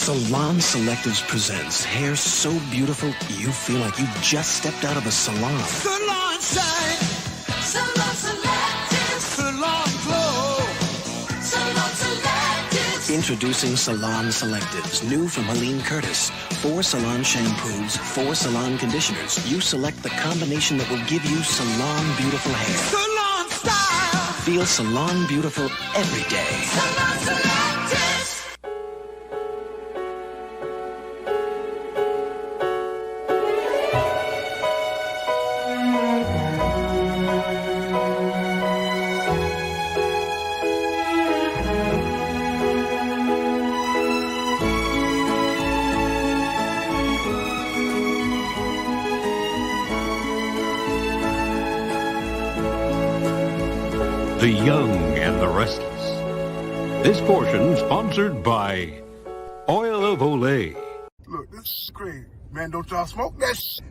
Salon Selectives presents hair so beautiful you feel like you just stepped out of a salon. Salon shine, Salon Selectives, Salon glow, Salon Selectives. Introducing Salon Selectives, new from Helene Curtis. 4 salon shampoos, 4 salon conditioners. You select the combination that will give you salon beautiful hair. Salon style. Feel salon beautiful every day. Salon Selectives. The Young and the Restless. This portion sponsored by Oil of Olay. Look, this is crazy. Man, don't y'all smoke that shit.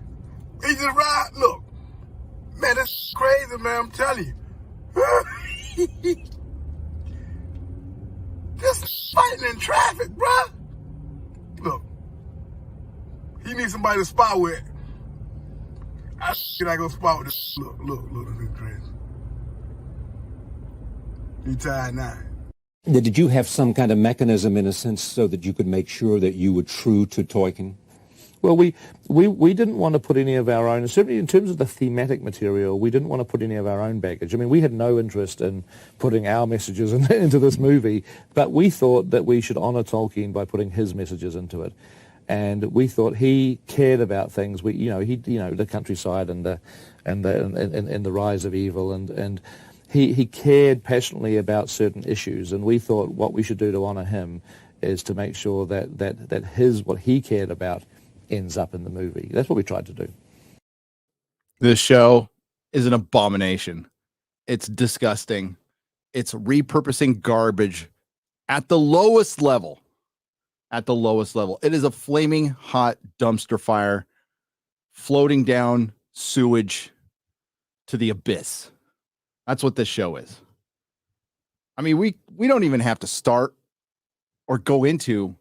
Easy to ride. Look. Man, this is crazy, man. I'm telling you. Just fighting in traffic, bruh. Look. He needs somebody to spar with. I go spar with this. Look, this is crazy. You tired now. Did you have some kind of mechanism, in a sense, so that you could make sure that you were true to Tolkien? Well, we didn't want to put any of our own, certainly in terms of the thematic material, we didn't want to put any of our own baggage. I mean, we had no interest in putting our messages into this movie, but we thought that we should honor Tolkien by putting his messages into it. And we thought he cared about things. The countryside and the rise of evil, and he cared passionately about certain issues. And we thought what we should do to honor him is to make sure that what he cared about ends up in the movie. That's what we tried to do. This show is an abomination. It's disgusting. It's repurposing garbage at the lowest level. At the lowest level. It is a flaming hot dumpster fire floating down sewage to the abyss. That's what this show is. I mean, we don't even have to start or go into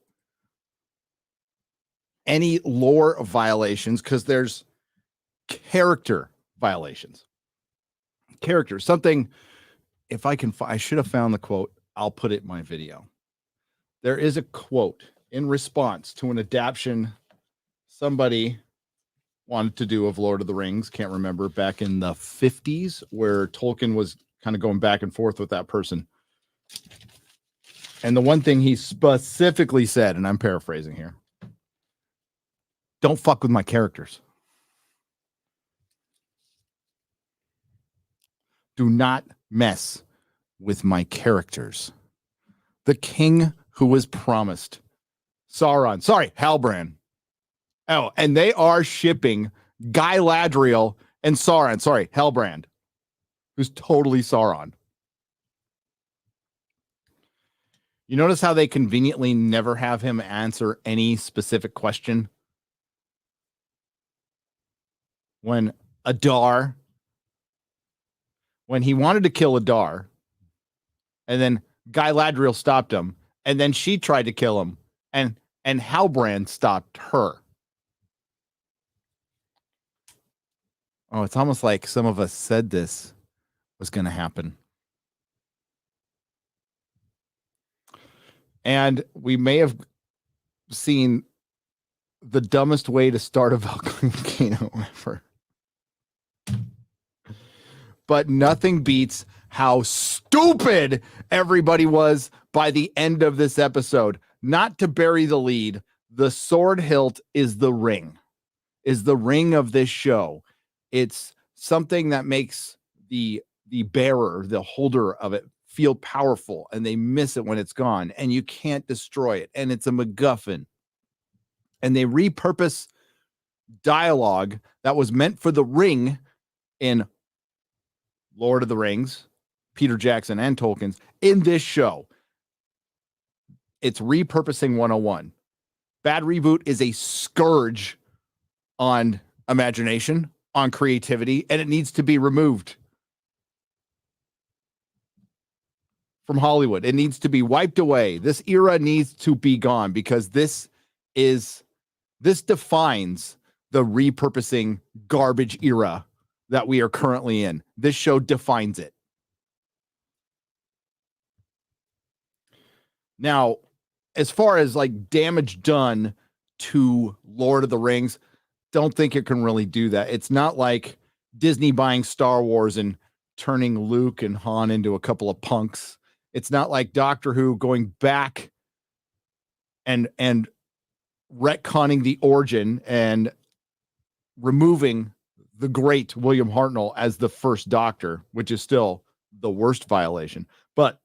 any lore violations because there's character violations. Character, something, if I can, I should have found the quote. I'll put it in my video. There is a quote in response to an adaptation somebody wanted to do of Lord of the Rings. Can't remember, back in the 50s, where Tolkien was kind of going back and forth with that person. And the one thing he specifically said, and I'm paraphrasing here, don't fuck with my characters. Do not mess with my characters. The king who was promised, Halbrand. Oh, and they are shipping Galadriel and Sauron. Halbrand, who's totally Sauron. You notice how they conveniently never have him answer any specific question? When he wanted to kill Adar, and then Galadriel stopped him, and then she tried to kill him, and Halbrand stopped her. Oh, it's almost like some of us said this was going to happen. And we may have seen the dumbest way to start a volcano ever. But nothing beats how stupid everybody was by the end of this episode. Not to bury the lead, the sword hilt is the ring of this show. It's something that makes the bearer, the holder of it, feel powerful, and they miss it when it's gone, and you can't destroy it, and it's a MacGuffin. And they repurpose dialogue that was meant for the ring in Lord of the Rings, Peter Jackson and Tolkien's, in this show. It's repurposing 101. Bad Reboot is a scourge on imagination, on creativity, and it needs to be removed. from Hollywood. It needs to be wiped away. This era needs to be gone because this defines the repurposing garbage era that we are currently in. This show defines it. Now, as far as like damage done to Lord of the Rings, don't think it can really do that. It's not like Disney buying Star Wars and turning Luke and Han into a couple of punks. It's not like Doctor Who going back and retconning the origin and removing the great William Hartnell as the first Doctor, which is still the worst violation. But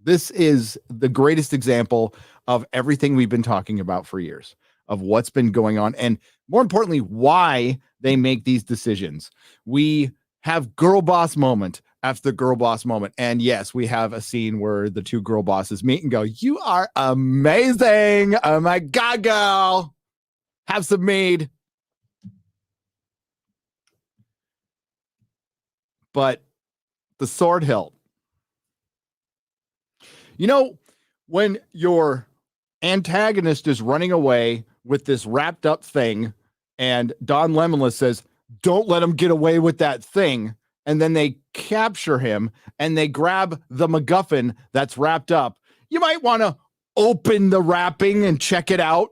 this is the greatest example of everything we've been talking about for years, of what's been going on, and more importantly, why they make these decisions. We have girl boss moment after girl boss moment. And yes, we have a scene where the two girl bosses meet and go, "You are amazing. Oh my God, girl. Have some mead." But the sword hilt. You know, when your antagonist is running away with this wrapped up thing and Don Lemonless says, "Don't let him get away with that thing." And then they capture him and they grab the MacGuffin that's wrapped up. You might want to open the wrapping and check it out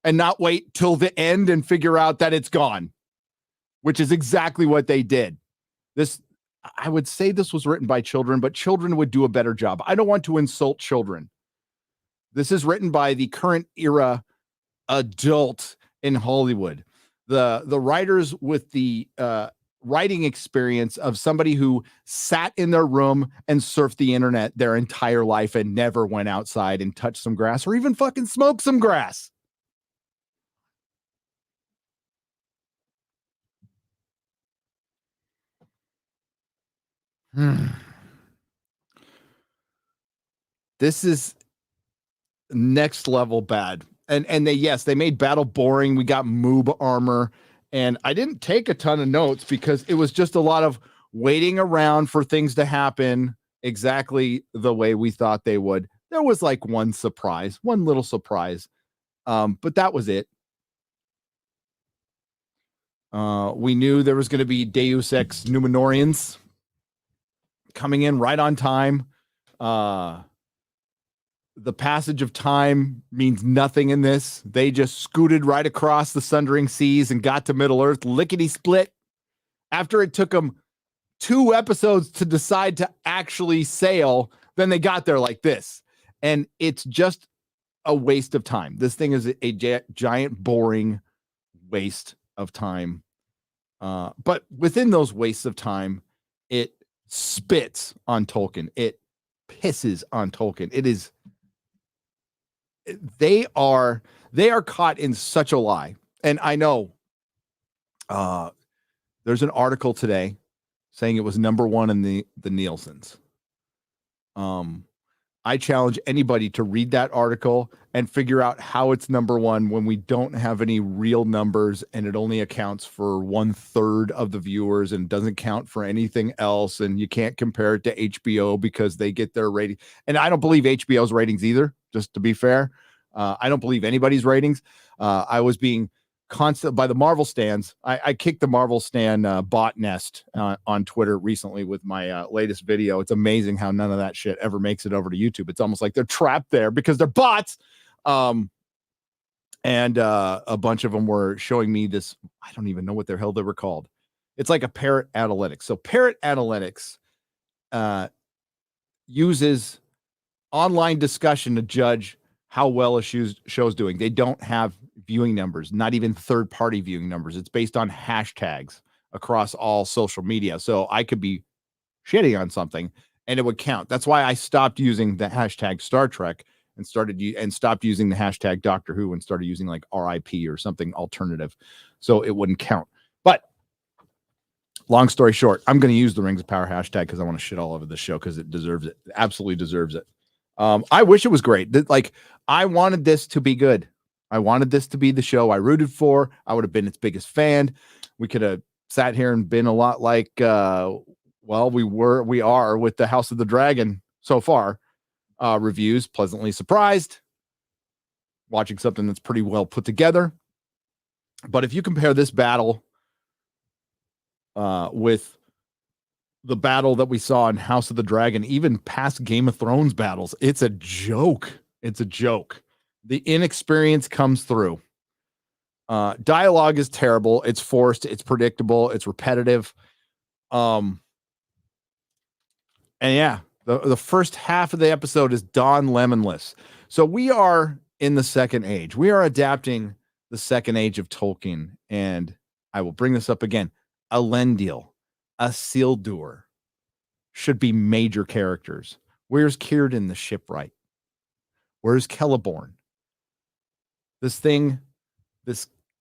and not wait till the end and figure out that it's gone, which is exactly what they did. I would say this was written by children, but children would do a better job. I don't want to insult children. This is written by the current era adult in Hollywood. The writers with the writing experience of somebody who sat in their room and surfed the internet their entire life and never went outside and touched some grass or even fucking smoked some grass. This is next level bad. And they made battle boring. We got moob armor. And I didn't take a ton of notes because it was just a lot of waiting around for things to happen exactly the way we thought they would. There was like one little surprise. But that was it. We knew there was going to be Deus Ex Numenorians coming in right on time. The passage of time means nothing in this. They just scooted right across the sundering seas and got to Middle Earth lickety split after it took them 2 episodes to decide to actually sail. Then they got there like this, and it's just a waste of time. This thing is a giant boring waste of time. But within those wastes of time, it spits on Tolkien. It pisses on Tolkien. It is. They are caught in such a lie. And I know there's an article today saying it was #1 in the Nielsen's. I challenge anybody to read that article and figure out how it's #1 when we don't have any real numbers and it only accounts for 1/3 of the viewers and doesn't count for anything else. And you can't compare it to HBO because they get their rating. And I don't believe HBO's ratings either, just to be fair. I don't believe anybody's ratings. I was being constant by the Marvel stands. I kicked the Marvel stand bot nest on Twitter recently with my latest video. It's amazing how none of that shit ever makes it over to YouTube. It's almost like they're trapped there because they're bots. And a bunch of them were showing me this. I don't even know what the hell they were called. It's like a Parrot Analytics. So Parrot Analytics uses online discussion to judge how well a show's doing. They don't have viewing numbers, not even third-party viewing numbers. It's based on hashtags across all social media. So I could be shitting on something and it would count. That's why I stopped using the hashtag Star Trek and stopped using the hashtag Doctor Who and started using like RIP or something alternative. So it wouldn't count. But long story short, I'm going to use the Rings of Power hashtag because I want to shit all over the show because it deserves it. It absolutely deserves it. I wish it was great. Like, I wanted this to be good. I wanted this to be the show I rooted for. I would have been its biggest fan. We could have sat here and been a lot like well, we are with the House of the Dragon so far. Reviews, pleasantly surprised. Watching something that's pretty well put together. But if you compare this battle with the battle that we saw in House of the Dragon, even past Game of Thrones battles, it's a joke. It's a joke. The inexperience comes through. Dialogue is terrible. It's forced. It's predictable. It's repetitive. And yeah, the first half of the episode is Don Lemonless. So we are in the second age. We are adapting the second age of Tolkien. And I will bring this up again. Elendil, Isildur should be major characters. Where's Círdan the shipwright? Where's Celeborn? This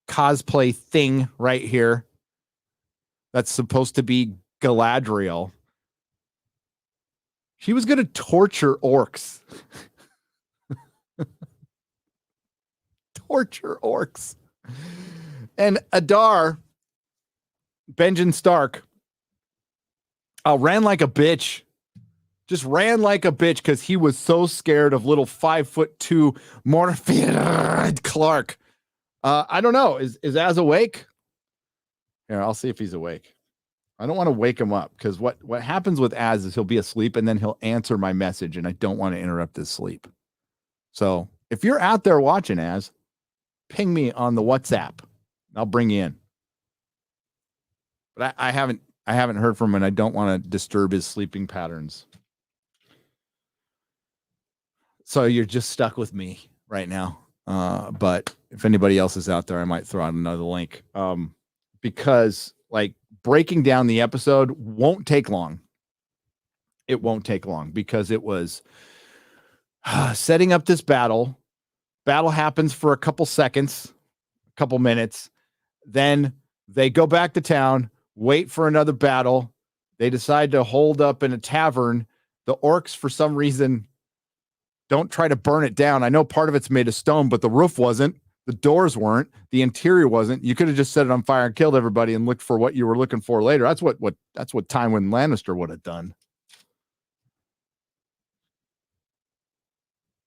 cosplay thing right here that's supposed to be Galadriel. She was going to torture orcs. Torture orcs. And Adar, Benjen Stark, ran like a bitch. Just ran like a bitch because he was so scared of little 5'2" Morpheus Clark. I don't know. Is Az awake? Here, I'll see if he's awake. I don't want to wake him up because what happens with Az is he'll be asleep and then he'll answer my message, and I don't want to interrupt his sleep. So if you're out there watching, Az, ping me on the WhatsApp. I'll bring you in. But I haven't heard from him, and I don't want to disturb his sleeping patterns. So you're just stuck with me right now. But if anybody else is out there, I might throw out another link. Because like breaking down the episode won't take long. It won't take long because it was setting up this battle. Battle happens for a couple seconds, a couple minutes. Then they go back to town, wait for another battle. They decide to hold up in a tavern. The orcs, for some reason, don't try to burn it down. I know part of it's made of stone, but the roof wasn't. The doors weren't. The interior wasn't. You could have just set it on fire and killed everybody and looked for what you were looking for later. That's what Tywin Lannister would have done.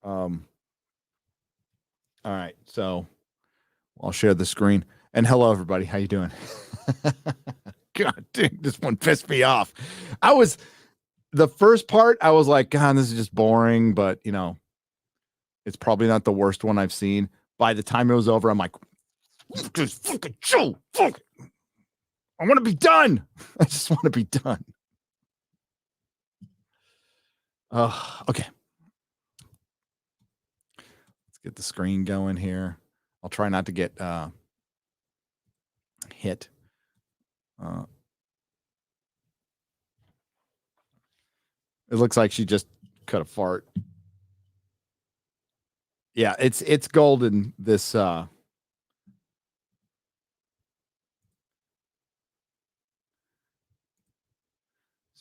All right, so I'll share the screen. And hello, everybody. How you doing? God dang, this one pissed me off. The first part, I was like, God, this is just boring, but you know, it's probably not the worst one I've seen. By the time it was over, I'm like, just fucking show. Fuck. I want to be done. I just want to be done. Okay. Let's get the screen going here. I'll try not to get hit. It looks like she just cut a fart. Yeah, it's golden, this so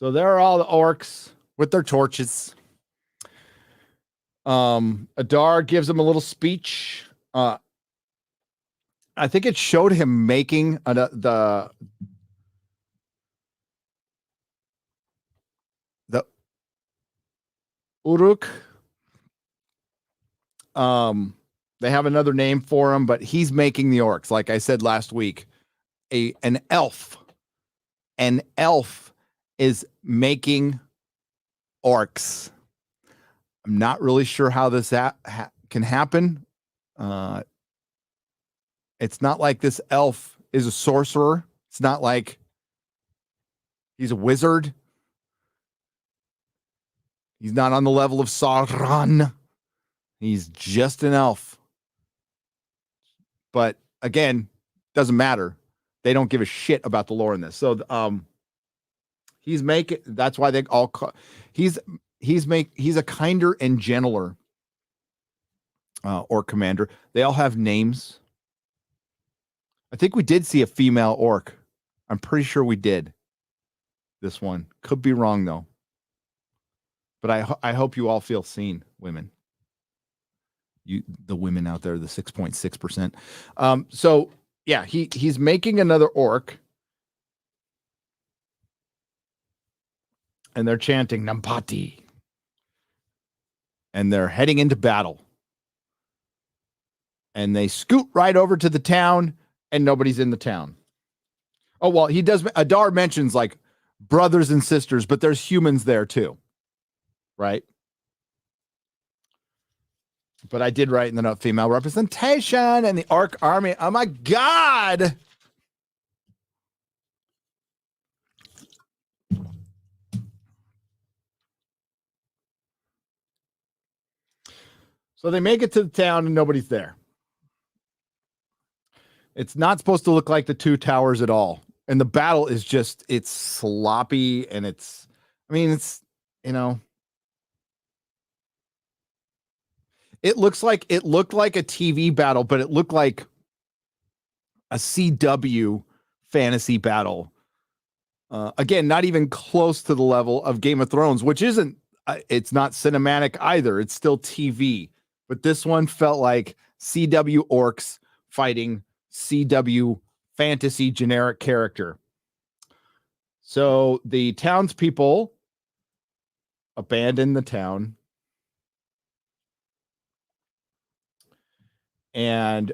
there are all the orcs with their torches. Adar gives them a little speech. I think it showed him making the Uruk. They have another name for him, but he's making the orcs. Like I said last week, an elf is making orcs. I'm not really sure how this can happen. It's not like this elf is a sorcerer. It's not like he's a wizard. He's not on the level of Sauron. He's just an elf. But again, doesn't matter. They don't give a shit about the lore in this. So he's making, that's why they all call, he's a kinder and gentler orc commander. They all have names. I think we did see a female orc. I'm pretty sure we did. This one. Could be wrong though. But I hope you all feel seen, women. The women out there, the 6.6%. So yeah, he's making another orc. and they're chanting Nampati. And they're heading into battle. And they scoot right over to the town, and nobody's in the town. Oh, well, he does. Adar mentions like brothers and sisters, but there's humans there too. Right? But I did write in the note female representation and the Orc army. Oh my God. So they make it to the town and nobody's there. It's not supposed to look like the two towers at all. And the battle is just, it's sloppy and it's, I mean, it's, you know, it looked like a TV battle, but it looked like a CW fantasy battle. Again, not even close to the level of Game of Thrones, which isn't, it's not cinematic either. It's still TV. But this one felt like CW orcs fighting CW fantasy generic character. So the townspeople abandon the town. And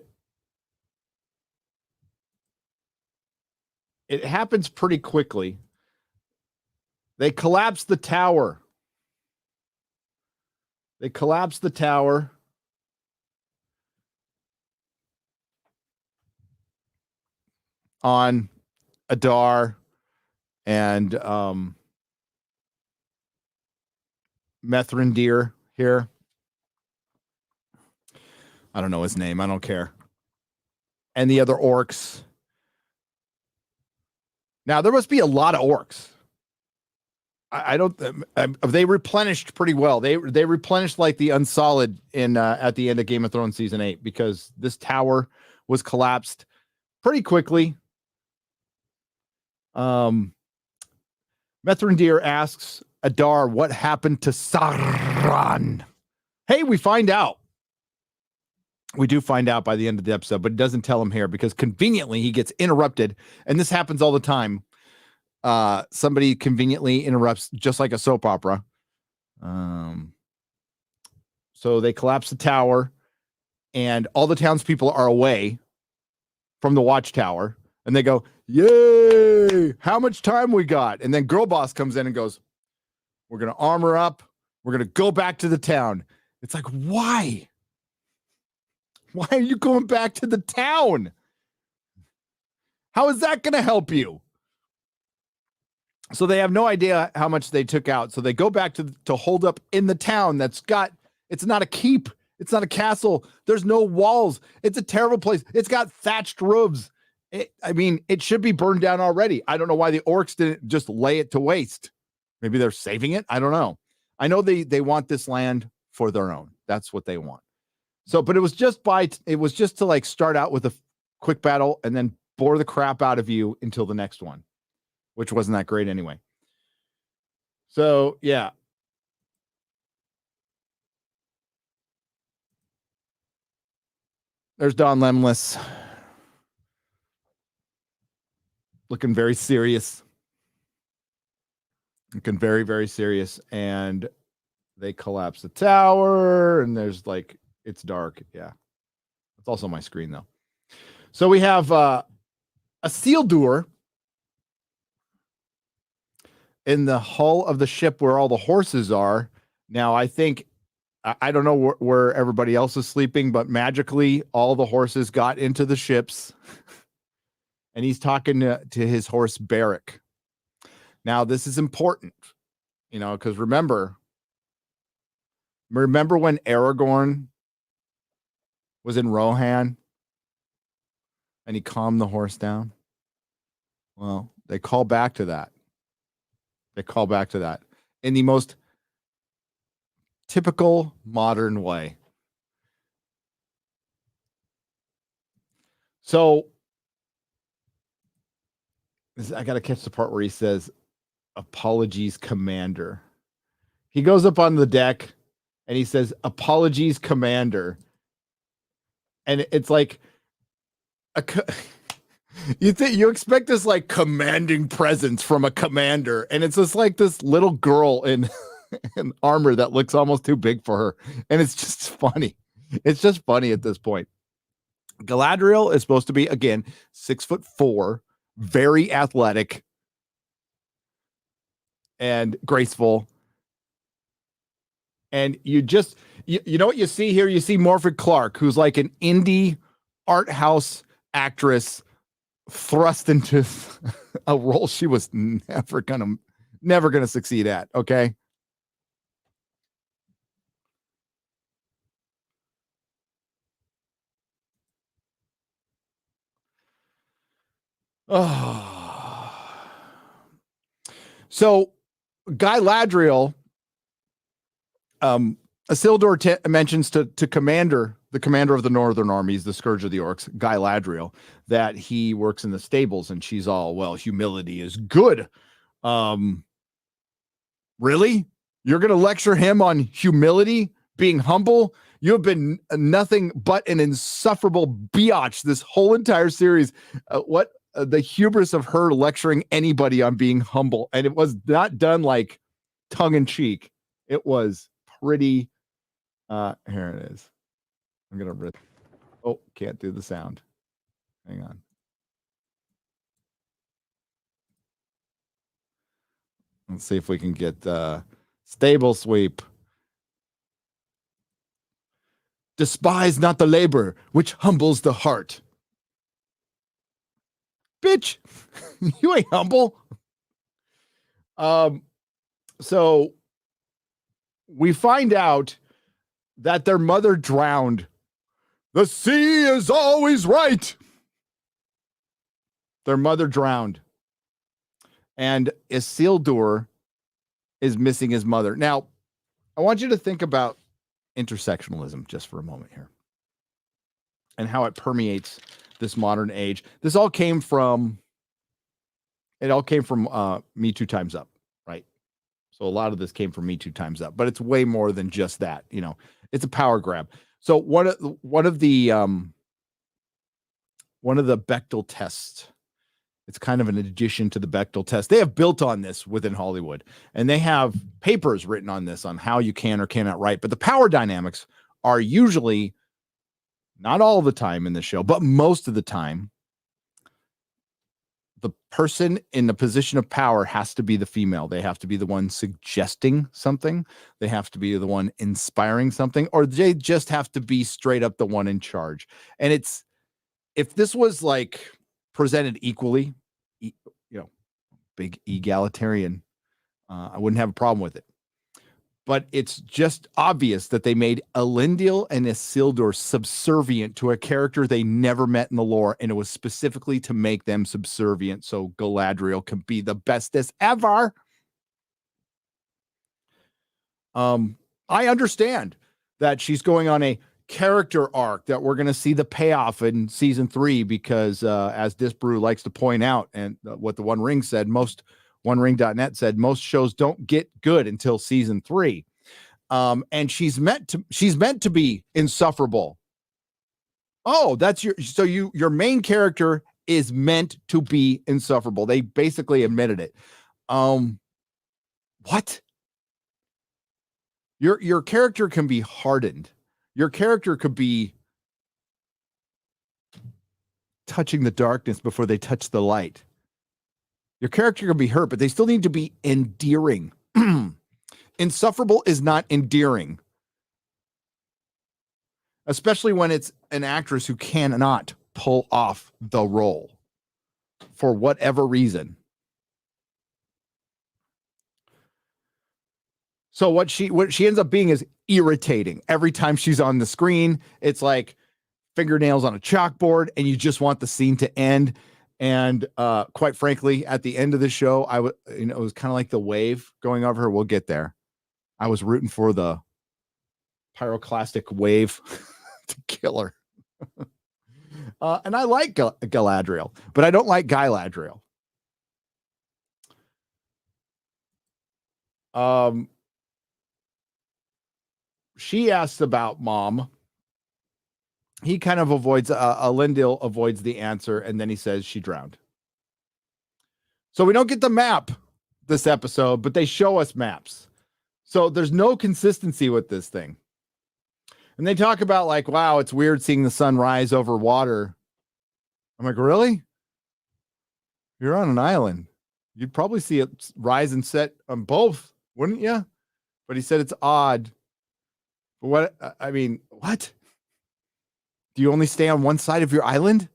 it happens pretty quickly. They collapse the tower. They collapse the tower. On Adar and Methrindir here. I don't know his name. I don't care. And the other orcs. Now, there must be a lot of orcs. I don't. They replenished pretty well. They replenished like the Unsolid in at the end of Game of Thrones season 8 because this tower was collapsed pretty quickly. Methrindir asks Adar what happened to Sauron. Hey, we find out. We do find out by the end of the episode, but it doesn't tell him here because conveniently he gets interrupted, and this happens all the time. Somebody conveniently interrupts, just like a soap opera. So they collapse the tower, and all the townspeople are away from the watchtower, and they go, "Yay! How much time we got?" And then Girl Boss comes in and goes, "We're gonna armor up. We're gonna go back to the town." It's like, why? Why are you going back to the town? How is that gonna help you? So they have no idea how much they took out. So they go back to hold up in the town that's got, it's not a keep. It's not a castle. There's no walls. It's a terrible place. It's got thatched roofs. It should be burned down already. I don't know why the orcs didn't just lay it to waste. Maybe they're saving it. I don't know. I know they want this land for their own. That's what they want. So, but it was just to like start out with a quick battle and then bore the crap out of you until the next one, which wasn't that great anyway. So, yeah. There's Don Lemless. Looking very serious. Looking very, very serious. And they collapse the tower. And there's like, it's dark. Yeah. It's also my screen, though. So we have a Isildur in the hull of the ship where all the horses are. Now, I think, I don't know where everybody else is sleeping, but magically all the horses got into the ships. And he's talking to his horse, Beric. Now, this is important, because remember when Aragorn was in Rohan and he calmed the horse down? Well, they call back to that. In the most typical modern way. So, I got to catch the part where he says, "Apologies, Commander." He goes up on the deck and he says, "Apologies, Commander." And it's like, You expect this like commanding presence from a commander, and it's just like this little girl in in armor that looks almost too big for her, and it's just funny. It's just funny at this point. Galadriel is supposed to be again 6'4", very athletic and graceful. And you know what you see here? You see Morfydd Clark, who's like an indie art house actress thrust into a role she was never gonna succeed at. Okay. Oh. So Guy Ladriel, Isildur mentions to the commander of the Northern Armies, the Scourge of the Orcs, Guy Ladriel, that he works in the stables, and she's all, well, humility is good. Really? You're going to lecture him on humility, being humble? You have been nothing but an insufferable biatch this whole entire series. What the hubris of her lecturing anybody on being humble. And it was not done like tongue in cheek. It was pretty, here it is. I'm going to rip. Oh, can't do the sound. Hang on. Let's see if we can get stable sweep. Despise not the labor which humbles the heart. Bitch, you ain't humble. So we find out that their mother drowned. The sea is always right. Their mother drowned. And Isildur is missing his mother. Now, I want you to think about intersectionalism just for a moment here and how it permeates this modern age. This all came from Me Too Times Up, right? So a lot of this came from Me Too Times Up, but it's way more than just that. You know, it's a power grab. So one of the Bechdel tests, it's kind of an addition to the Bechdel test. They have built on this within Hollywood, and they have papers written on this, on how you can or cannot write. But the power dynamics are usually, not all the time in the show, but most of the time, the person in the position of power has to be the female. They have to be the one suggesting something. They have to be the one inspiring something, or they just have to be straight up the one in charge. And if this was like presented equally, big egalitarian, I wouldn't have a problem with it. But it's just obvious that they made Elendil and Isildur subservient to a character they never met in the lore, and it was specifically to make them subservient so Galadriel can be the bestest ever. I understand that she's going on a character arc that we're going to see the payoff in season 3, because as Disbrew likes to point out, and what the One Ring said, OneRing.net said, most shows don't get good until season 3. And she's meant to be insufferable. Oh, your main character is meant to be insufferable. They basically admitted it. What? Your character can be hardened. Your character could be touching the darkness before they touch the light. Your character can be hurt, but they still need to be endearing. Insufferable is not endearing, especially when it's an actress who cannot pull off the role for whatever reason. So what she ends up being is irritating. Every time she's on the screen, it's like fingernails on a chalkboard, and you just want the scene to end. And quite frankly, at the end of the show, it was kind of like the wave going over her. We'll get there. I was rooting for the pyroclastic wave to kill her. And I like Galadriel, but I don't like Guy Ladriel. She asks about mom, he kind of avoids, Elendil avoids the answer, and then he says she drowned. So we don't get the map this episode, but they show us maps. So there's no consistency with this thing. And they talk about like, wow, it's weird seeing the sun rise over water. I'm like, really? You're on an island. You'd probably see it rise and set on both, wouldn't you? But he said it's odd. But what? I mean, what? Do you only stay on one side of your island?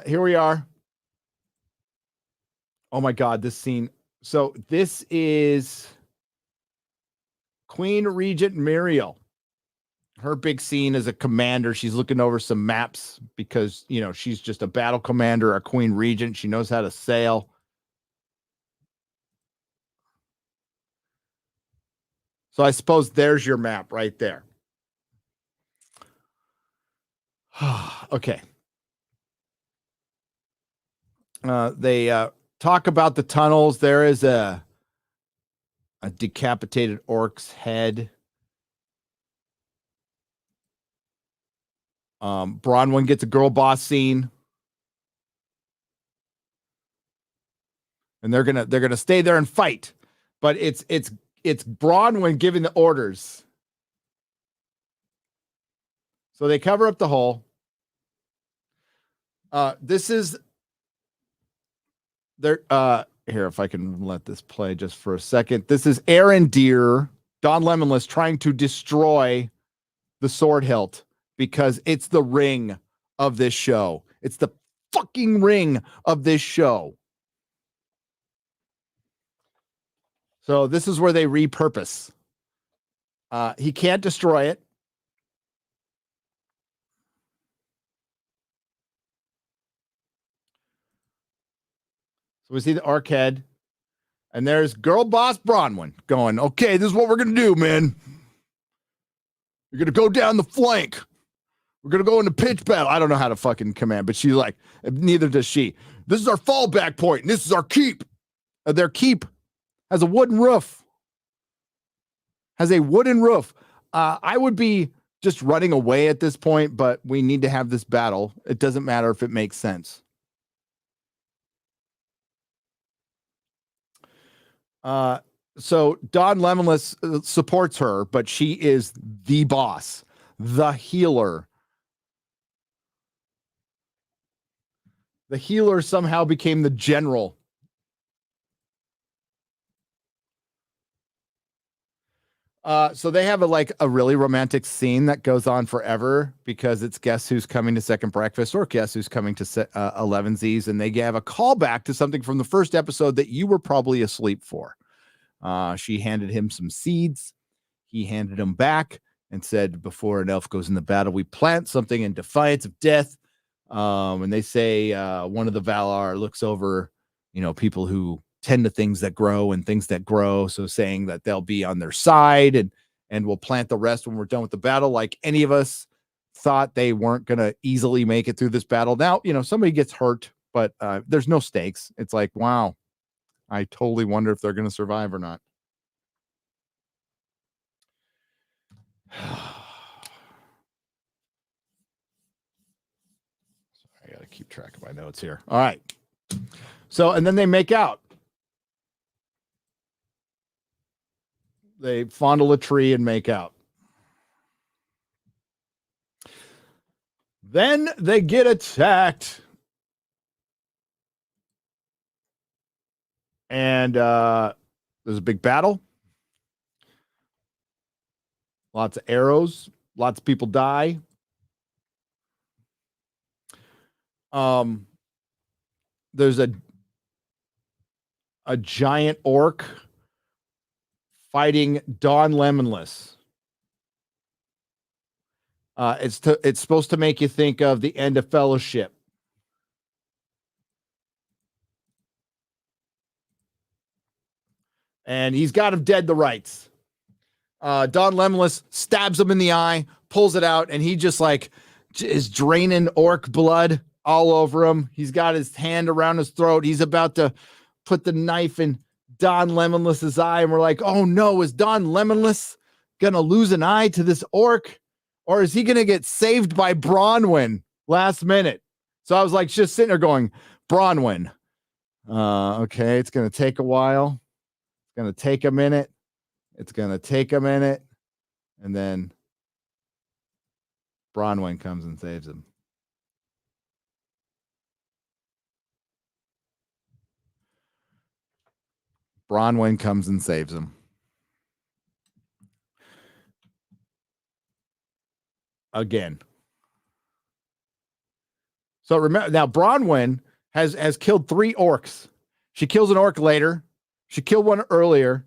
Here we are. Oh my God, this scene. So this is Queen Regent Muriel. Her big scene as a commander. She's looking over some maps because, you know, she's just a battle commander, a Queen Regent. She knows how to sail. So I suppose there's your map right there. Okay. They talk about the tunnels. There is a decapitated orc's head. Bronwyn gets a girl boss scene. And they're gonna stay there and fight. But it's Bronwyn giving the orders. So they cover up the hole. This is there. Here, if I can let this play just for a second. This is Arendir, Don Lemonless, trying to destroy the sword hilt because it's the ring of this show. It's the fucking ring of this show. So this is where they repurpose. He can't destroy it. So we see the arc head, and there's girl boss Bronwyn going, okay, this is what we're going to do, man. You're going to go down the flank. We're going to go into pitch battle. I don't know how to fucking command, but she's like, neither does she. This is our fallback point, and this is our keep. Their keep has a wooden roof. I would be just running away at this point, but we need to have this battle. It doesn't matter if it makes sense. So Don Lemonless supports her, but she is the boss, the healer. The healer somehow became the general. So they have a really romantic scene that goes on forever because it's Guess Who's Coming to Second Breakfast or Guess Who's Coming to 11Z's, and they have a callback to something from the first episode that you were probably asleep for. She handed him some seeds. He handed them back and said, before an elf goes in the battle, we plant something in defiance of death. And they say one of the Valar looks over, people who tend to things that grow and things that grow. So saying that they'll be on their side and we'll plant the rest when we're done with the battle. Like any of us thought they weren't going to easily make it through this battle. Now, somebody gets hurt, but there's no stakes. It's like, wow, I totally wonder if they're going to survive or not. I got to keep track of my notes here. All right. So, and then they make out. They fondle a tree and make out. Then they get attacked. And there's a big battle. Lots of arrows. Lots of people die. There's a giant orc fighting Don Lemonless. It's supposed to make you think of the end of Fellowship. And he's got him dead to rights. Don Lemonless stabs him in the eye, pulls it out, and he just is draining orc blood all over him. He's got his hand around his throat. He's about to put the knife in Don Lemonless's eye, and we're like, oh no, is Don Lemonless gonna lose an eye to this orc? or is he going to get saved by Bronwyn last minute? So I was like, just sitting there going, Bronwyn. Okay, it's going to take a while. It's going to take a minute. It's going to take a minute. And then Bronwyn comes and saves him. Bronwyn comes and saves him. Again. So remember now, Bronwyn has killed 3 orcs. She kills an orc later. She killed one earlier.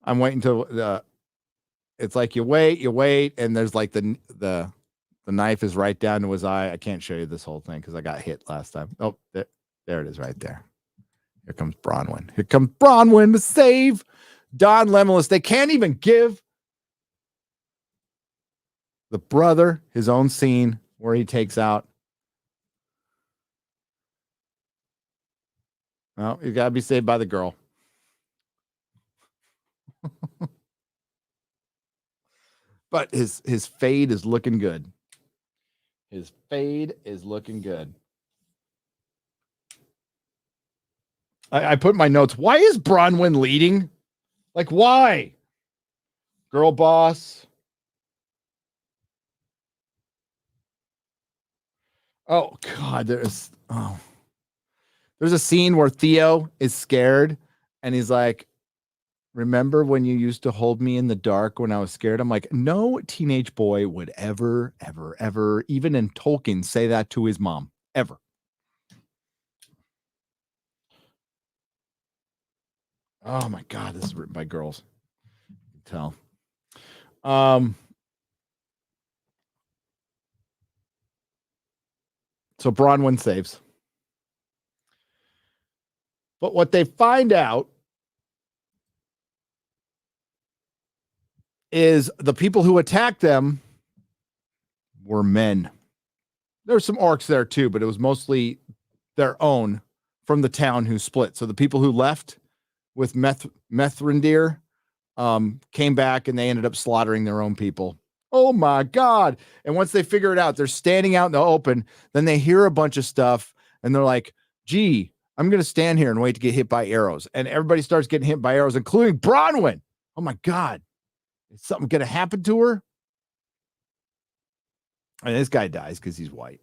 I'm waiting till it's like you wait, and there's like the knife is right down to his eye. I can't show you this whole thing because I got hit last time. Oh, there it is right there. Here comes Bronwyn. Here comes Bronwyn to save Don Lemeless. They can't even give the brother his own scene where he takes out. Well, you got to be saved by the girl. But his fade is looking good. His fade is looking good. I put in my notes. Why is Bronwyn leading? Like, why? Girl boss. Oh, God. There's a scene where Theo is scared and he's like, remember when you used to hold me in the dark when I was scared? I'm like, no teenage boy would ever, even in Tolkien, say that to his mom. Ever. Oh my God, this is written by girls. You can tell. So Bronwyn saves. But what they find out is the people who attacked them were men. There were some orcs there too, but it was mostly their own from the town who split. So the people who left with Methrindir came back and they ended up slaughtering their own people. Oh my God. And once they figure it out, they're standing out in the open. Then they hear a bunch of stuff and they're like, gee, I'm going to stand here and wait to get hit by arrows. And everybody starts getting hit by arrows, including Bronwyn. Oh my God. Is something going to happen to her? And this guy dies because he's white.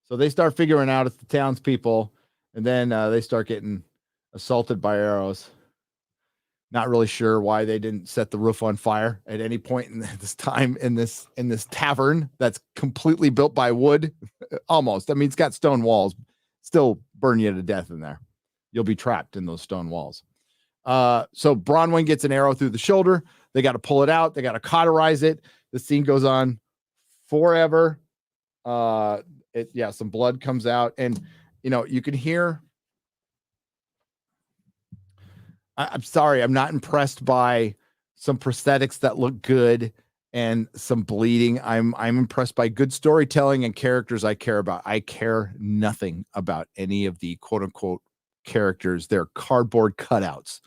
So they start figuring out it's the townspeople. And then they start getting assaulted by arrows. Not really sure why they didn't set the roof on fire at any point in this time in this tavern that's completely built by wood. Almost. I mean, it's got stone walls. Still burn you to death in there. You'll be trapped in those stone walls. So Bronwyn gets an arrow through the shoulder. They got to pull it out. They got to cauterize it. The scene goes on forever. Some blood comes out, and you can hear. I'm sorry, I'm not impressed by some prosthetics that look good and some bleeding. I'm impressed by good storytelling and characters I care about. I care nothing about any of the quote unquote characters. They're cardboard cutouts.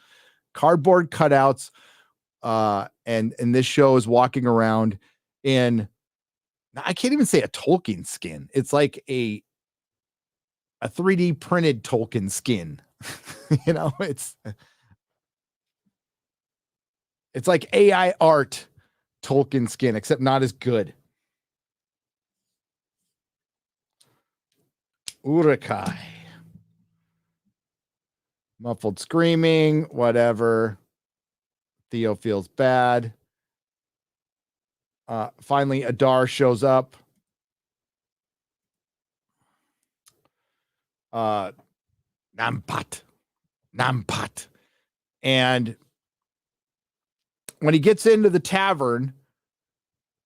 And this show is walking around in, I can't even say a Tolkien skin. It's like a 3D printed Tolkien skin. It's like AI art Tolkien skin, except not as good. Urukai. Muffled screaming, whatever. Theo feels bad. Finally, Adar shows up. Nampat. And when he gets into the tavern,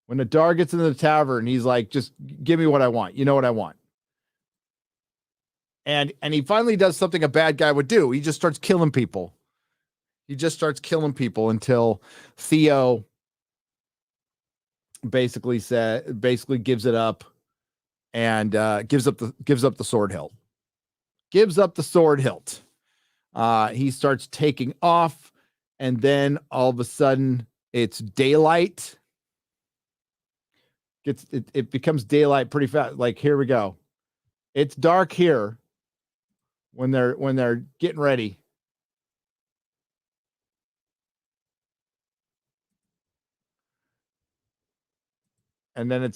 when Adar gets into the tavern, he's like, just give me what I want. You know what I want. And he finally does something a bad guy would do. He just starts killing people. Until Theo basically gives it up and gives up the sword hilt. He starts taking off. And then all of a sudden it's daylight. It becomes daylight pretty fast. Like, here we go. It's dark here when they're getting ready. And then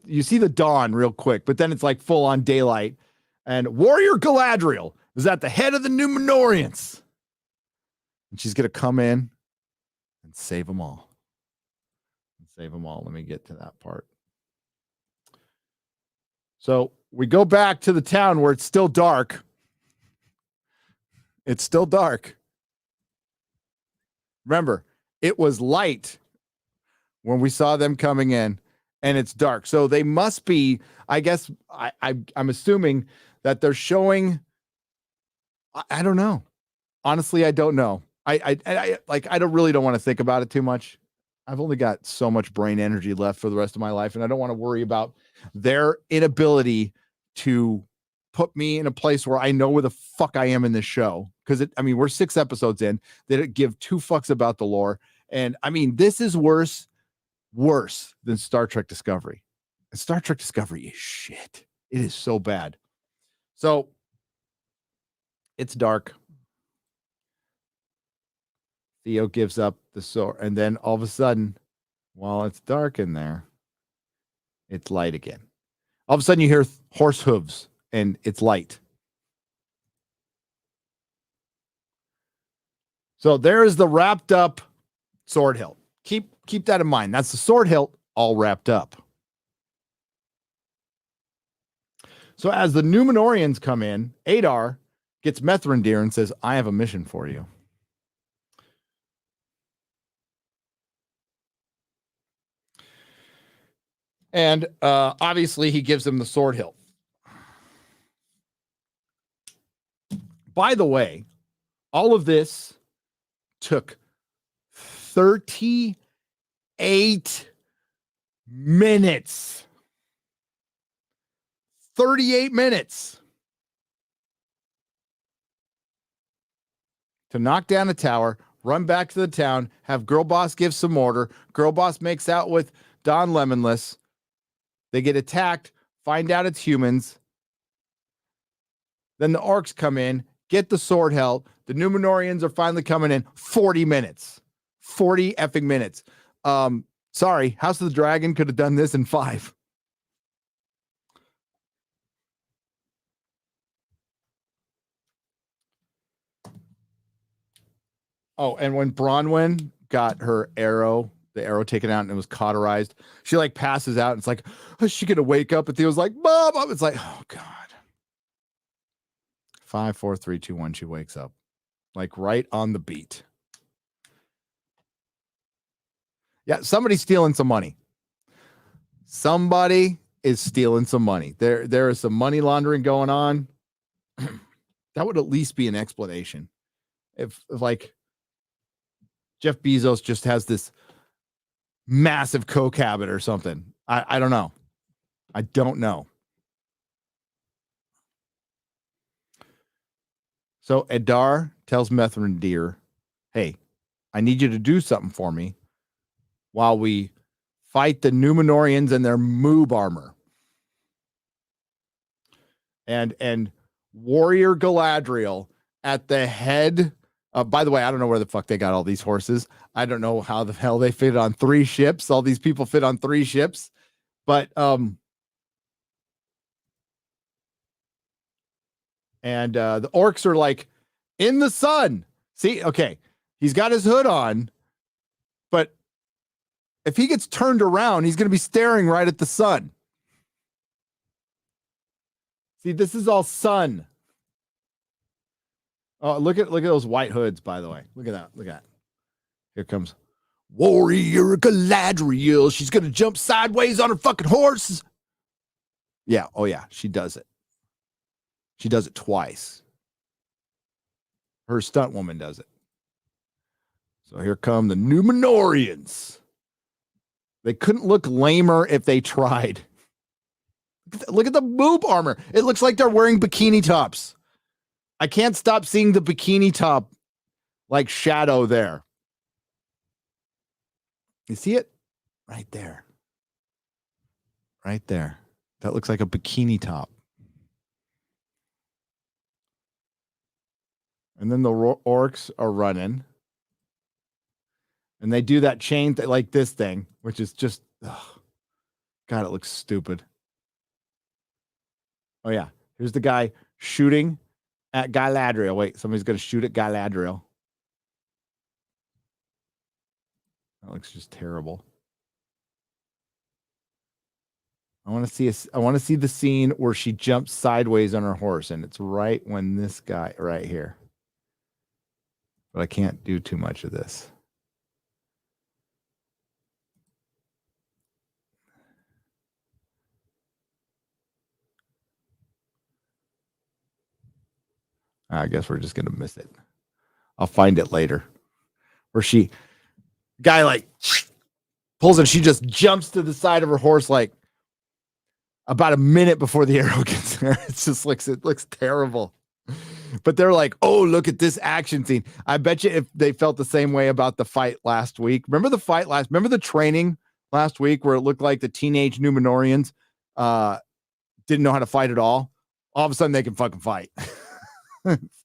you see the dawn real quick, but then it's like full on daylight. And Warrior Galadriel is at the head of the Númenóreans. And she's going to come in and save them all. Let me get to that part. So we go back to the town where it's still dark. It's still dark. Remember, it was light when we saw them coming in, and it's dark. So they must be, I guess, I'm assuming that they're showing, I don't know. Honestly, I don't know. I don't want to think about it too much. I've only got so much brain energy left for the rest of my life, and I don't want to worry about their inability to put me in a place where I know where the fuck I am in this show. Because we're 6 episodes in. They don't give 2 fucks about the lore. And this is worse than Star Trek Discovery. And Star Trek Discovery is shit. It is so bad. So it's dark. Theo gives up the sword, and then all of a sudden, while it's dark in there, it's light again. All of a sudden, you hear horse hooves, and it's light. So there is the wrapped up sword hilt. Keep that in mind. That's the sword hilt all wrapped up. So as the Númenóreans come in, Adar gets Mithrandir and says, I have a mission for you. And obviously he gives him the sword hilt. By the way, all of this took 38 minutes. 38 minutes to knock down a tower, run back to the town, have Girl Boss give some order. Girl Boss makes out with Don Lemonless. They get attacked, find out it's humans. Then the orcs come in, get the sword hilt. The Númenóreans are finally coming in. 40 minutes. 40 effing minutes. Sorry, House of the Dragon could have done this in 5. Oh, and when Bronwyn got her arrow, the arrow taken out and it was cauterized, she like passes out and it's like, oh, is she gonna wake up? And Theo's like, Mom, it's like, oh God. 5, 4, 3, 2, 1, she wakes up. Like right on the beat. Yeah, somebody's stealing some money. Somebody is stealing some money. There is some money laundering going on. That would at least be an explanation. If like Jeff Bezos just has this massive coke habit or something. I don't know. I don't know. So Adar tells Mithrandir, hey, I need you to do something for me while we fight the Númenóreans and their moob armor. And Warrior Galadriel at the head. By the way, I don't know where the fuck they got all these horses. I don't know how the hell they fit on 3 ships. All these people fit on 3 ships. But the orcs are like in the sun. See, okay, he's got his hood on, but if he gets turned around, he's going to be staring right at the sun. See, this is all sun. Oh, look at those white hoods, by the way. Look at that. Look at that. Here comes Warrior Galadriel. She's going to jump sideways on her fucking horse. Yeah. Oh, yeah. She does it. She does it twice. Her stunt woman does it. So here come the Númenóreans. They couldn't look lamer if they tried. Look at the boob armor. It looks like they're wearing bikini tops. I can't stop seeing the bikini top like shadow there. You see it? Right there. Right there. That looks like a bikini top. And then the orcs are running. And they do that chain like this thing, which is just, God, it looks stupid. Oh, yeah. Here's the guy shooting at Galadriel. Wait, somebody's going to shoot at Galadriel. That looks just terrible. I want to see the scene where she jumps sideways on her horse, and it's right when this guy right here. But I can't do too much of this. I guess we're just going to miss it. I'll find it later. Where guy like pulls and she just jumps to the side of her horse like about a minute before the arrow gets there. It looks terrible. But they're like, oh, look at this action scene. I bet you if they felt the same way about the fight last week. Remember the training last week where it looked like the teenage Numenorians didn't know how to fight at all? All of a sudden they can fucking fight.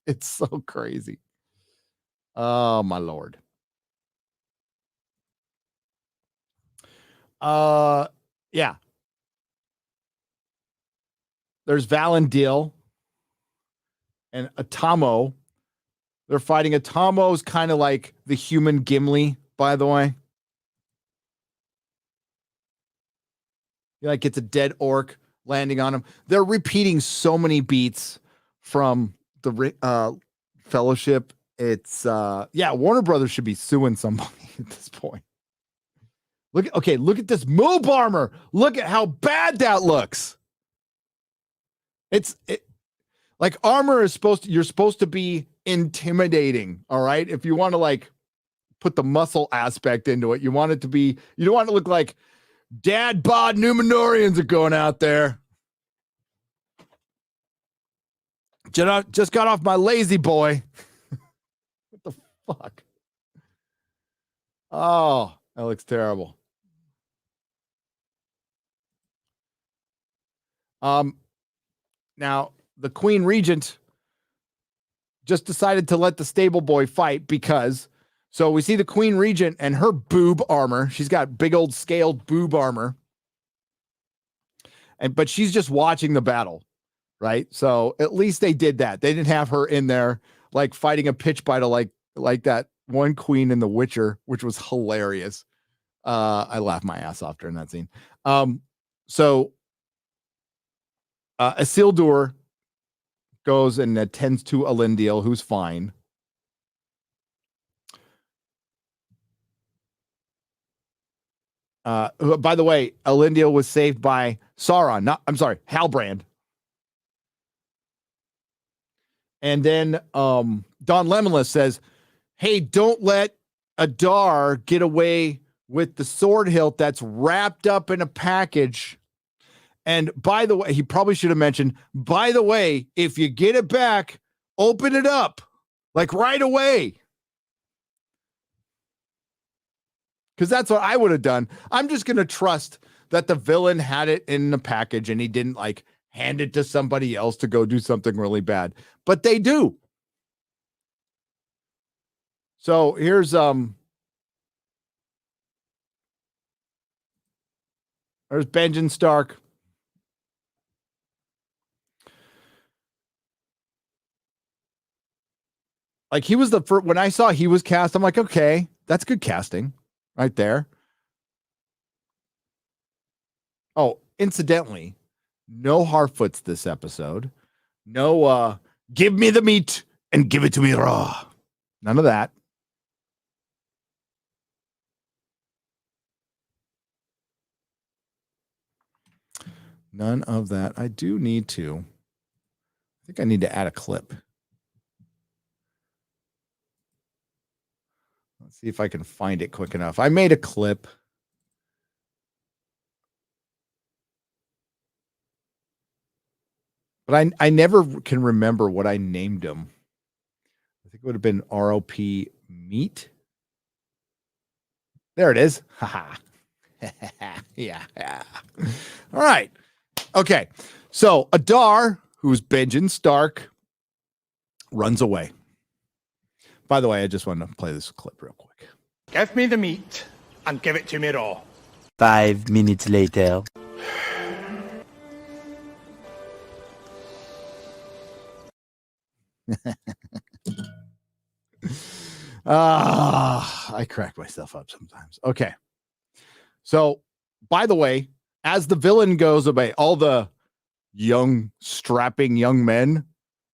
It's so crazy. Oh, my Lord. Yeah. There's Valendil and Atomo. They're fighting. Atomo's kind of like the human Gimli, by the way. He like gets a dead orc landing on him. They're repeating so many beats from the Fellowship. It's Warner Brothers should be suing somebody at this point. Look at this moob armor. Look at how bad that looks. Like armor is you're supposed to be intimidating, all right? If you want to like put the muscle aspect into it, you don't want it to look like dad bod Numenorians are going out there. Just got off my lazy boy. What the fuck? Oh, that looks terrible. Now the Queen Regent just decided to let the stable boy fight so we see the Queen Regent and her boob armor. She's got big old scaled boob armor. But she's just watching the battle, right? So at least they did that. They didn't have her in there like fighting a pitch bite like that one queen in The Witcher, which was hilarious. I laughed my ass off during that scene. Isildur goes and attends to Elendil, who's fine. By the way, Elendil was saved by Sauron. Halbrand. And then Don Lemeless says, hey, don't let Adar get away with the sword hilt that's wrapped up in a package. And by the way, he probably should have mentioned, by the way, if you get it back, open it up like right away. Because that's what I would have done. I'm just going to trust that the villain had it in the package and he didn't like hand it to somebody else to go do something really bad. But they do. So here's there's Benjen Stark. Like he was the first, when I saw he was cast, I'm like, okay, that's good casting right there. Oh, incidentally, no Harfoots this episode. No, give me the meat and give it to me raw. None of that. None of that. I do need to. I think I need to add a clip. Let's see if I can find it quick enough. I made a clip. But I never can remember what I named him. I think it would have been ROP Meat. There it is. Haha. Yeah. All right. Okay. So Adar, who's Benjen Stark, runs away. By the way, I just wanted to play this clip real quick. Give me the meat and give it to me raw. 5 minutes later. I crack myself up sometimes. Okay. So, by the way, as the villain goes away, all the young, strapping young men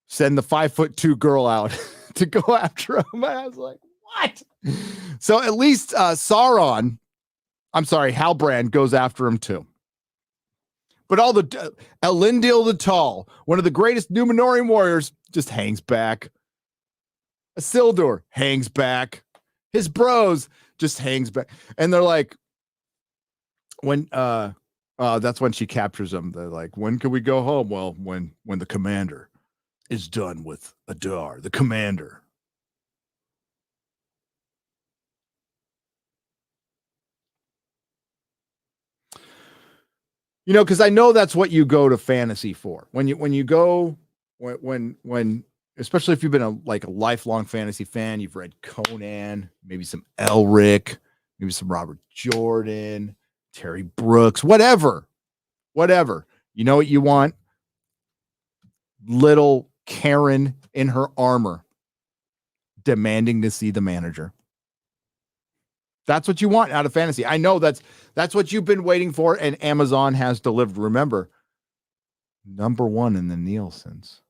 send the 5'2" girl out to go after him. I was like, what? So at least Halbrand goes after him too. But all the Elendil the Tall, one of the greatest Numenorian warriors, just hangs back. Isildur hangs back. His bros just hangs back. And they're like, when that's when she captures them. They're like, when can we go home? Well, when the commander is done with Adar, the commander. You know, because I know that's what you go to fantasy for. When you go, especially if you've been a lifelong fantasy fan, you've read Conan, maybe some Elric, maybe some Robert Jordan, Terry Brooks, whatever. You know what you want? Little Karen in her armor demanding to see the manager. That's what you want out of fantasy. I know that's what you've been waiting for, and Amazon has delivered. Remember, #1 in the Nielsen's.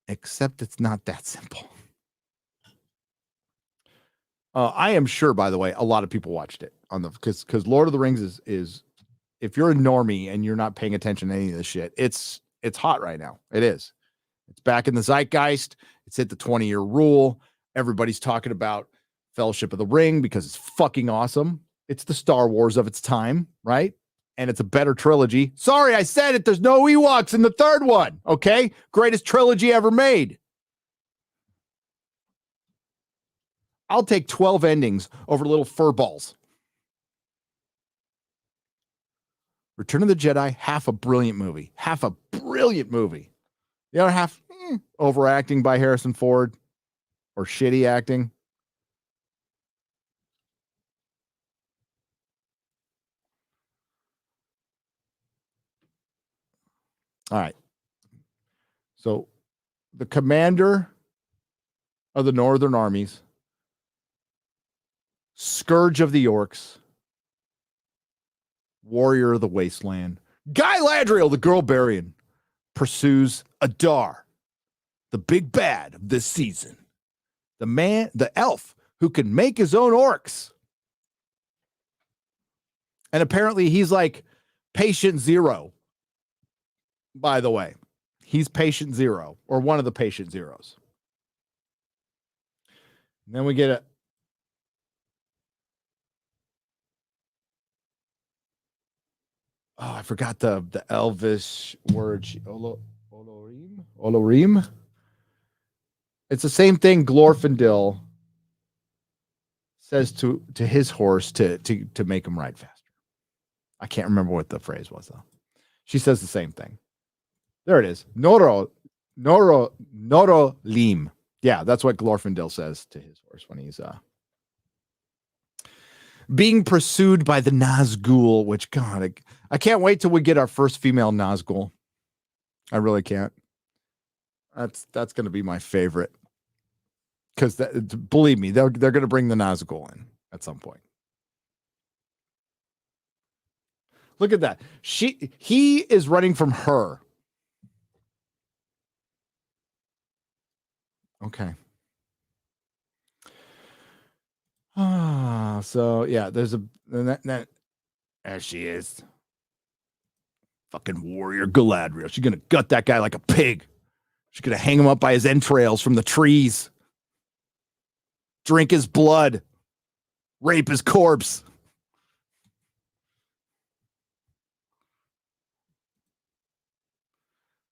Except it's not that simple. I am sure, by the way, a lot of people watched it on the because Lord of the Rings is if you're a normie and you're not paying attention to any of this shit, it's hot right now. It is. It's back in the zeitgeist. It's hit the 20-year rule. Everybody's talking about Fellowship of the Ring because it's fucking awesome. It's the Star Wars of its time, right? And it's a better trilogy. Sorry, I said it. There's no Ewoks in the third one. Okay? Greatest trilogy ever made. I'll take 12 endings over little fur balls. Return of the Jedi, half a brilliant movie. The other half, overacting by Harrison Ford or shitty acting. All right. So the commander of the Northern armies, Scourge of the Orcs, Warrior of the Wasteland, Galadriel, the Girl Barian, pursues Adar, the big bad of this season. The elf who can make his own orcs. And apparently he's like patient zero. By the way, he's patient zero, or one of the patient zeros. And then we get a I forgot the Elvish word. Olorim. It's the same thing Glorfindel says to his horse to make him ride faster. I can't remember what the phrase was though. She says the same thing. There it is. Norolim. Yeah, that's what Glorfindel says to his horse when he's being pursued by the Nazgul, which, God, I can't wait till we get our first female Nazgul. I really can't. That's going to be my favorite. Because, believe me, they're going to bring the Nazgul in at some point. Look at that. He is running from her. Okay. So yeah, there's that there she is. Fucking warrior Galadriel. She's gonna gut that guy like a pig. She's gonna hang him up by his entrails from the trees. Drink his blood. Rape his corpse.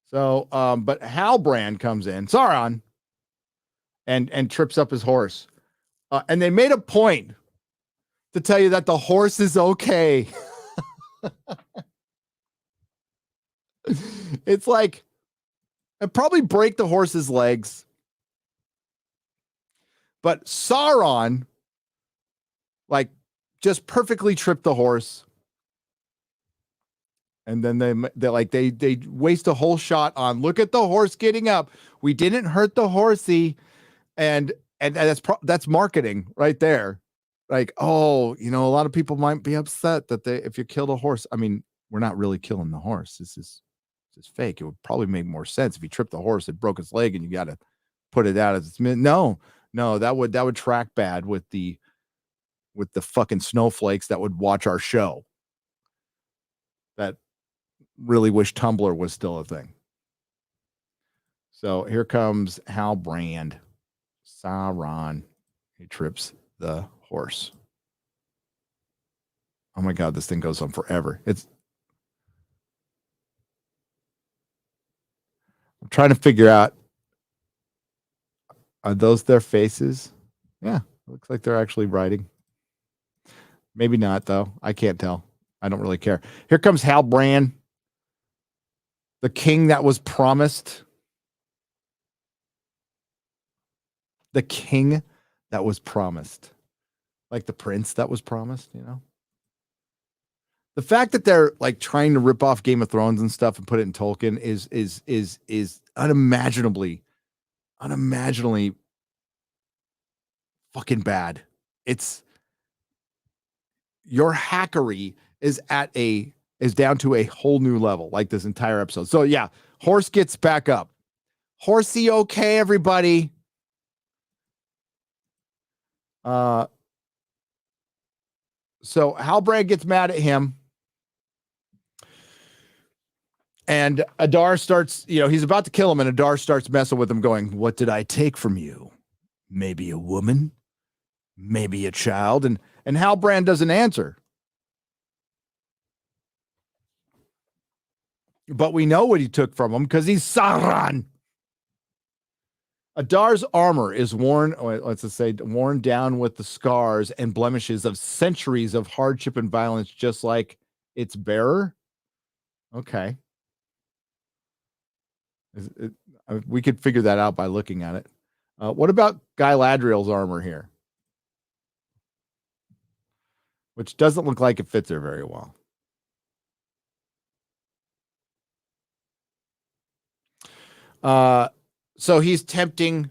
So, but Halbrand comes in, Sauron, and trips up his horse. And they made a point to tell you that the horse is okay. It's like, I'd probably break the horse's legs. But Sauron, like, just perfectly tripped the horse. And then they waste a whole shot on, look at the horse getting up. We didn't hurt the horsey. And that's marketing right there. Like, oh, a lot of people might be upset that if you killed a horse. I mean, we're not really killing the horse. This is fake. It would probably make more sense if you tripped the horse, it broke its leg, and you got to put it out as its no, that would track bad with the fucking snowflakes that would watch our show. That really wish Tumblr was still a thing. So here comes Halbrand. Sauron. He trips the horse. Oh my God, this thing goes on forever. I'm trying to figure out, are those their faces? Yeah, looks like they're actually writing. Maybe not, though. I can't tell. I don't really care. Here comes Halbrand, the king that was promised. The king that was promised. Like the prince that was promised, The fact that they're like trying to rip off Game of Thrones and stuff and put it in Tolkien is unimaginably fucking bad. Your hackery is down to a whole new level, like this entire episode. So yeah, horse gets back up. Horsey okay, everybody. So Halbrand gets mad at him. And Adar starts, he's about to kill him, and Adar starts messing with him, going, "What did I take from you? Maybe a woman? Maybe a child?" And Halbrand doesn't answer. But we know what he took from him because he's Sauron. Adar's armor is worn down with the scars and blemishes of centuries of hardship and violence, just like its bearer. Okay. We could figure that out by looking at it. What about Galadriel's armor here? Which doesn't look like it fits her very well. So he's tempting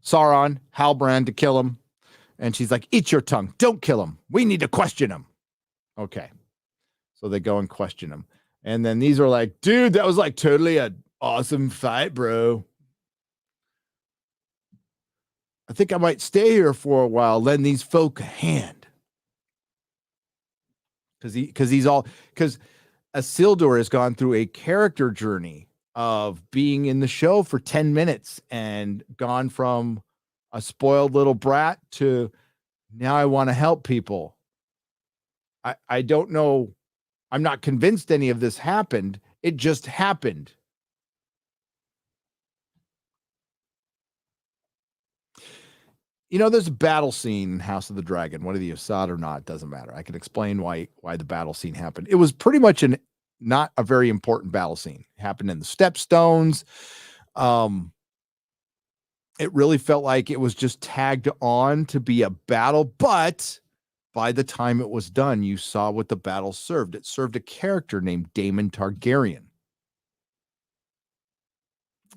Sauron, Halbrand, to kill him. And she's like, "Eat your tongue. Don't kill him. We need to question him." Okay. So they go and question him. And then these are like, "Dude, that was like totally an awesome fight, bro. I think I might stay here for a while, lend these folk a hand." Because Isildur has gone through a character journey of being in the show for 10 minutes and gone from a spoiled little brat to now I want to help people. I don't know. I'm not convinced any of this happened. It just happened. There's a battle scene in House of the Dragon. Whether you saw it or not, doesn't matter. I can explain why the battle scene happened. It was pretty much not a very important battle scene. It happened in the Stepstones. It really felt like it was just tagged on to be a battle, but by the time it was done, you saw what the battle served. It served a character named Daemon Targaryen.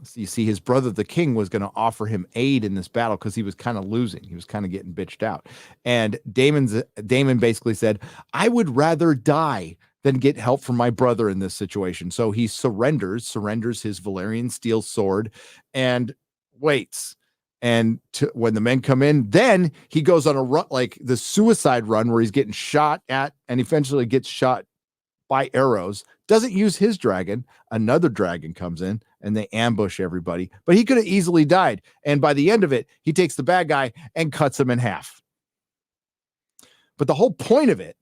So you see, his brother, the king, was going to offer him aid in this battle because he was kind of losing. He was kind of getting bitched out. And Daemon basically said, "I would rather die than get help from my brother in this situation." So he surrenders his Valyrian steel sword and waits. And when the men come in, then he goes on a run, like the suicide run, where he's getting shot at and eventually gets shot by arrows. Doesn't use his dragon. Another dragon comes in and they ambush everybody. But he could have easily died. And by the end of it, he takes the bad guy and cuts him in half. But the whole point of it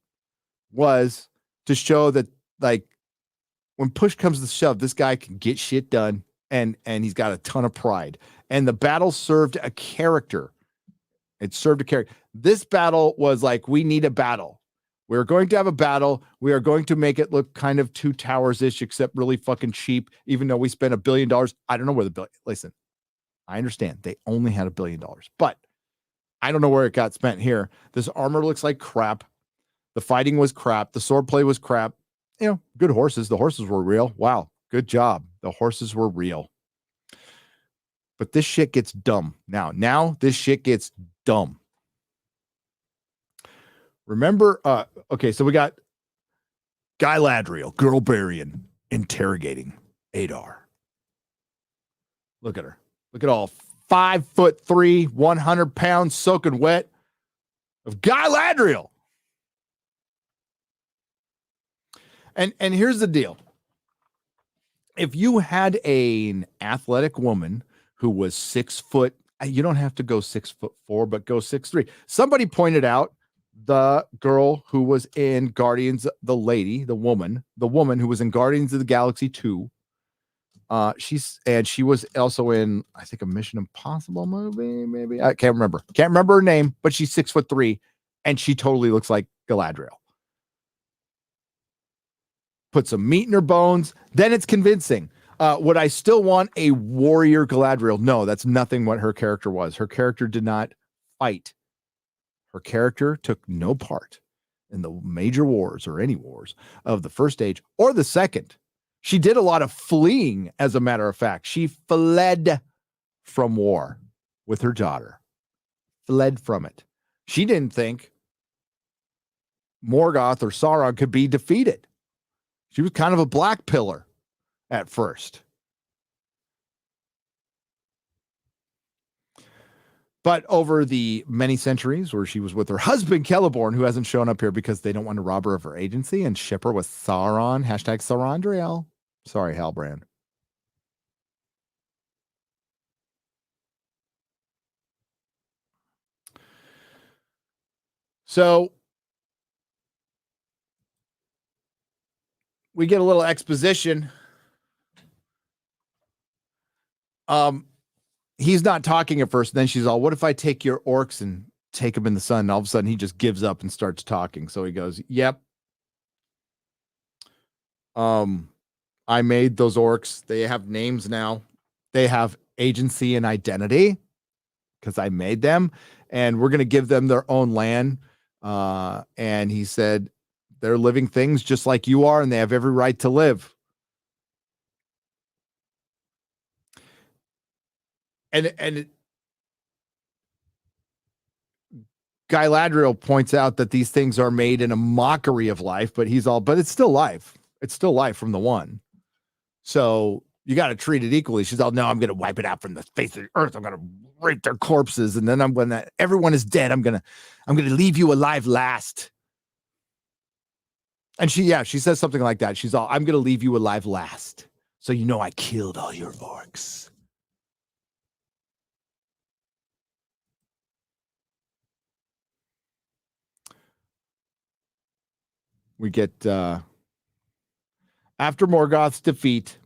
was to show that, like, when push comes to shove, this guy can get shit done, and he's got a ton of pride. And the battle served a character It served a character. This battle was like, we need a battle. We're going to have a battle. We are going to make it look kind of Two Towers-ish, except really fucking cheap, even though we spent $1 billion. I don't know where the billion. Listen, I understand they only had $1 billion, but I don't know where it got spent here. This armor looks like crap. The fighting was crap. The swordplay was crap. You know, good horses. The horses were real. Wow. Good job. The horses were real. But this shit gets dumb. Now this shit gets dumb. Remember, okay, so we got Galadriel, Girlbarian, interrogating Adar. Look at her. Look at all 5'3", 100 pounds soaking wet of Galadriel. And here's the deal. If you had an athletic woman who was 6 foot, you don't have to go 6'4", but go 6'3". Somebody pointed out the girl who was in Guardians, the woman who was in Guardians of the Galaxy 2. She was also in, I think, a Mission Impossible movie, maybe. I can't remember. Can't remember her name, but she's 6'3", and she totally looks like Galadriel. Put some meat in her bones, then it's convincing. Would I still want a warrior Galadriel? No, that's nothing what her character was. Her character did not fight. Her character took no part in the major wars or any wars of the first age or the second. She did a lot of fleeing, as a matter of fact. She fled from war with her daughter. Fled from it. She didn't think Morgoth or Sauron could be defeated. She was kind of a black pillar at first. But over the many centuries where she was with her husband, Celeborn, who hasn't shown up here because they don't want to rob her of her agency and ship her with Sauron, hashtag Saurondriel. Sorry, Halbrand. So we get a little exposition. He's not talking at first. And then she's all, what if I take your orcs and take them in the sun? And all of a sudden he just gives up and starts talking. So he goes, yep. I made those orcs. They have names now. They have agency and identity because I made them, and we're going to give them their own land. And he said, they're living things just like you are, and they have every right to live. And Galadriel points out that these things are made in a mockery of life, but it's still life. It's still life from the one. So you got to treat it equally. She's all, no, I'm going to wipe it out from the face of the earth. I'm going to rape their corpses. And then everyone is dead. I'm going to leave you alive last. And she says something like that. She's all, I'm going to leave you alive last. So you know I killed all your orcs. We get, after Morgoth's defeat,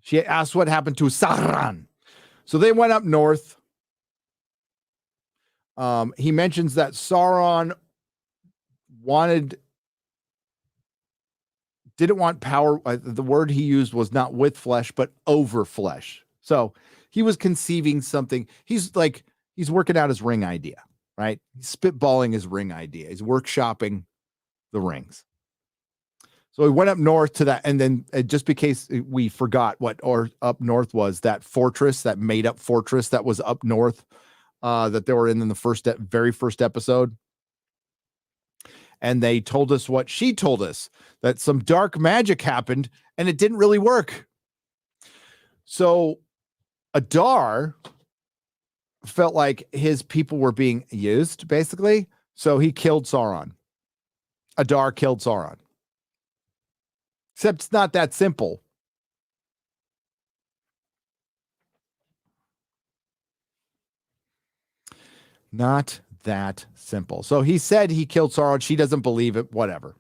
she asked what happened to Sauron. So they went up north. He mentions that Sauron didn't want power. The word he used was not with flesh, but over flesh. So he was conceiving something. He's working out his ring idea, right? He's spitballing his ring idea. He's workshopping the rings. So we went up north to that, and then just in case we forgot what up north was, that fortress, that made-up fortress that was up north, that they were in the very first episode. And they told us what she told us, that some dark magic happened, and it didn't really work. So Adar felt like his people were being used, basically. So he killed Sauron. Adar killed Sauron. Except it's not that simple. Not that simple. So he said he killed Sauron. She doesn't believe it. Whatever.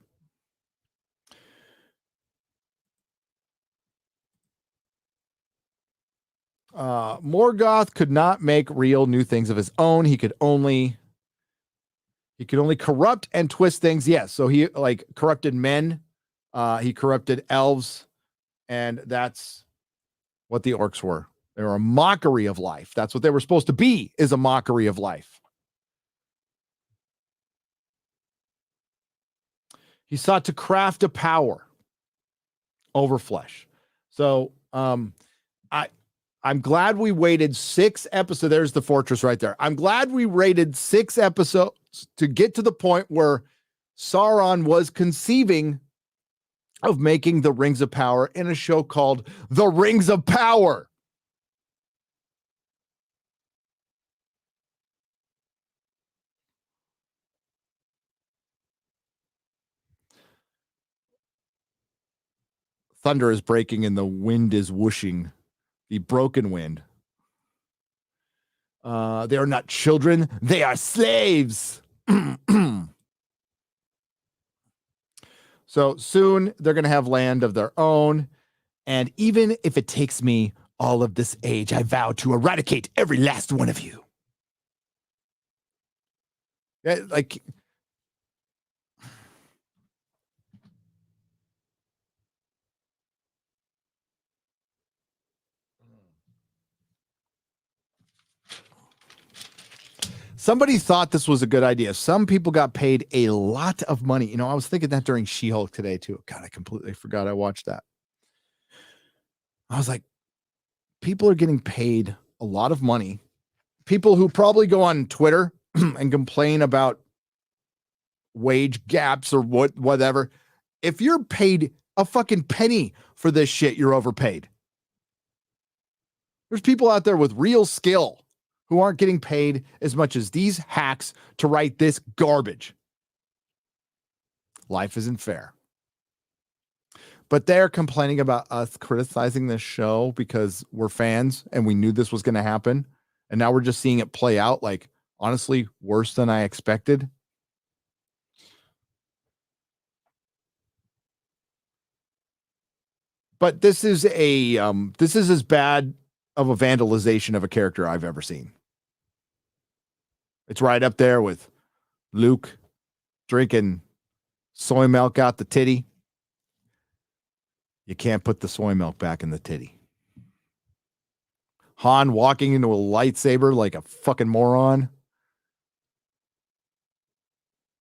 Morgoth could not make real new things of his own. He could only corrupt and twist things. Yes, so he like corrupted men. He corrupted elves, and that's what the orcs were. They were a mockery of life. That's what they were supposed to be, is a mockery of life. He sought to craft a power over flesh. So I'm glad we waited 6 episodes. There's the fortress right there. I'm glad we waited 6 episodes to get to the point where Sauron was conceiving of making the Rings of Power in a show called The Rings of Power. Thunder is breaking and the wind is whooshing. The broken wind. They are not children. They are slaves. So soon they're going to have land of their own. And even if it takes me all of this age, I vow to eradicate every last one of you. Yeah, like... Somebody thought this was a good idea. Some people got paid a lot of money. You know, I was thinking that during She-Hulk today too. God, I completely forgot I watched that. I was like, people are getting paid a lot of money. People who probably go on Twitter and complain about wage gaps or whatever. If you're paid a fucking penny for this shit, you're overpaid. There's people out there with real skill who aren't getting paid as much as these hacks to write this garbage. Life isn't fair. But they're complaining about us criticizing this show because we're fans and we knew this was going to happen. And now we're just seeing it play out, like, honestly, worse than I expected. But this is as bad of a vandalization of a character I've ever seen. It's right up there with Luke drinking soy milk out the titty. You can't put the soy milk back in the titty. Han walking into a lightsaber like a fucking moron.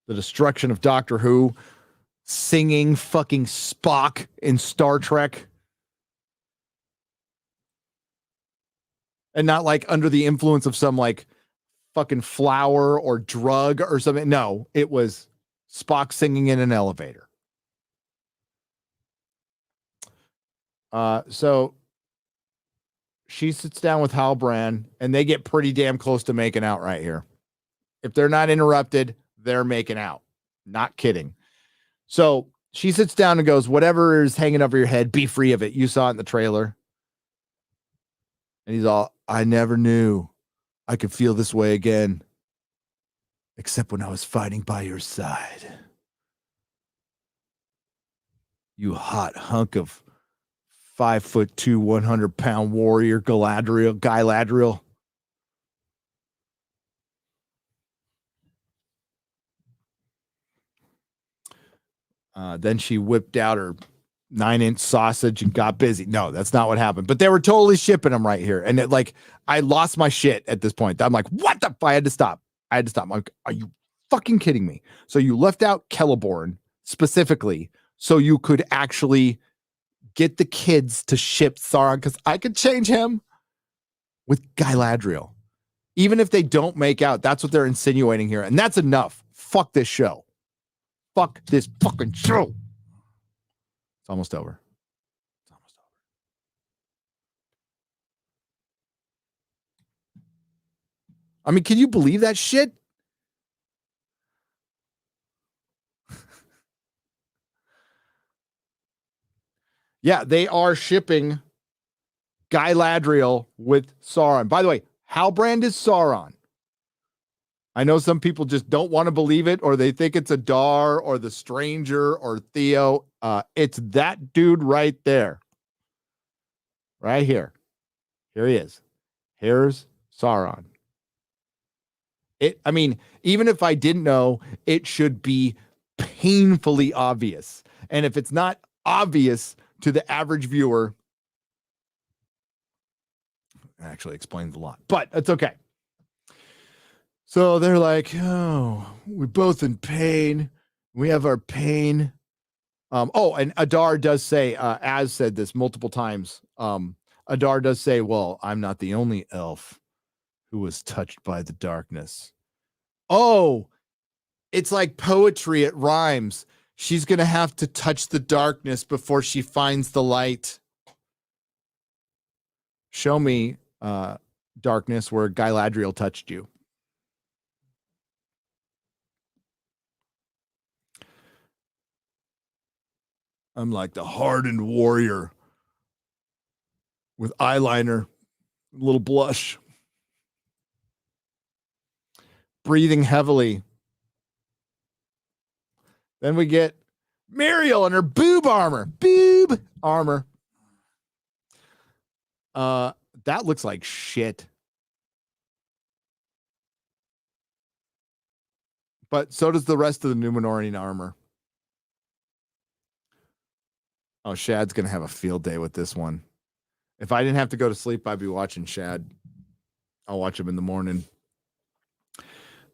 The destruction of Doctor Who. Singing fucking Spock in Star Trek. And not like under the influence of some like fucking flower or drug or something. No, it was Spock singing in an elevator. So she sits down with Halbrand and they get pretty damn close to making out right here. If they're not interrupted, they're making out. Not kidding. So she sits down and goes, whatever is hanging over your head, be free of it. You saw it in the trailer. And he's all, I never knew I could feel this way again, except when I was fighting by your side. You hot hunk of 5'2", 100-pound warrior Galadriel. Then she whipped out her 9-inch sausage and got busy. No, that's not what happened. But they were totally shipping them right here. And I lost my shit at this point. I'm like, what the? I had to stop. I'm like, are you fucking kidding me? So you left out Celeborn specifically so you could actually get the kids to ship Sauron, because I could change him with Galadriel. Even if they don't make out, that's what they're insinuating here. And that's enough. Fuck this show. Fuck this fucking show. It's almost over. It's almost over. I mean, can you believe that shit? Yeah, they are shipping Galadriel with Sauron. By the way, Halbrand is Sauron. I know some people just don't want to believe it, or they think it's Adar or the Stranger or Theo. It's that dude right there. Right here. Here he is. Here's Sauron. I mean, even if I didn't know, it should be painfully obvious. And if it's not obvious to the average viewer, it actually explains a lot, but it's okay. So they're like, oh, we're both in pain. We have our pain. And Adar does say, Az said this multiple times. Adar does say, well, I'm not the only elf who was touched by the darkness. Oh, it's like poetry. It rhymes. She's going to have to touch the darkness before she finds the light. Show me darkness where Galadriel touched you. I'm like the hardened warrior with eyeliner, a little blush, breathing heavily. Then we get Muriel and her boob armor. That looks like shit. But so does the rest of the Numenorian armor. Oh, Shad's going to have a field day with this one. If I didn't have to go to sleep, I'd be watching Shad. I'll watch him in the morning.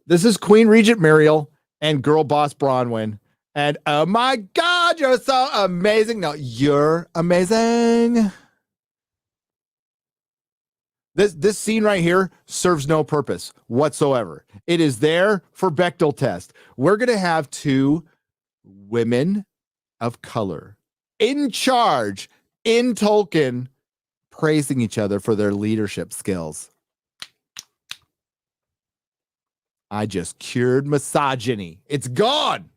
This is Queen Regent Muriel and Girl Boss Bronwyn. And oh my God, you're so amazing. No, you're amazing. This scene right here serves no purpose whatsoever. It is there for Bechdel test. We're going to have two women of color in charge in Tolkien praising each other for their leadership skills. I just cured misogyny. It's gone.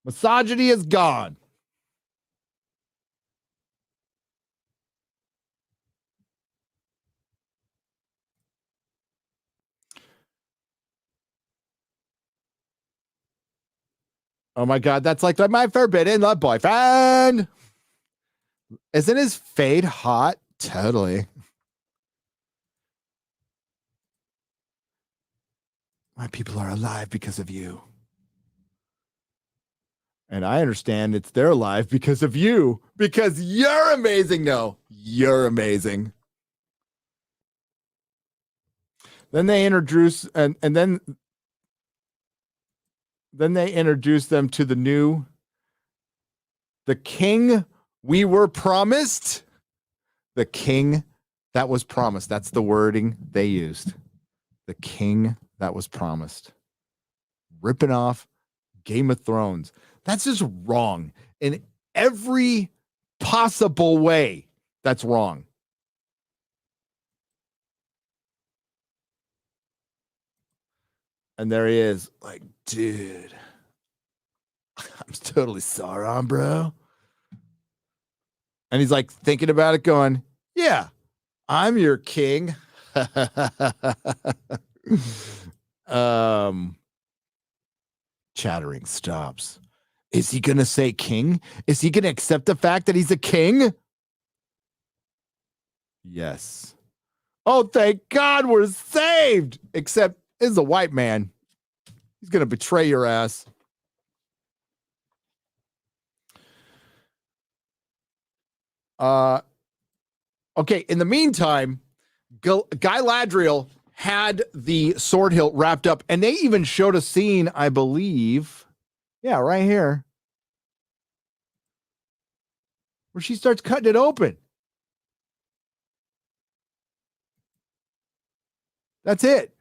Misogyny is gone. Oh my God, that's like my forbidden love boyfriend. Isn't his fade hot? Totally. My people are alive because of you. And I understand it's they're alive because of you. Because you're amazing. No, you're amazing. Then they introduce and then they introduce them to the king we were promised. The king that was promised. That's the wording they used. The king that was promised. Ripping off Game of Thrones. That's just wrong in every possible way. That's wrong. And there he is, like, dude, I'm totally Sauron, bro. And he's like thinking about it, going, yeah, I'm your king. Chattering stops. Is he going to say king? Is he going to accept the fact that he's a king? Yes. Oh, thank God we're saved. Except it's a white man. He's going to betray your ass. Okay, in the meantime, Galadriel had the sword hilt wrapped up, and they even showed a scene, I believe. Yeah, right here. Where she starts cutting it open. That's it.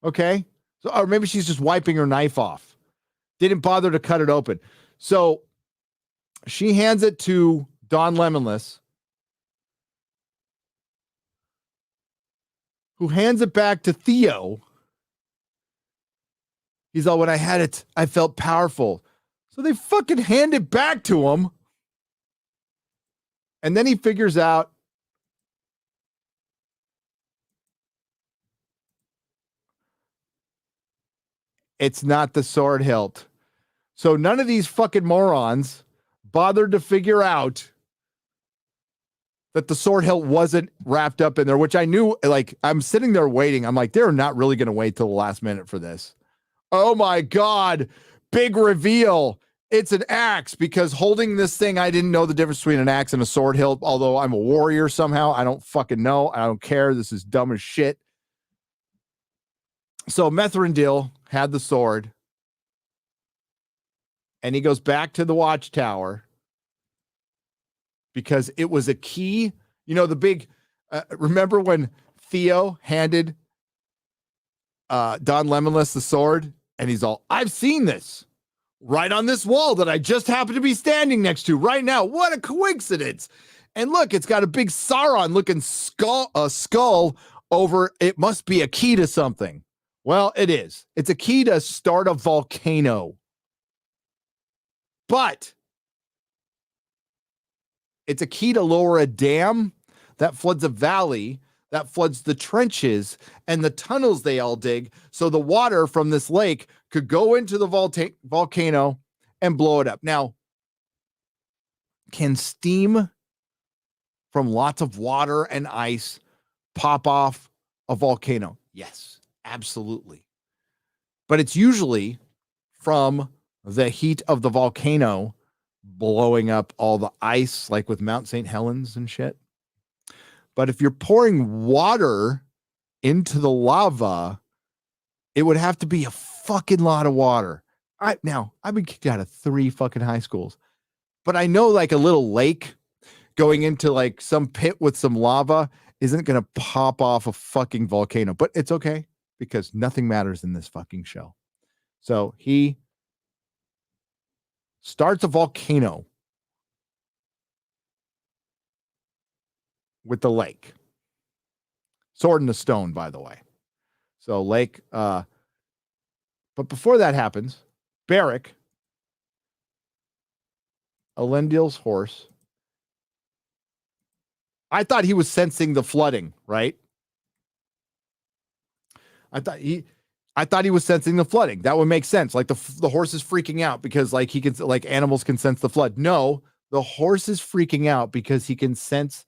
Okay. So, or maybe she's just wiping her knife off. Didn't bother to cut it open. So she hands it to Don Lemonless, who hands it back to Theo. He's all, when I had it, I felt powerful. So they fucking hand it back to him. And then he figures out it's not the sword hilt. So none of these fucking morons bothered to figure out that the sword hilt wasn't wrapped up in there, which I knew, like, I'm sitting there waiting. I'm like, they're not really going to wait till the last minute for this. Oh my God. Big reveal. It's an axe, because holding this thing, I didn't know the difference between an axe and a sword hilt, although I'm a warrior somehow. I don't fucking know. I don't care. This is dumb as shit. So Mithrandir had the sword, and he goes back to the watchtower because it was a key. You know, the big, remember when Theo handed Don Lemonless the sword, and he's all, I've seen this right on this wall that I just happen to be standing next to right now. What a coincidence. And look, it's got a big Sauron looking skull over. It must be a key to something. Well, it is. It's a key to start a volcano. But it's a key to lower a dam that floods a valley, that floods the trenches and the tunnels they all dig, so the water from this lake could go into the volcano and blow it up. Now, can steam from lots of water and ice pop off a volcano? Yes, absolutely. But it's usually from the heat of the volcano blowing up all the ice, like with Mount St. Helens and shit. But if you're pouring water into the lava, it would have to be a fucking lot of water. Now, I've been kicked out of 3 fucking high schools, but I know like a little lake going into like some pit with some lava isn't going to pop off a fucking volcano, but it's okay because nothing matters in this fucking show. So he starts a volcano with the lake. Sword in the stone, by the way. So lake, but before that happens, Beric, Elendil's horse, I thought he was sensing the flooding, right? I thought he was sensing the flooding. That would make sense. Like the horse is freaking out because like he can, like animals can sense the flood. No, the horse is freaking out because he can sense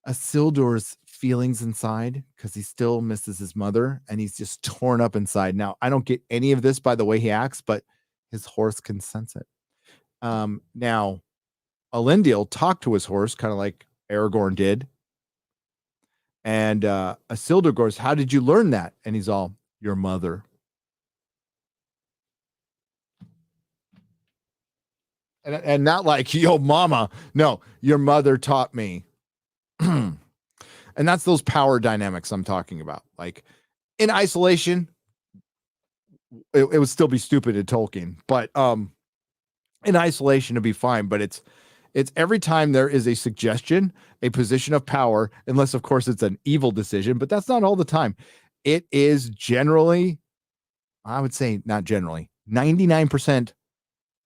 Isildur's feelings inside because he still misses his mother and he's just torn up inside. Now, I don't get any of this by the way he acts, but his horse can sense it. Now, Elendil talked to his horse, kind of like Aragorn did. And Isildur goes, how did you learn that? And he's all, your mother. And not like, yo, mama. No, your mother taught me. And that's those power dynamics I'm talking about. Like in isolation, it would still be stupid in Tolkien, but in isolation it'd be fine. But it's every time there is a suggestion, a position of power, unless of course it's an evil decision, but that's not all the time. It is generally, I would say not generally, 99%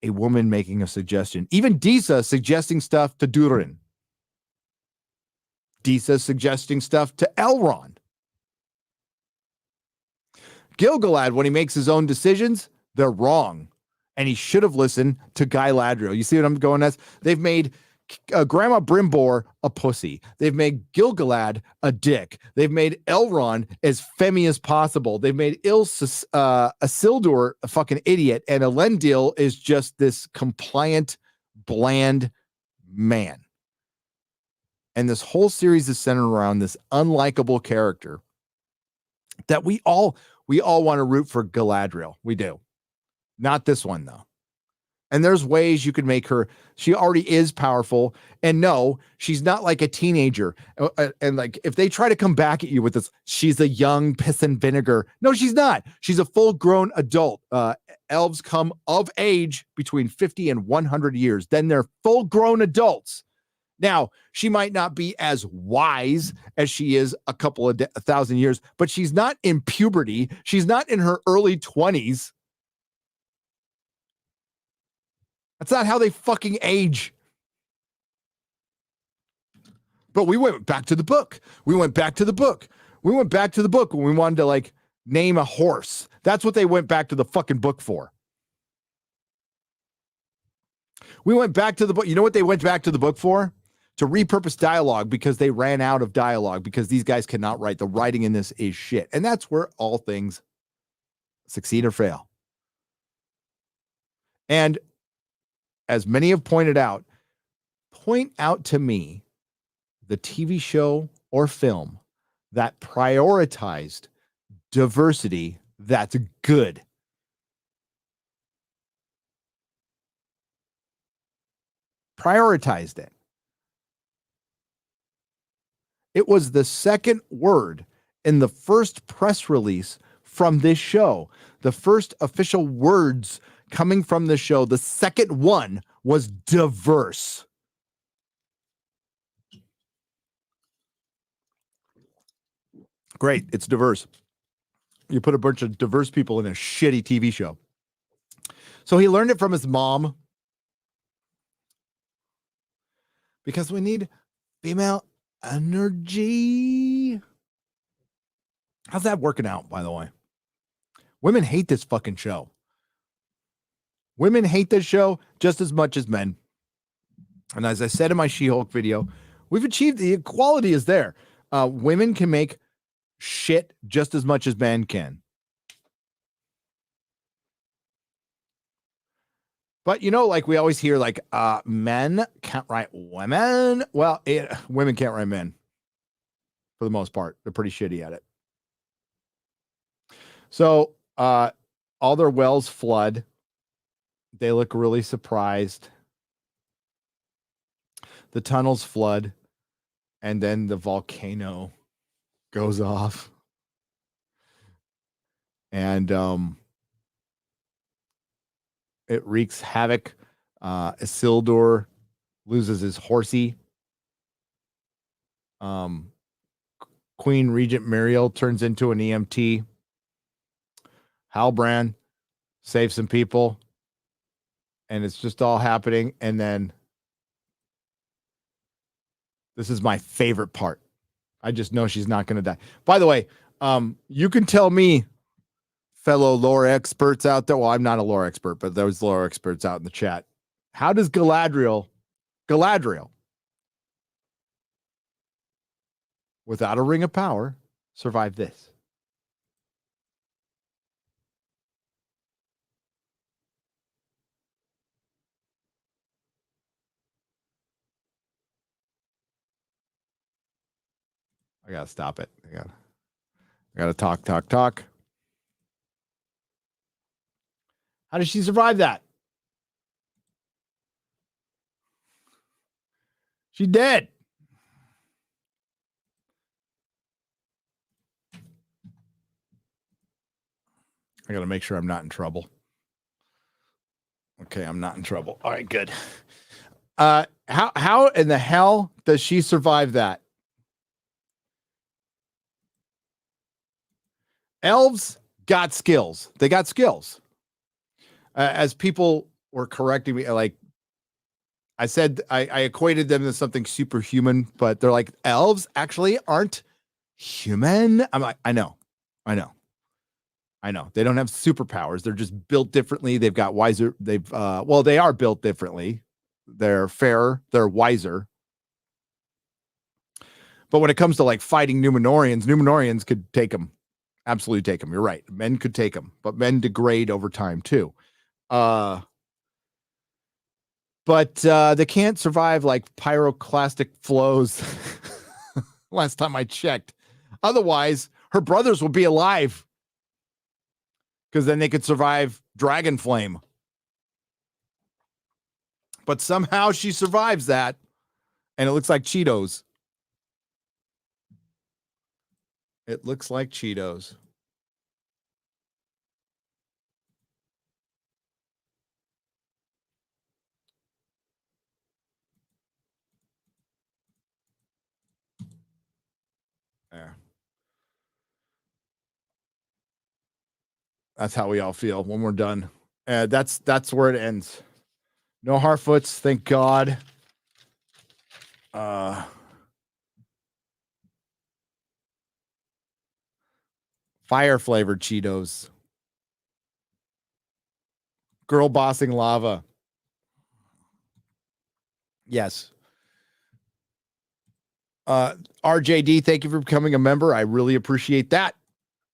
a woman making a suggestion. Even Disa suggesting stuff to Durin. Disa suggesting stuff to Elrond. Gil-galad, when he makes his own decisions, they're wrong. And he should have listened to Galadriel. You see what I'm going as? They've made Grandma Brimbor a pussy. They've made Gil-galad a dick. They've made Elrond as femmy as possible. They've made Isildur a fucking idiot. And Elendil is just this compliant, bland man. And this whole series is centered around this unlikable character that we all want to root for Galadriel. We do. Not this one, though. And there's ways you could make her, she already is powerful. And no, she's not like a teenager. And like, if they try to come back at you with this, she's a young piss and vinegar. No, she's not. She's a full-grown adult. Elves come of age between 50 and 100 years. Then they're full-grown adults. Now, she might not be as wise as she is a couple of 1,000 years, but she's not in puberty. She's not in her early 20s. That's not how they fucking age. But we went back to the book. We went back to the book when we wanted to like name a horse. That's what they went back to the fucking book for. We went back to the book. You know what they went back to the book for? to repurpose dialogue because they ran out of dialogue because these guys cannot write. The writing in this is shit. And that's where all things succeed or fail. And as many have pointed out, point out to me the TV show or film that prioritized diversity that's good. Prioritized it. It was the second word in the first press release from this show. The first official words coming from the show, the second one was diverse. Great, it's diverse. You put a bunch of diverse people in a shitty TV show. So he learned it from his mom. Because we need female energy. How's that working out, by the way? Women hate this fucking show. Women hate this show just as much as men. And as I said in my She-Hulk video, we've achieved the equality is there. Women can make shit just as much as men can. But, you know, like we always hear, like, men can't write women. Well, women can't write men for the most part. They're pretty shitty at it. So all their wells flood. They look really surprised. The tunnels flood. And then the volcano goes off. And it wreaks havoc. Isildur loses his horsey. Queen Regent Muriel turns into an EMT. Halbrand saves some people. And it's just all happening. And then this is my favorite part. I just know she's not going to die. By the way, you can tell me, fellow lore experts out there. Well, I'm not a lore expert, but there's lore experts out in the chat. How does Galadriel, without a ring of power, survive this? I gotta stop it. I gotta talk. How does she survive that? She dead. I gotta make sure I'm not in trouble. Okay, I'm not in trouble. All right, good. How in the hell does she survive that? Elves got skills. They got skills. As people were correcting me, like I said, I equated them to something superhuman, but they're like, elves actually aren't human. I'm like, I know. They don't have superpowers. They're just built differently. They've got wiser. They are built differently. They're fairer. They're wiser. But when it comes to like fighting Numenorians could take them. Absolutely take them. You're right. Men could take them, but men degrade over time too. But they can't survive like pyroclastic flows. Last time I checked. Otherwise, her brothers will be alive. Because then they could survive dragon flame. But somehow she survives that. And it looks like Cheetos. It looks like Cheetos. There. That's how we all feel when we're done. That's where it ends. No Harfoots, thank God. Fire flavored Cheetos. Girl bossing lava. Yes. RJD, thank you for becoming a member. I really appreciate that.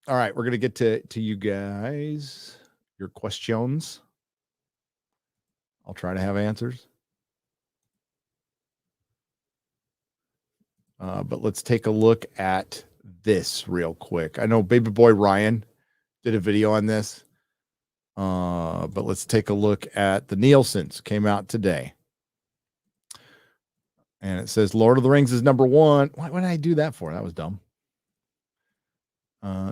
All right, we're going to get to you guys, your questions. I'll try to have answers. But let's take a look at this real quick. I know baby boy Ryan did a video on this. But let's take a look at the Nielsen's. Came out today. And it says Lord of the Rings is number 1. Why did I do that for? That was dumb. There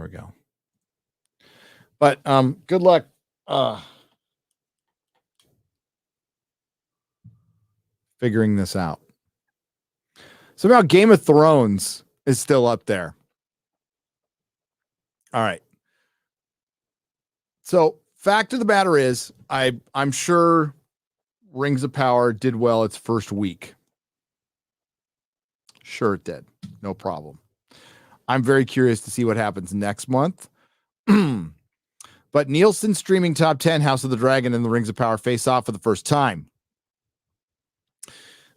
we go. But good luck. Figuring this out. Somehow Game of Thrones is still up there. All right. So fact of the matter is, I'm sure Rings of Power did well its first week. Sure it did. No problem. I'm very curious to see what happens next month. But Nielsen streaming top 10, House of the Dragon and the Rings of Power face off for the first time.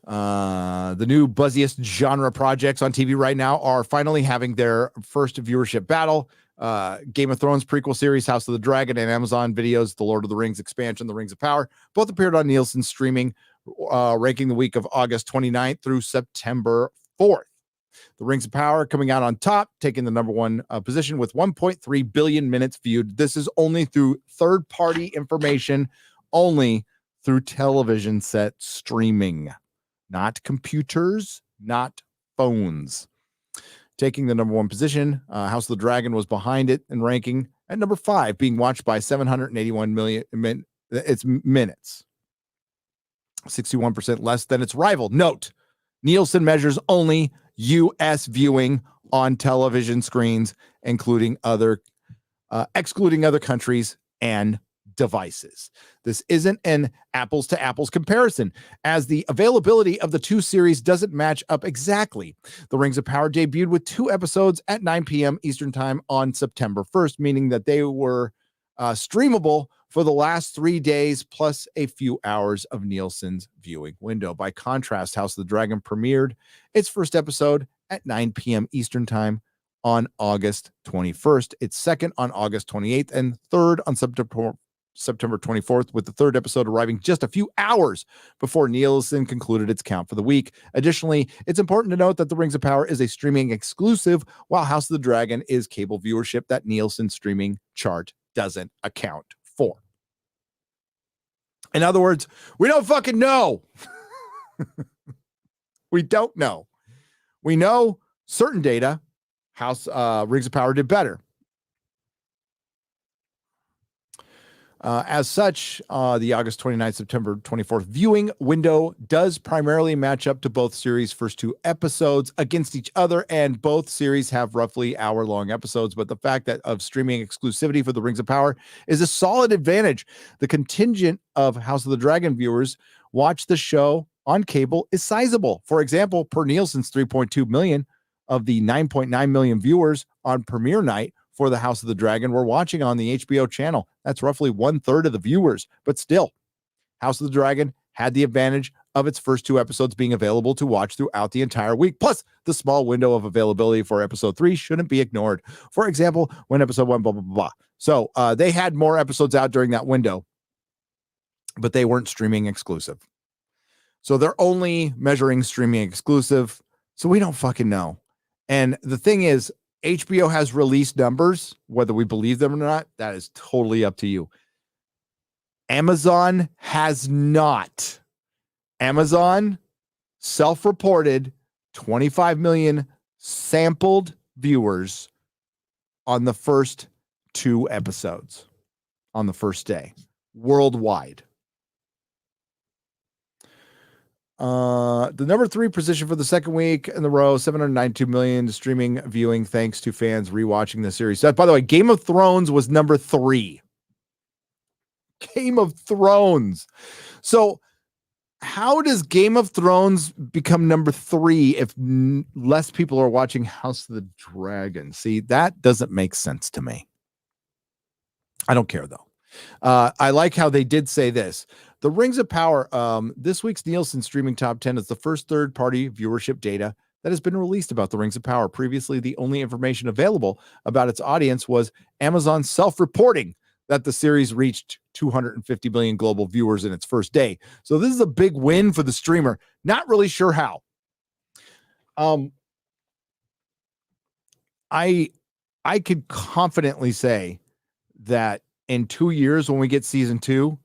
The new buzziest genre projects on TV right now are finally having their first viewership battle. Game of Thrones prequel series, House of the Dragon, and Amazon Video's The Lord of the Rings expansion, The Rings of Power, both appeared on Nielsen streaming, ranking the week of August 29th through September 4th. The Rings of Power coming out on top, taking the number 1 position with 1.3 billion minutes viewed. This is only through third-party information, only through television set streaming, not computers, not phones. Taking the number 1 position, House of the Dragon was behind it in ranking at number 5, being watched by 781 million its minutes, 61% less than its rival. Note, Nielsen measures only U.S. viewing on television screens, excluding other countries and devices. This isn't an apples to apples comparison, as the availability of the 2 series doesn't match up exactly. The Rings of Power debuted with 2 episodes at 9 p.m. Eastern Time on September 1st, meaning that they were streamable for the last 3 days plus a few hours of Nielsen's viewing window. By contrast, House of the Dragon premiered its first episode at 9 p.m. Eastern Time on August 21st, its second on August 28th, and third on September 24th, with the 3rd episode arriving just a few hours before Nielsen concluded its count for the week. Additionally, it's important to note that The Rings of Power is a streaming exclusive, while House of the Dragon is cable viewership that Nielsen streaming chart doesn't account for. In other words, we don't fucking know. We don't know. We know certain data. Rings of Power did better. As such, the August 29th, September 24th viewing window does primarily match up to both series' first 2 episodes against each other, and both series have roughly hour-long episodes, but the fact that of streaming exclusivity for the Rings of Power is a solid advantage. The contingent of House of the Dragon viewers watch the show on cable is sizable. For example, per Nielsen's 3.2 million of the 9.9 million viewers on premiere night for the House of the Dragon were watching on the HBO channel. That's roughly 1/3 of the viewers, but still, House of the Dragon had the advantage of its first 2 episodes being available to watch throughout the entire week. Plus, the small window of availability for episode 3 shouldn't be ignored. For example, when episode 1, blah, blah, blah, blah. So they had more episodes out during that window, but they weren't streaming exclusive. So they're only measuring streaming exclusive. So we don't fucking know. And the thing is, HBO has released numbers, whether we believe them or not, that is totally up to you. Amazon has not. Amazon self-reported 25 million sampled viewers on the first 2 episodes on the first day worldwide. The number 3 position for the second week in the row, 792 million streaming viewing, thanks to fans rewatching the series. By the way, Game of Thrones was number 3. Game of Thrones. So how does Game of Thrones become number 3 if less people are watching House of the Dragon? See, that doesn't make sense to me. I don't care though. I like how they did say this. The Rings of Power. This week's Nielsen streaming top 10 is the first third-party viewership data that has been released about the Rings of Power. Previously, the only information available about its audience was Amazon's self-reporting that the series reached 250 million global viewers in its first day. So this is a big win for the streamer. Not really sure how. I could confidently say that in 2 years, when we get season 2,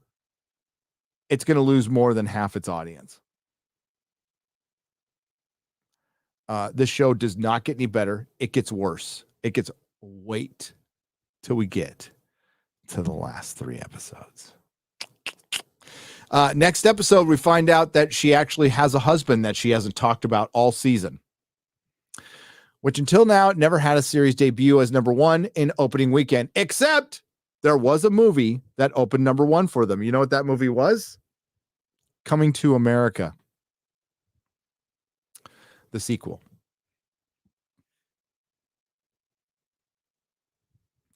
it's going to lose more than half its audience. This show does not get any better. It gets worse. It gets, wait till we get to the last 3 episodes. Next episode, we find out that she actually has a husband that she hasn't talked about all season, which until now never had a series debut as number 1 in opening weekend, except there was a movie that opened number 1 for them. You know what that movie was? Coming to America, the sequel.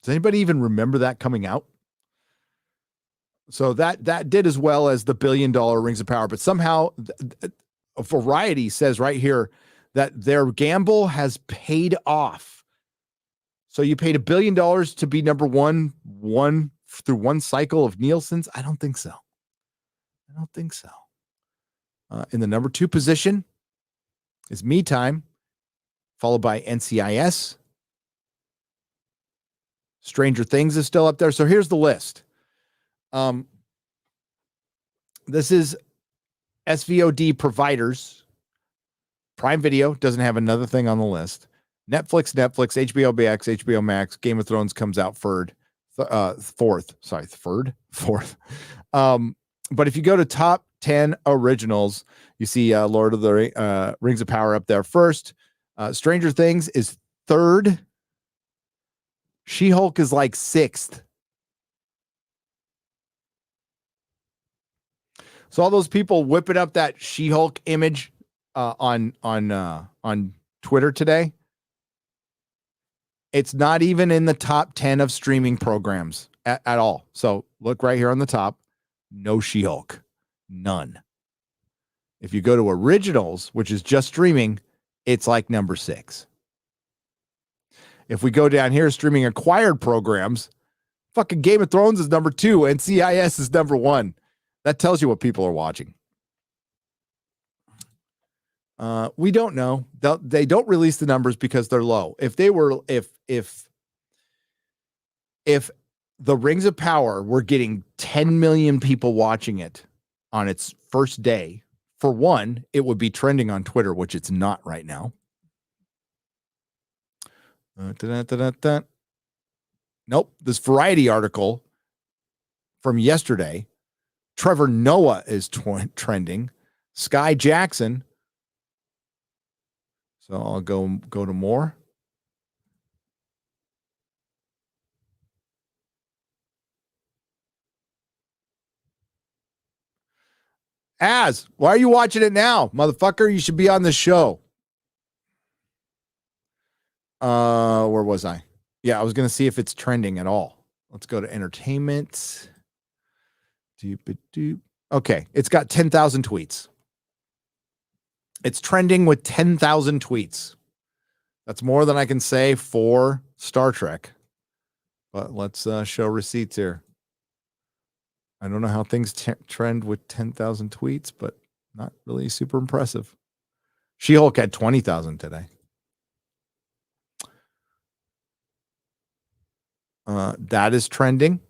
Does anybody even remember that coming out? So that did as well as the $1 billion Rings of Power, but somehow Variety says right here that their gamble has paid off. So you paid $1 billion to be number one through one cycle of Nielsen's? I don't think so. In the number 2 position is Me Time, followed by NCIS. Stranger Things is still up there. So here's the list. This is SVOD providers. Prime Video doesn't have another thing on the list. Netflix, HBO Max, HBO Max. Game of Thrones comes out fourth. But if you go to top 10 originals, you see Lord of the Rings of Power up there first. Stranger Things is 3rd. She-Hulk is like 6th. So all those people whipping up that She-Hulk image on Twitter today, it's not even in the top 10 of streaming programs at all. So look right here on the top. No She-Hulk. None. If you go to originals, which is just streaming, it's like number 6. If we go down here, streaming acquired programs, fucking Game of Thrones is number 2 and CIS is number 1. That tells you what people are watching. We don't know. They don't release the numbers because they're low. If the Rings of Power were getting 10 million people watching it on its first day, for one, it would be trending on Twitter, which it's not right now. Nope. This Variety article from yesterday, Trevor Noah is trending. Sky Jackson. So I'll go to more. Why are you watching it now? Motherfucker, you should be on the show. Where was I? Yeah, I was going to see if it's trending at all. Let's go to entertainment. Okay, it's got 10,000 tweets. It's trending with 10,000 tweets. That's more than I can say for Star Trek. But let's show receipts here. I don't know how things trend with 10,000 tweets, but not really super impressive. She-Hulk had 20,000 today. That is trending.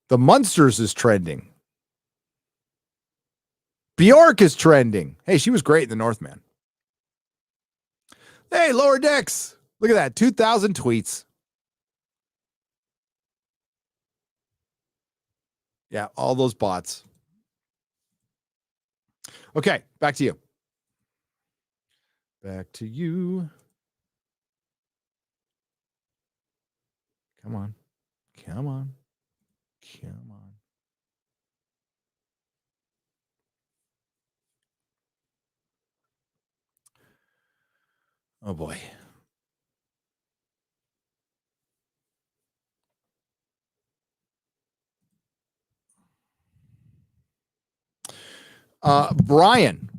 The Munsters is trending. Bjork is trending. Hey, she was great in The Northman. Hey, Lower Decks. Look at that. 2,000 tweets. Yeah, all those bots. Okay, back to you. Back to you. Come on. Come on. Come on. Oh, boy. Brian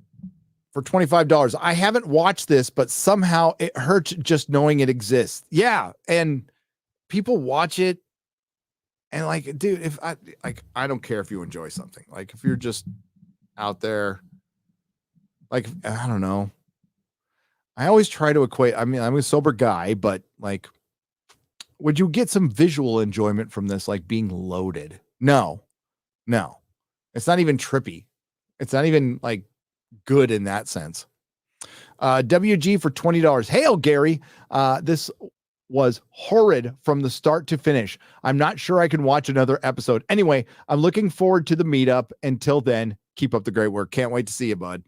for $25. I haven't watched this, but somehow it hurts just knowing it exists. Yeah, and people watch it, and like, dude, if I don't care if you enjoy something. Like, if you're just out there, like, I don't know. I always try to equate. I mean, I'm a sober guy, but like, would you get some visual enjoyment from this, like being loaded? No. It's not even trippy. It's not even like good in that sense. WG for $20. Hail, Gary. This was horrid from the start to finish. I'm not sure I can watch another episode. Anyway, I'm looking forward to the meetup. Until then, keep up the great work. Can't wait to see you, bud.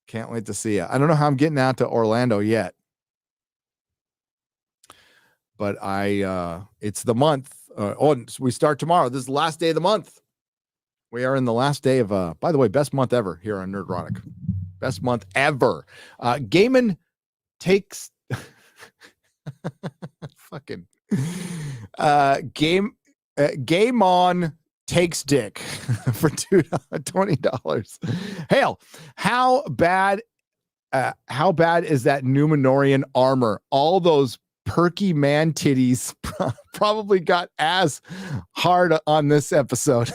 Can't wait to see you. I don't know how I'm getting out to Orlando yet, but it's the month. We start tomorrow. This is the last day of the month. We are in the last day of, by the way, best month ever here on Nerdrotic. Best month ever. Gaiman takes fucking Game On takes dick for $20. Hail, how bad is that Numenorian armor? All those perky man titties probably got as hard on this episode.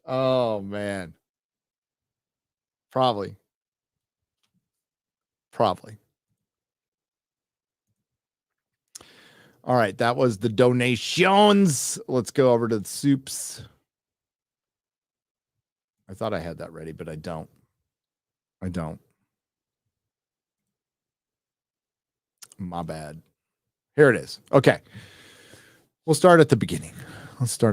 Oh man. Probably. All right, that was the donations. Let's go over to the soups. I thought I had that ready, but I don't. My bad. Here it is. Okay. We'll start at the beginning. We'll do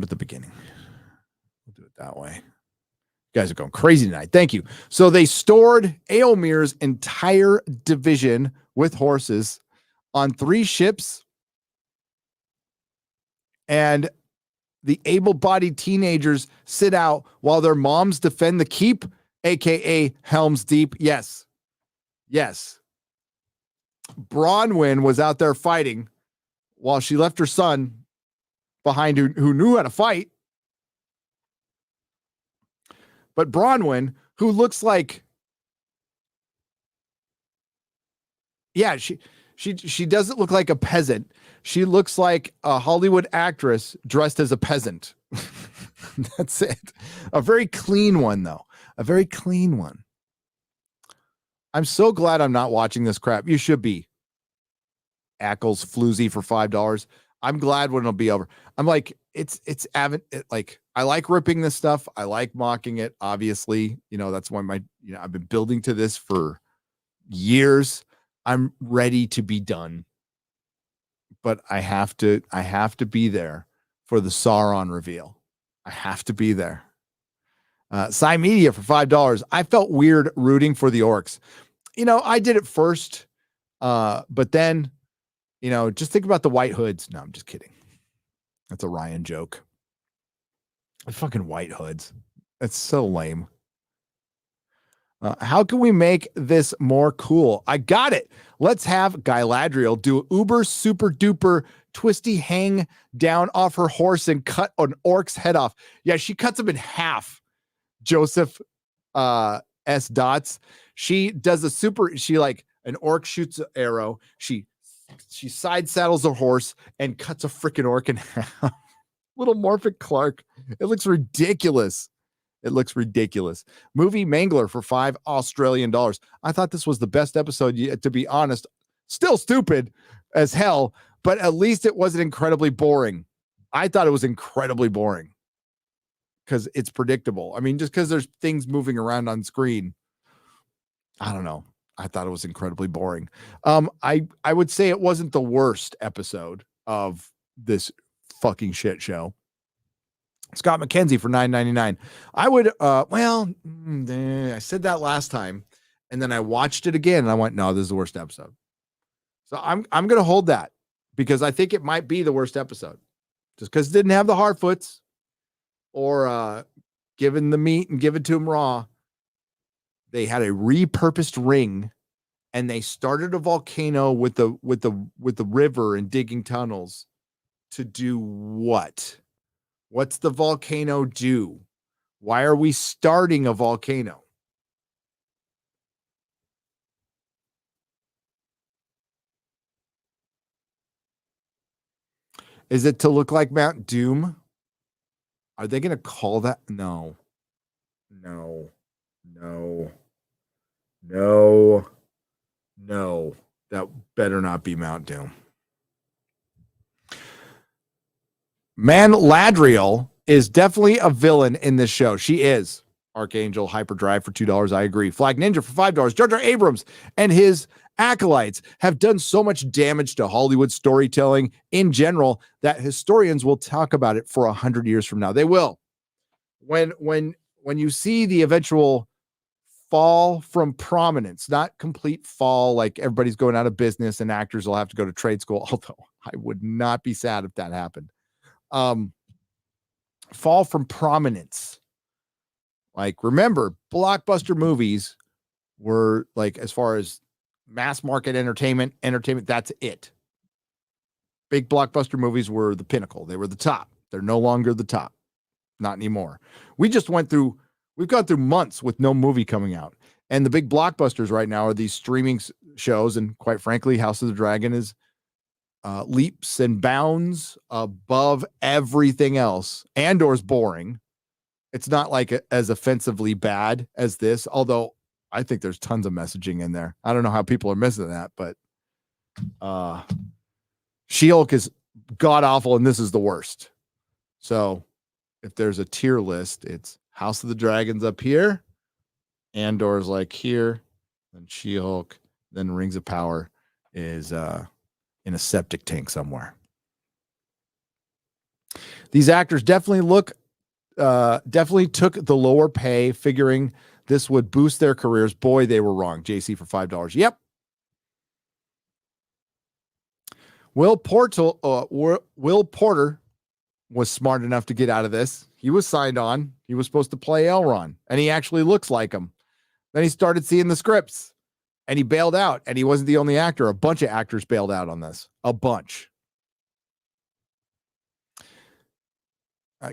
it that way. You guys are going crazy tonight. Thank you. So they stored Eomir's entire division with horses on 3 ships, and the able-bodied teenagers sit out while their moms defend the keep, aka Helm's Deep. Yes. Bronwyn was out there fighting while she left her son behind who knew how to fight. But Bronwyn, who looks like, yeah, she doesn't look like a peasant. She looks like a Hollywood actress dressed as a peasant. That's it. A very clean one, though. A very clean one. I'm so glad I'm not watching this crap. You should be. Ackles floozy for $5. I'm glad when it'll be over. I'm like, I like ripping this stuff. I like mocking it. Obviously, that's why I've been building to this for years. I'm ready to be done, but I have to be there for the Sauron reveal. I have to be there. Psy Media for $5. I felt weird rooting for the orcs. I did it first, but then, just think about the White Hoods. No, I'm just kidding. That's a Ryan joke. The fucking White Hoods. That's so lame. How can we make this more cool? I got it. Let's have Galadriel do uber super duper twisty hang down off her horse and cut an orc's head off. Yeah, she cuts him in half. Joseph S. Dots. She does an orc shoots an arrow. She side saddles a horse and cuts a freaking orc in half. Little Morphic Clark. It looks ridiculous. Movie Mangler for $5 Australian. I thought this was the best episode yet, to be honest. Still stupid as hell, but at least it wasn't incredibly boring. I thought it was incredibly boring because it's predictable. I mean, just because there's things moving around on screen. I don't know. I thought it was incredibly boring. I would say it wasn't the worst episode of this fucking shit show. Scott McKenzie for $9.99. I would, I said that last time, and then I watched it again, and I went, no, this is the worst episode. So I'm going to hold that because I think it might be the worst episode, just because it didn't have the Harfoots or given the meat and give it to them raw. They had a repurposed ring, and they started a volcano with the river and digging tunnels to do what? What's the volcano do? Why are we starting a volcano? Is it to look like Mount Doom? Are they going to call that? No. No. No. No. No. That better not be Mount Doom. Man Ladriel is definitely a villain in this show. She is. Archangel Hyperdrive for $2. I agree. Flag Ninja for $5. Jar Jar Abrams and his acolytes have done so much damage to Hollywood storytelling in general that historians will talk about it for 100 years from now. They will. When you see the eventual fall from prominence, not complete fall, like everybody's going out of business and actors will have to go to trade school, although I would not be sad if that happened. Fall from prominence. Like, remember, blockbuster movies were like, as far as mass market entertainment, that's it. Big blockbuster movies were the pinnacle. They were the top. They're no longer the top. Not anymore. We've gone through months with no movie coming out. And the big blockbusters right now are these streaming shows. And quite frankly, House of the Dragon is leaps and bounds above everything else. Andor's boring. It's not like as offensively bad as this, although I think there's tons of messaging in there. I don't know how people are missing that, but She-Hulk is god awful, and this is the worst. So if there's a tier list, it's House of the Dragons up here, Andor's like here, then She-Hulk, then Rings of Power is in a septic tank somewhere. These actors definitely took the lower pay, figuring this would boost their careers. Boy, they were wrong. JC for $5. Yep. Will Porter was smart enough to get out of this. He was signed on. He was supposed to play Elrond, and he actually looks like him. Then he started seeing the scripts, and he bailed out, and he wasn't the only actor. A bunch of actors bailed out on this. A bunch.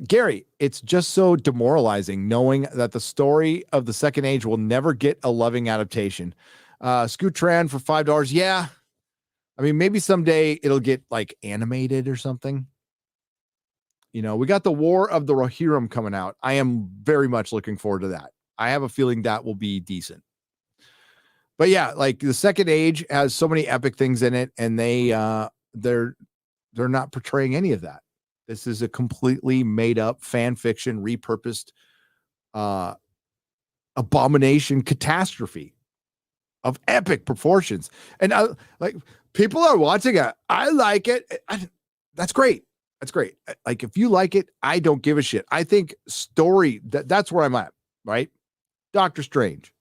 Gary, it's just so demoralizing knowing that the story of the Second Age will never get a loving adaptation. Scootran for $5. Yeah. I mean, maybe someday it'll get like animated or something. You know, we got the War of the Rohirrim coming out. I am very much looking forward to that. I have a feeling that will be decent. But yeah, like the Second Age has so many epic things in it, and they're not portraying any of that. This is a completely made up fan fiction, repurposed abomination catastrophe of epic proportions. And like, people are watching it. I like it. That's great. That's great. Like, if you like it, I don't give a shit. I think that's where I'm at, right? Doctor Strange,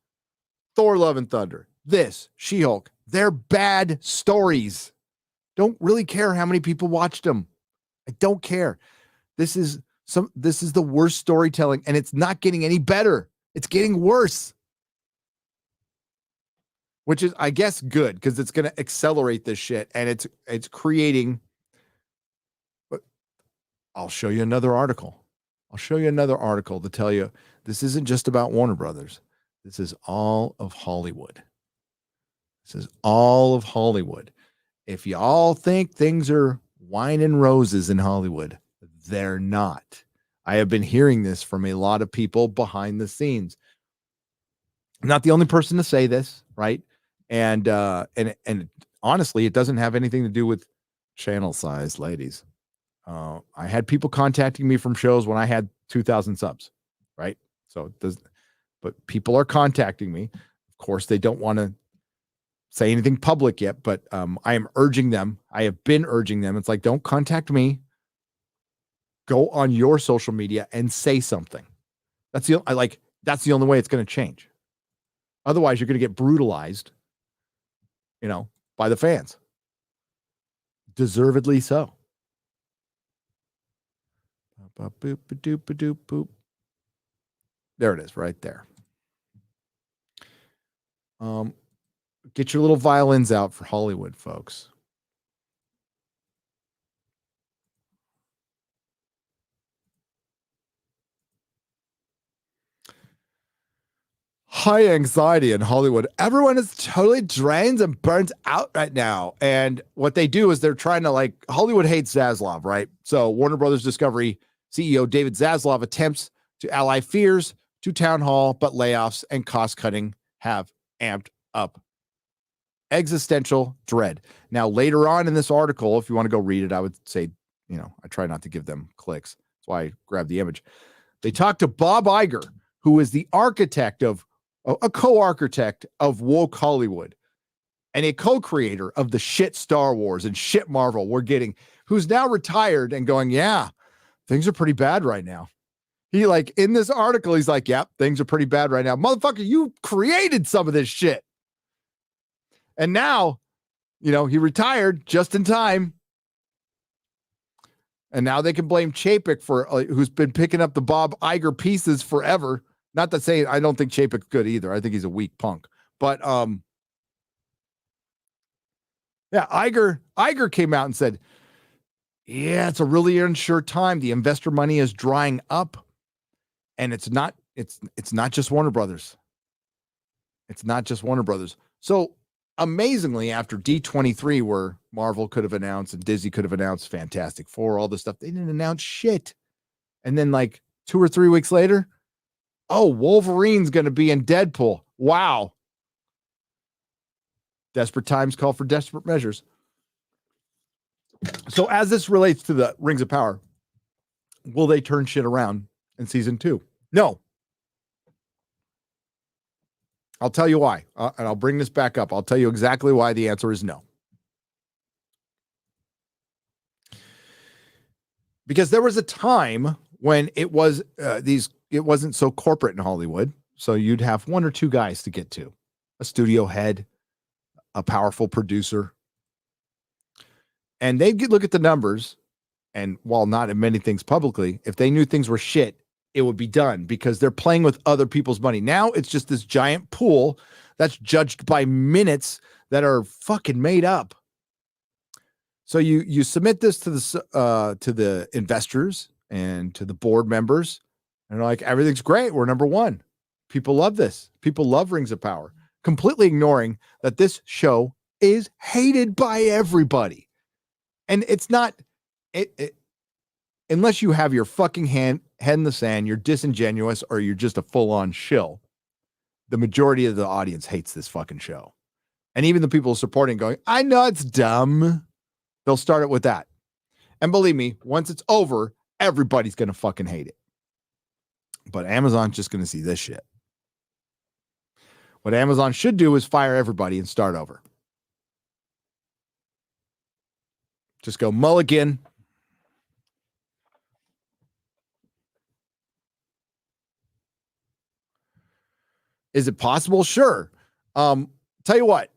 Thor, Love and Thunder, this, She-Hulk, they're bad stories. Don't really care how many people watched them. I don't care. This is the worst storytelling, and it's not getting any better. It's getting worse. Which is, I guess, good, because it's going to accelerate this shit, and it's creating. But I'll show you another article. To tell you this isn't just about Warner Brothers. This is all of Hollywood. If you all think things are wine and roses in Hollywood, they're not. I have been hearing this from a lot of people behind the scenes. I'm not the only person to say this, right? And honestly, it doesn't have anything to do with channel size, ladies. I had people contacting me from shows when I had 2,000 subs, right? So it does, but people are contacting me. Of course, they don't want to say anything public yet, but I am urging them. I have been urging them. It's like, don't contact me. Go on your social media and say something. That's the only way it's going to change. Otherwise, you're going to get brutalized, by the fans. Deservedly so. There it is, right there. Get your little violins out for Hollywood, folks. high anxiety in Hollywood. Everyone is totally drained and burnt out right now. And what they do is they're trying to, like, Hollywood hates Zaslav, right? So Warner Brothers Discovery CEO David Zaslav attempts to ally fears to town hall, but layoffs and cost cutting have amped up existential dread. Now, later on in this article, if you want to go read it, I would say, I try not to give them clicks. That's why I grabbed the image. They talked to Bob Iger, who is the architect of a co-architect of woke Hollywood and a co-creator of the shit Star Wars and shit Marvel we're getting, who's now retired and going, yeah, things are pretty bad right now. He, like, in this article, he's like, yep, things are pretty bad right now. Motherfucker, you created some of this shit. And now, he retired just in time. And now they can blame Chapek for who's been picking up the Bob Iger pieces forever. Not to say I don't think Chapek's good either. I think he's a weak punk. But Iger came out and said, yeah, it's a really unsure time. The investor money is drying up. And it's not just Warner Brothers. It's not just Warner Brothers. So amazingly, after D23, where Marvel could have announced and Disney could have announced Fantastic Four, all this stuff, they didn't announce shit. And then, like, 2 or 3 weeks later, Wolverine's going to be in Deadpool. Wow. Desperate times call for desperate measures. So as this relates to the Rings of Power, will they turn shit around in season 2? No. I'll tell you why. And I'll bring this back up. I'll tell you exactly why the answer is no. Because there was a time when it was it wasn't so corporate in Hollywood. So you'd have 1 or 2 guys to get to. A studio head, a powerful producer. And they'd look at the numbers, and while not admitting things publicly, if they knew things were shit, it would be done because they're playing with other people's money. Now it's just this giant pool that's judged by minutes that are fucking made up. So you submit this to the investors and to the board members, and they're like, everything's great. We're number 1. People love this. People love Rings of Power, completely ignoring that this show is hated by everybody. And it's not unless you have your fucking head in the sand, you're disingenuous, or you're just a full-on shill. The majority of the audience hates this fucking show. And even the people supporting going, I know it's dumb. They'll start it with that. And believe me, once it's over, everybody's going to fucking hate it. But Amazon's just going to see this shit. What Amazon should do is fire everybody and start over. Just go mulligan. Is it possible? Sure. Tell you what,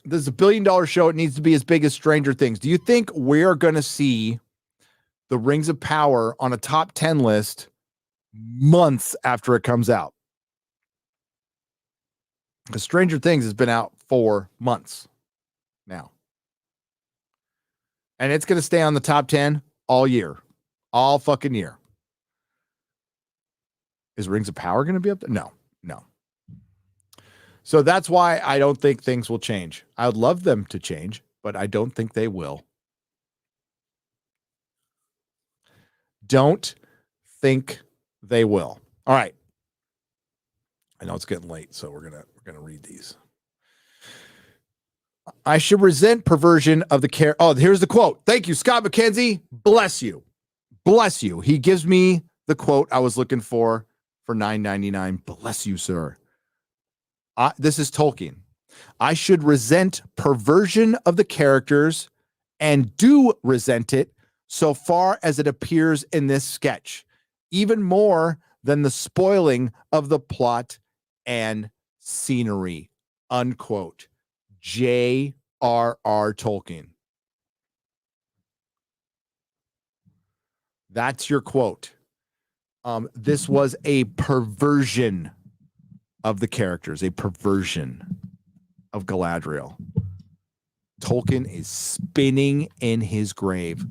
this is $1 billion show. It needs to be as big as Stranger Things. Do you think we're going to see the Rings of Power on a top 10 list months after it comes out? Because Stranger Things has been out for months now. And it's going to stay on the top 10 all year. All fucking year. Is Rings of Power going to be up there? No. So that's why I don't think things will change. I would love them to change, but I don't think they will. Don't think they will. All right. I know it's getting late, so we're gonna read these. I should resent perversion of the care. Oh, here's the quote. Thank you, Scott McKenzie. Bless you. Bless you. He gives me the quote I was looking for $9.99. Bless you, sir. This is Tolkien. I should resent perversion of the characters and do resent it so far as it appears in this sketch, even more than the spoiling of the plot and scenery. Unquote. J.R.R. Tolkien. That's your quote. This was a perversion of the characters, a perversion of Galadriel. Tolkien is spinning in his grave.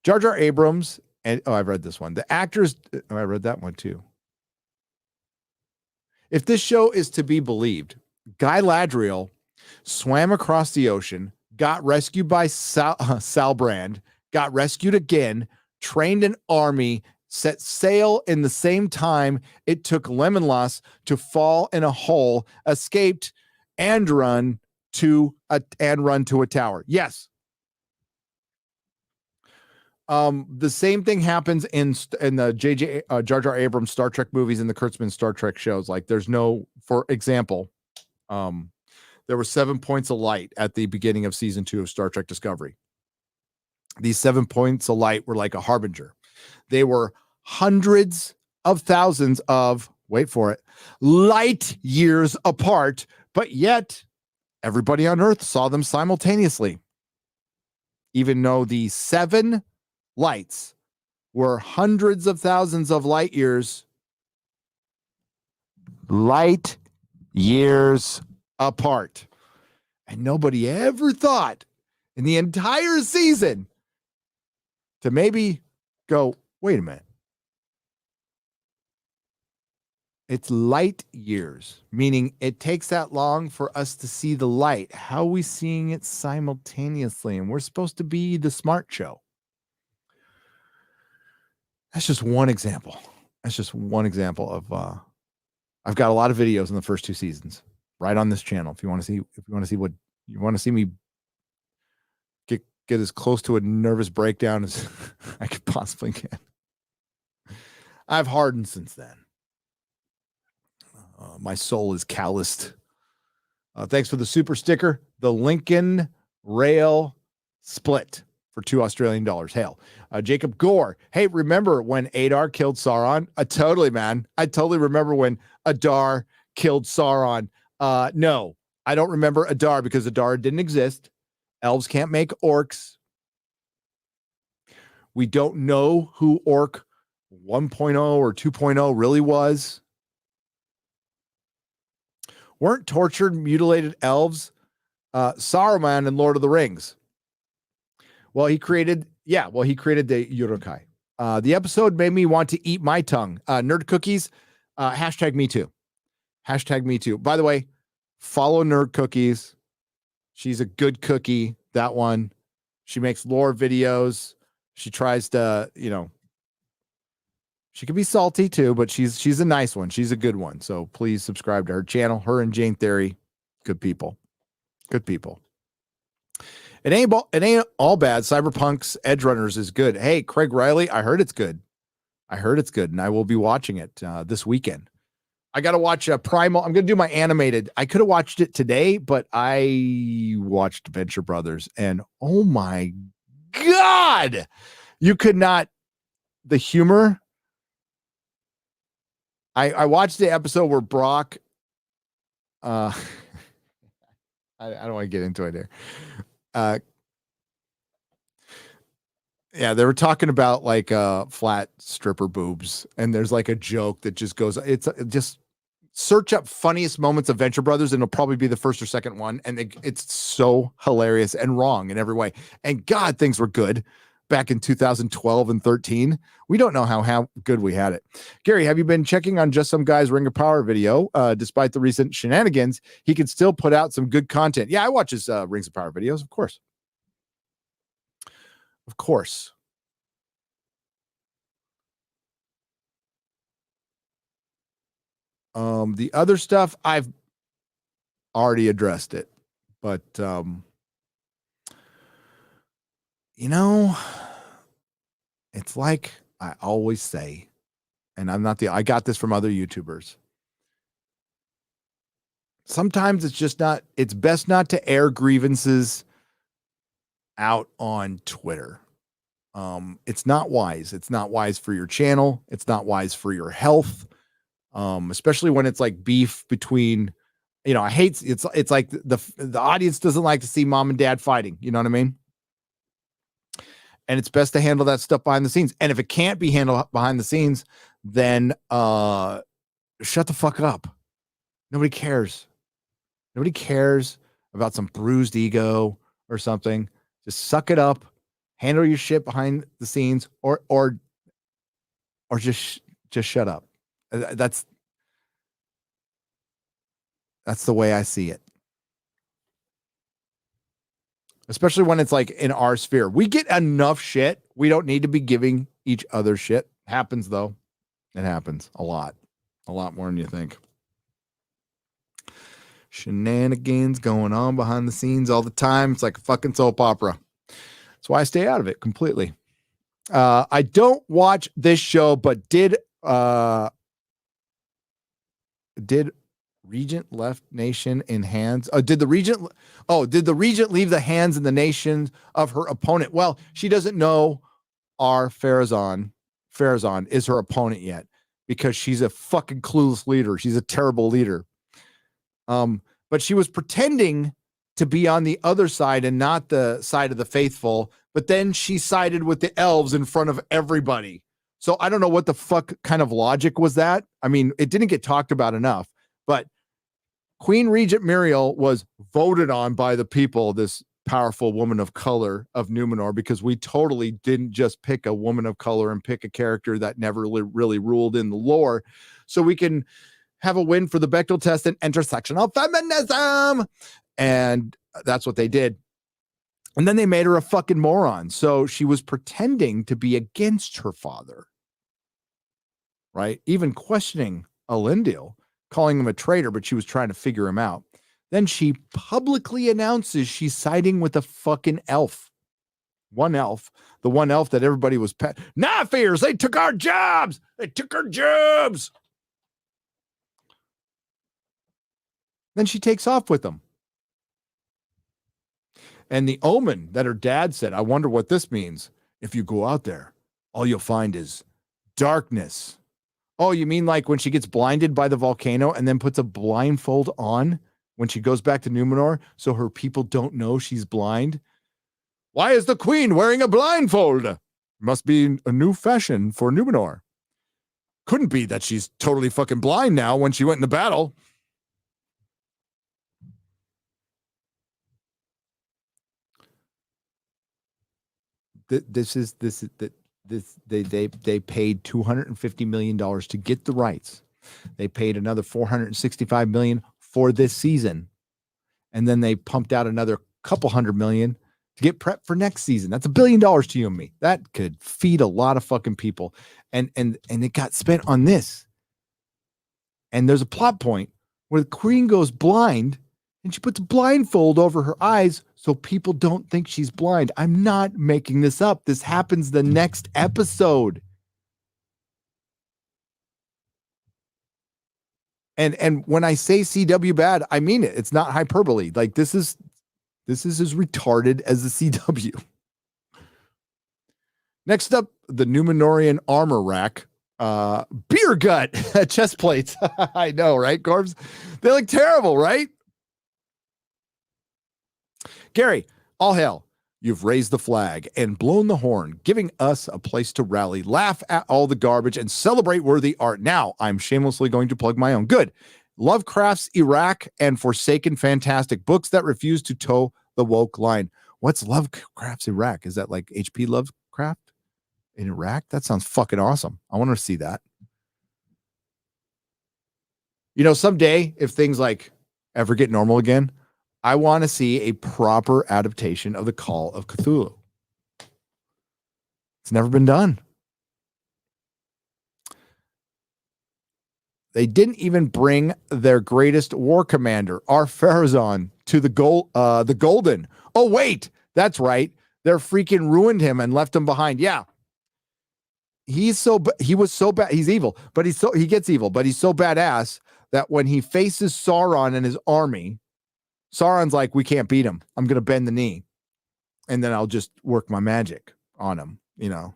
Jar Jar Abrams, and I've read this one. The actors, I read that one too. If this show is to be believed, Guy Ladriel swam across the ocean, got rescued by Sal Brand, got rescued again, trained an army, set sail in the same time it took Lemonlass to fall in a hole, escaped, and run to a tower. Yes. The same thing happens in the Jar Jar Abrams Star Trek movies and the Kurtzman Star Trek shows. Like, there's no, for example, there were 7 points of light at the beginning of season 2 of Star Trek Discovery. These 7 points of light were like a harbinger. They were hundreds of thousands of, wait for it, light years apart, but yet everybody on Earth saw them simultaneously. Even though the 7 lights were hundreds of thousands of light years apart. And nobody ever thought in the entire season to maybe go, wait a minute. It's light years, meaning it takes that long for us to see the light. How are we seeing it simultaneously? And we're supposed to be the smart show. That's just one example. That's just one example of I've got a lot of videos in the first 2 seasons right on this channel. If you want to see what you want to see me get as close to a nervous breakdown as I could possibly get. I've hardened since then. My soul is calloused. Thanks for the super sticker. The Lincoln Rail Split for $2 Hail. Jacob Gore. Hey, remember when Adar killed Sauron? Totally, man. I totally remember when Adar killed Sauron. No, I don't remember Adar because Adar didn't exist. Elves can't make orcs. We don't know who Orc 1.0 or 2.0 really was. Weren't tortured, mutilated elves Saruman in Lord of the Rings? Well, he created the Urukai. The episode made me want to eat my tongue. Nerd Cookies, hashtag me too. Hashtag me too. By the way, follow Nerd Cookies. She's a good cookie, that one. She makes lore videos. She tries to, she can be salty too, but she's a nice one. She's a good one. So please subscribe to her channel. Her and Jane Theory, good people. Good people. It ain't all bad. Cyberpunk's Edge Runners is good. Hey, Craig Riley, I heard it's good. And I will be watching it this weekend. I got to watch Primal. I'm going to do my animated. I could have watched it today, but I watched Venture Brothers, and oh my God, you could not. The humor. I watched the episode where Brock. I don't want to get into it there. Yeah, they were talking about like flat stripper boobs, and there's like a joke that just goes. It's just search up funniest moments of Venture Brothers, and it'll probably be the first or second one. And it's so hilarious and wrong in every way. And God, things were good back in 2012 and 13. We don't know how good we had it. Gary, have you been checking on Just Some Guy's Ring of Power video? Despite the recent shenanigans, he can still put out some good content. Yeah, I watch his Rings of Power videos, of course. Of course. The other stuff, I've already addressed it, but it's like I always say, and I got this from other YouTubers. Sometimes it's best not to air grievances out on Twitter. It's not wise. It's not wise for your channel. It's not wise for your health. Especially when it's like beef between, I hate it's like the audience doesn't like to see mom and dad fighting. You know what I mean? And it's best to handle that stuff behind the scenes. And if it can't be handled behind the scenes, then shut the fuck up. Nobody cares. Nobody cares about some bruised ego or something. Just suck it up, handle your shit behind the scenes, or just shut up. That's That's the way I see it. Especially when it's like in our sphere. We get enough shit. We don't need to be giving each other shit. Happens though. It happens a lot. A lot more than you think. Shenanigans going on behind the scenes all the time. It's like a fucking soap opera. That's why I stay out of it completely. I don't watch this show, but did Regent left nation in hands? Did the Regent leave the hands and the nation of her opponent? Well, she doesn't know our Farazan is her opponent yet because she's a fucking clueless leader. She's a terrible leader. But she was pretending to be on the other side and not the side of the faithful. But then she sided with the elves in front of everybody. So I don't know what the fuck kind of logic was that. I mean, it didn't get talked about enough, but Queen Regent Muriel was voted on by the people, this powerful woman of color of Numenor, because we totally didn't just pick a woman of color and pick a character that never really ruled in the lore. So we can have a win for the Bechdel test and intersectional feminism. And that's what they did. And then they made her a fucking moron. So she was pretending to be against her father, right? Even questioning Elendil, calling him a traitor, but she was trying to figure him out. Then she publicly announces she's siding with a fucking elf. One elf. The one elf that everybody was Nah, fears, they took our jobs. They took our jobs. Then she takes off with them. And the omen that her dad said, I wonder what this means. If you go out there, all you'll find is darkness. Oh, you mean like when she gets blinded by the volcano and then puts a blindfold on when she goes back to Numenor so her people don't know she's blind? Why is the queen wearing a blindfold? Must be a new fashion for Numenor. Couldn't be that she's totally fucking blind now when she went into battle. They paid $250 million to get the rights. They paid another $465 million for this season. And then they pumped out another couple $100 million to get prep for next season. That's $1 billion to you and me. That could feed a lot of fucking people. And it got spent on this. And there's a plot point where the queen goes blind and she puts a blindfold over her eyes so people don't think she's blind. I'm not making this up. This happens the next episode. And when I say CW bad, I mean it. It's not hyperbole. Like this is as retarded as the CW. Next up, the Numenorian armor rack. Beer gut chest plates. I know, right, Corbs? They look terrible, right? Gary, all hail. You've raised the flag and blown the horn, giving us a place to rally, laugh at all the garbage, and celebrate worthy art. Now, I'm shamelessly going to plug my own. Good. Lovecraft's Iraq and Forsaken fantastic books that refuse to toe the woke line. What's Lovecraft's Iraq? Is that like H.P. Lovecraft in Iraq? That sounds fucking awesome. I want to see that. You know, someday, if things like ever get normal again, I want to see a proper adaptation of the Call of Cthulhu. It's never been done. They didn't even bring their greatest war commander, our Farazan, to the Golden. Oh, wait, that's right. They're freaking ruined him and left him behind. Yeah. He was so bad. He's evil, but he gets evil, but he's so badass that when he faces Sauron and his army, Sauron's like, we can't beat him. I'm going to bend the knee. And then I'll just work my magic on him, you know.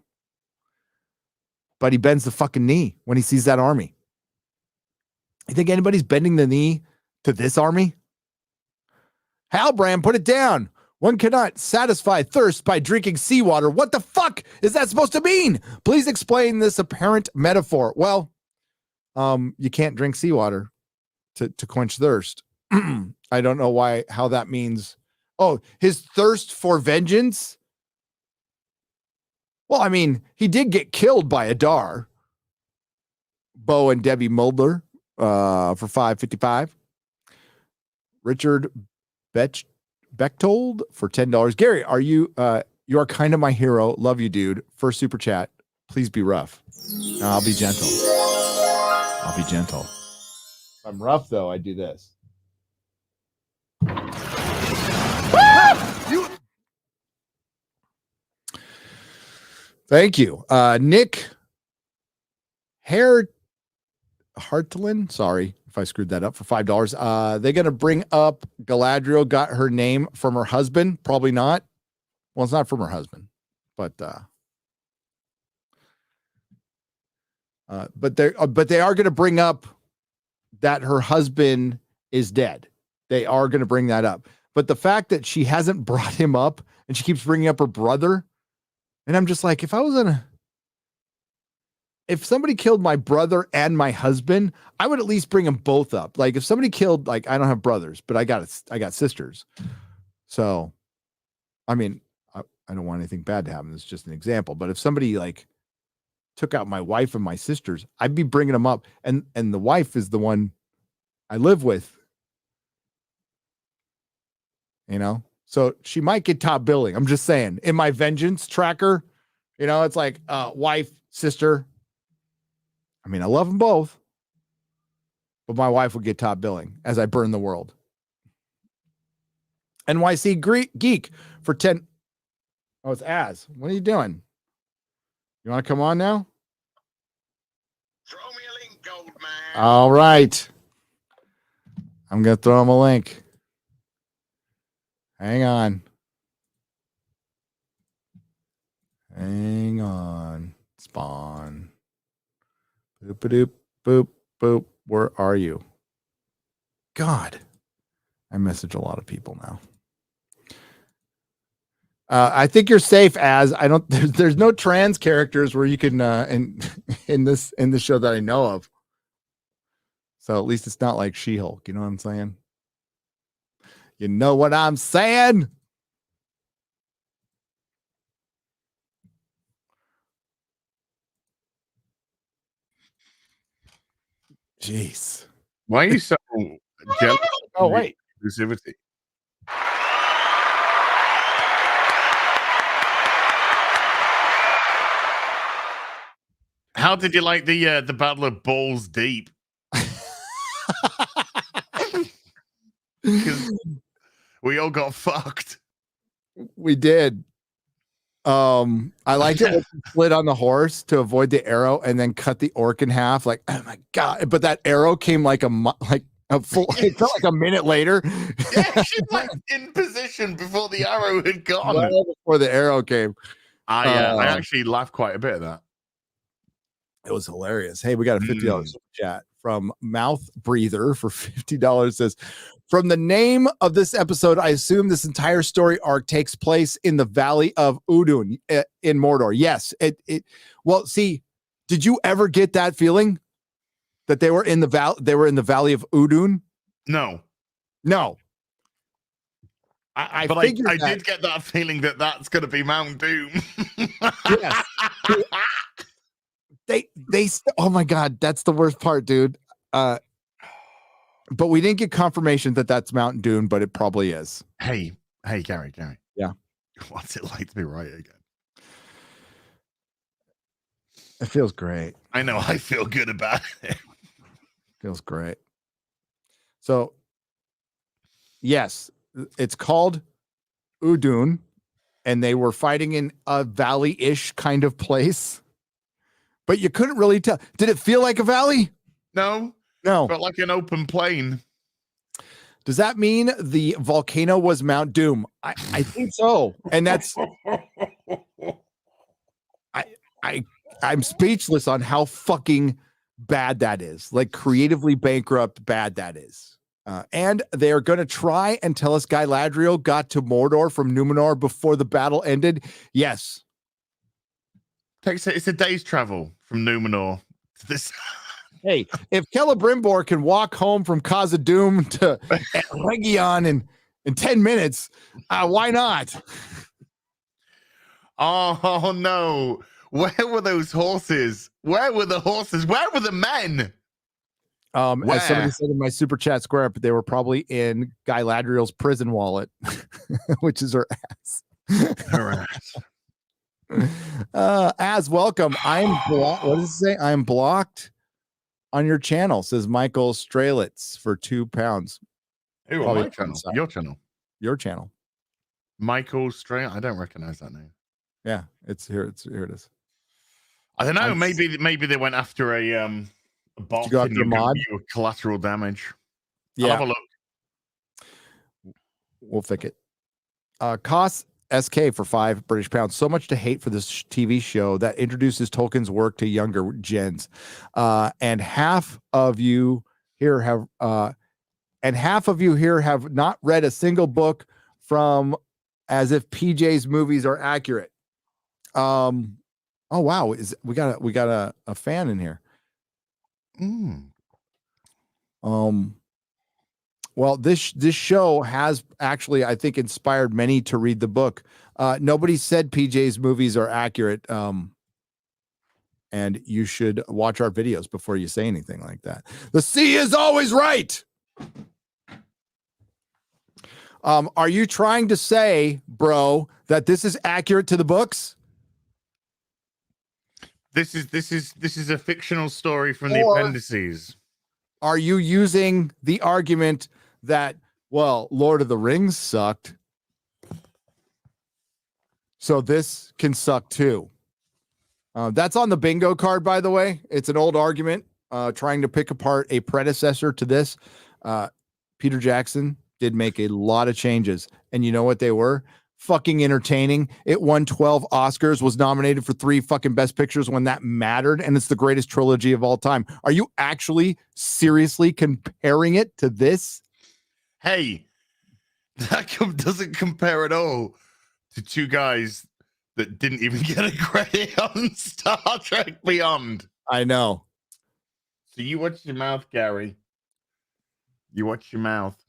But he bends the fucking knee when he sees that army. You think anybody's bending the knee to this army? Halbrand, put it down. One cannot satisfy thirst by drinking seawater. What the fuck is that supposed to mean? Please explain this apparent metaphor. Well, you can't drink seawater to quench thirst. I don't know how that means. Oh, his thirst for vengeance? Well, I mean, he did get killed by Adar. Bo and Debbie Mulder for $5.55. Richard Bechtold for $10. Gary, are you you are kind of my hero. Love you, dude. First super chat. Please be rough. No, I'll be gentle. I'll be gentle. If I'm rough though, I do this. Thank you. Nick Hartlin, sorry if I screwed that up, for $5. They're going to bring up Galadriel got her name from her husband. Probably not. Well, it's not from her husband, but they are going to bring up that her husband is dead. They are going to bring that up. But the fact that she hasn't brought him up and she keeps bringing up her brother, and I'm just like, if somebody killed my brother and my husband, I would at least bring them both up. Like if somebody killed, like I don't have brothers, but I got sisters. So, I mean, I don't want anything bad to happen. It's just an example. But if somebody like took out my wife and my sisters, I'd be bringing them up. And the wife is the one I live with, you know? So she might get top billing. I'm just saying in my vengeance tracker, you know, it's like wife, sister. I mean, I love them both, but my wife will get top billing as I burn the world. NYC Geek for 10. Oh, it's Az. What are you doing? You want to come on now? Throw me a link, gold man. All right. I'm going to throw him a link. Hang on. Hang on. Spawn. Boop, doop, boop, boop. Where are you? God. I message a lot of people now. I think you're safe, as I don't. There's no trans characters where you can in this show that I know of. So at least it's not like She-Hulk. You know what I'm saying? You know what I'm saying? Jeez. Why are you so jealous? Oh wait. Exclusivity. How did you like the Battle of Balls Deep? We all got fucked. We did. I liked it when he slid on the horse to avoid the arrow and then cut the orc in half. Like, oh my god! But that arrow came like a full. It felt like a minute later. Yeah, she was like in position before the arrow had gone. Well, before the arrow came. I actually laughed quite a bit at that. It was hilarious. Hey, we got a $50 super chat from Mouth Breather for $50. Says, from the name of this episode, I assume this entire story arc takes place in the Valley of Udun in Mordor. Yes. Well, see, did you ever get that feeling that they were in the Valley of Udun? No. I did get that feeling that that's going to be Mount Doom. Yes. They oh my god, that's the worst part, dude. But we didn't get confirmation that that's Mount Doom, but it probably is. Hey, Gary. Yeah. What's it like to be right again? It feels great. I know. I feel good about it. Feels great. So, yes, it's called Udun, and they were fighting in a valley-ish kind of place. But you couldn't really tell. Did it feel like a valley? No. But like an open plain. Does that mean the volcano was Mount Doom? I think so. And that's I'm speechless on how fucking bad that is. Like creatively bankrupt bad that is. And they're going to try and tell us Galadriel got to Mordor from Numenor before the battle ended. Yes. It's a day's travel from Numenor to this. Hey, if Celebrimbor can walk home from Khazad-dûm to Region in 10 minutes, why not? Oh no. Where were those horses? Where were the horses? Where were the men? As somebody said in my super chat square, but they were probably in Guy Ladriel's prison wallet, which is her ass. Her ass. As welcome. I'm blocked. What does it say? I'm blocked on your channel, says Michael Strelitz for £2. Who on my channel? Your channel. Your channel. Michael Strelitz. I don't recognize that name. Yeah, it's here. Here it is. I don't know. Maybe they went after a bot. Did you go after a mod? You collateral damage. Yeah. I'll have a look. We'll fix it. Costs SK for £5 So much to hate for this TV show that introduces Tolkien's work to younger gens. And half of you here have not read a single book from as if PJ's movies are accurate. Oh wow, we got a fan in here. Well, this show has actually, I think, inspired many to read the book. Nobody said PJ's movies are accurate, and you should watch our videos before you say anything like that. The sea is always right. Are you trying to say, bro, that this is accurate to the books? This is a fictional story from the appendices. Are you using the argument that, well, Lord of the Rings sucked, so this can suck too? That's on the bingo card, by the way. It's an old argument trying to pick apart a predecessor to this. Peter Jackson did make a lot of changes, and you know what they were? Fucking entertaining. It won 12 Oscars, was nominated for 3 fucking Best Pictures when that mattered, and it's the greatest trilogy of all time. Are you actually seriously comparing it to this? Hey, that doesn't compare at all to two guys that didn't even get a credit on Star Trek Beyond. I know. So you watch your mouth, Gary. You watch your mouth.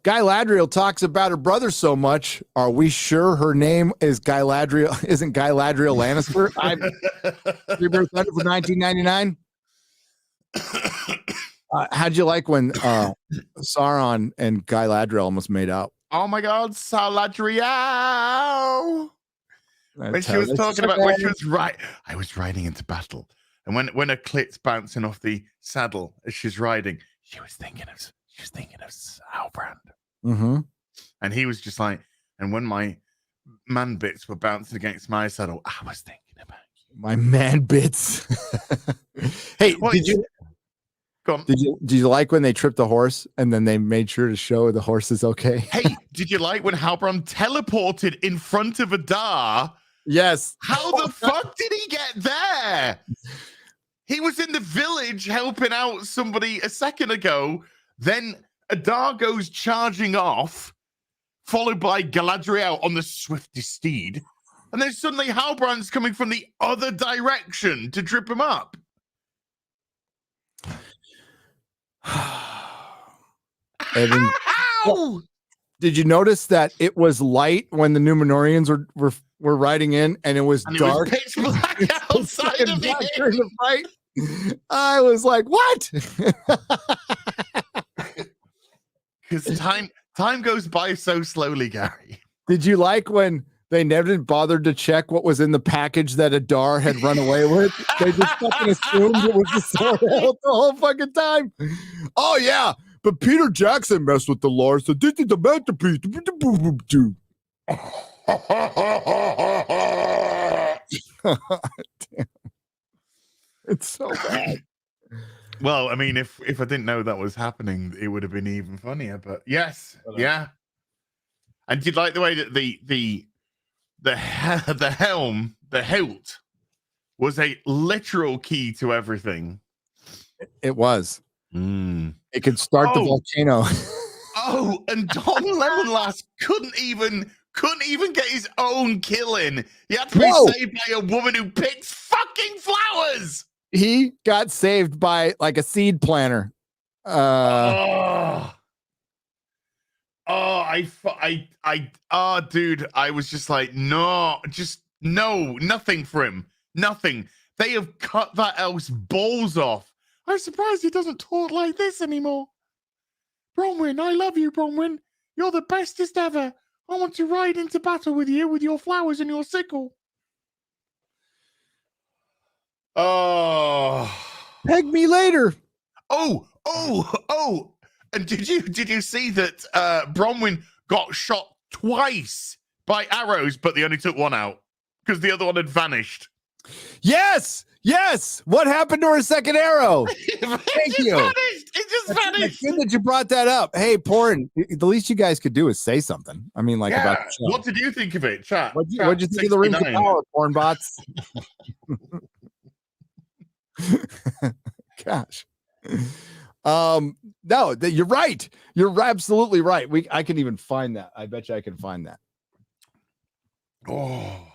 Guy Ladriel talks about her brother so much. Are we sure her name is Guy Ladriel? Isn't Guy Ladriel Lannister? Rebirth Thunder for 1999. How'd you like when Sauron and Guy Ladriel almost made out? Oh my God, Saladriel! When she was talking about when she was I was riding into battle, and when her clit's bouncing off the saddle as she's riding, she was thinking of Halbrand. Mm-hmm. And he was just like, and when my man bits were bouncing against my saddle, I was thinking about you. My man bits. Hey, did you like when they tripped the horse and then they made sure to show the horse is okay? Hey, did you like when Halbrand teleported in front of Adar? Yes. How the fuck did he get there? He was in the village helping out somebody a second ago. Then Adar goes charging off, followed by Galadriel on the swiftest steed. And then suddenly Halbrand's coming from the other direction to trip him up. Evan, did you notice that it was light when the Numenorians were riding in, and it was dark? It was pitch black outside of the fight. I was like, what? Because time goes by so slowly, Gary. Did you like when they never bothered to check what was in the package that Adar had run away with? They just fucking assumed it was the sword hilt the whole fucking time. Oh yeah, but Peter Jackson messed with the lore, so this is the masterpiece. Damn. It's so bad. Well, I mean, if I didn't know that was happening, it would have been even funnier. But yes, yeah. And did you like the way that the helm, the hilt, was a literal key to everything? It was. It could start the volcano. Oh, and Don Lemonlass couldn't even get his own kill in. He had to be saved by a woman who picks fucking flowers. He got saved by like a seed planter. Dude, I was just like, nothing for him. Nothing. They have cut that elf's balls off I'm surprised he doesn't talk like this anymore. Bronwyn, I love you, Bronwyn. You're the bestest ever. I want to ride into battle with you with your flowers and your sickle. Oh. Peg me later. Oh. And did you see that Bronwyn got shot twice by arrows, but they only took one out because the other one had vanished? Yes. What happened to her second arrow? Thank you. It just vanished. It's good that you brought that up. Hey, porn. The least you guys could do is say something. I mean, about the show. What did you think of it, chat? What'd you think of the Rings of Power, porn bots? Gosh. No, you're right. You're absolutely right. I can even find that. I bet you I can find that. Oh,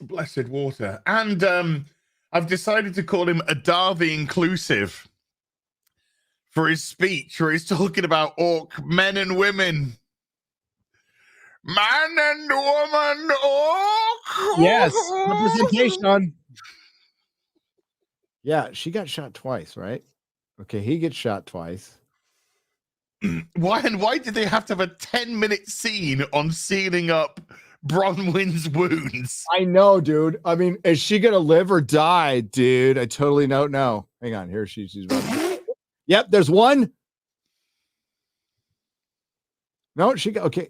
blessed water. And I've decided to call him Adar the Inclusive for his speech where he's talking about orc men and women. Man and woman orc. Yes, representation. Yeah, she got shot twice, right? Okay, he gets shot twice. Why did they have to have a 10-minute scene on sealing up Bronwyn's wounds? I know, dude. I mean, is she gonna live or die, dude? I totally don't know. Hang on, here she's running. Yep, there's one. No, she got okay,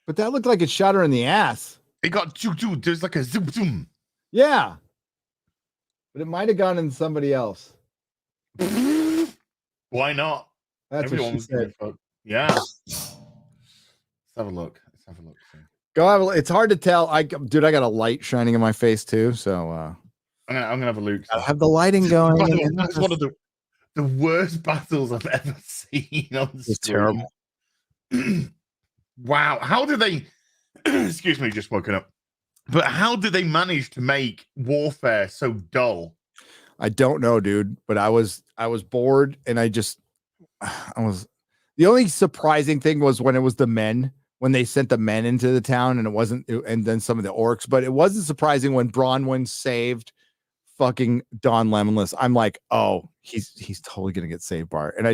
but that looked like it shot her in the ass. It got dude. There's like a zoom zoom. Yeah, but it might have gone in somebody else. Why not? That's what she said. Yeah. Let's have a look. Go have a look. It's hard to tell. I got a light shining in my face too, so I'm gonna have a look. I have the lighting going. That's one of the worst battles I've ever seen on the screen. Terrible. Wow. How did they excuse me, just woken up. But how did they manage to make warfare so dull? I don't know, dude, but I was bored and the only surprising thing was when it was the men, when they sent the men into the town and and then some of the orcs, but it wasn't surprising when Bronwyn saved fucking Don Lemonless. I'm like, oh, he's totally going to get saved, Bart. And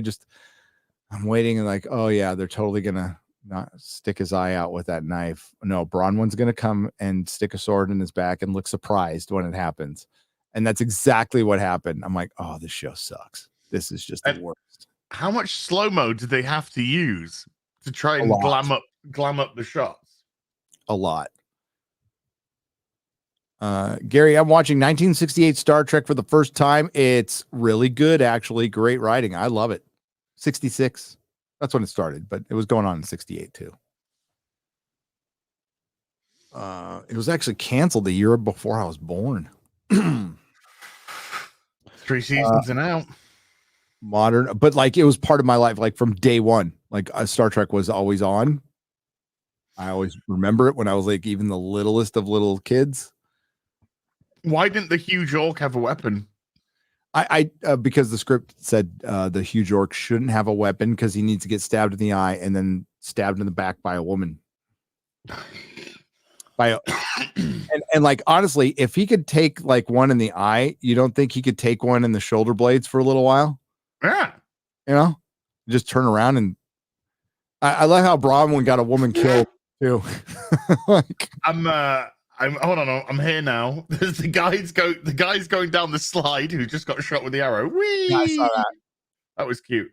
I'm waiting and like, oh yeah, they're totally going to not stick his eye out with that knife. No, Bronwyn's going to come and stick a sword in his back and look surprised when it happens. And that's exactly what happened. I'm like, oh, this show sucks. This is just the worst. How much slow-mo did they have to use to try and glam up the shots? A lot. Gary, I'm watching 1968 Star Trek for the first time. It's really good, actually. Great writing. I love it. 66. That's when it started, but it was going on in 68 too. It was actually canceled the year before I was born. 3 seasons and out. Modern, but like it was part of my life, like from day one. Like Star Trek was always on. I always remember it when I was like even the littlest of little kids. Why didn't the huge orc have a weapon? I because the script said the huge orc shouldn't have a weapon because he needs to get stabbed in the eye and then stabbed in the back by a woman. And like honestly, if he could take like one in the eye, you don't think he could take one in the shoulder blades for a little while? Yeah, you know, just turn around and I love how Bronwyn got a woman killed too. Like, I'm hold on, I'm here now. There's the guy's going down the slide who just got shot with the arrow. Whee! Yeah, I saw that. That was cute.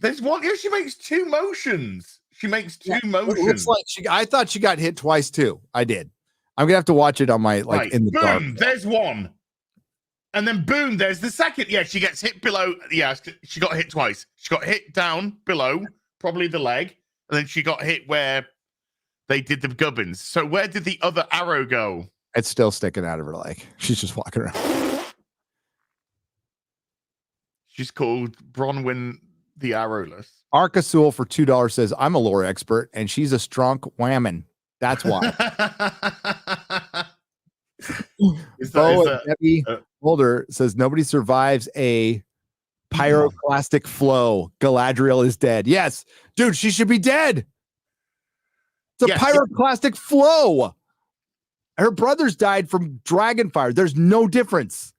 There's one. Yeah, she makes two motions. Motions. It looks like I thought she got hit twice too. I did. I'm gonna have to watch it on my in the dark. Boom, there's one. And then boom, there's the second. Yeah, she gets hit below. Yeah, she got hit twice. She got hit down below, probably the leg. And then she got hit where they did the gubbins. So where did the other arrow go? It's still sticking out of her leg. She's just walking around. She's called Bronwyn the Arrowless. Arcasul for $2 says, I'm a lore expert and she's a strong whammon. That's why. Debbie Holder says nobody survives a pyroclastic flow. Galadriel is dead. Yes, dude, she should be dead. It's a pyroclastic flow. Her brothers died from dragon fire. There's no difference.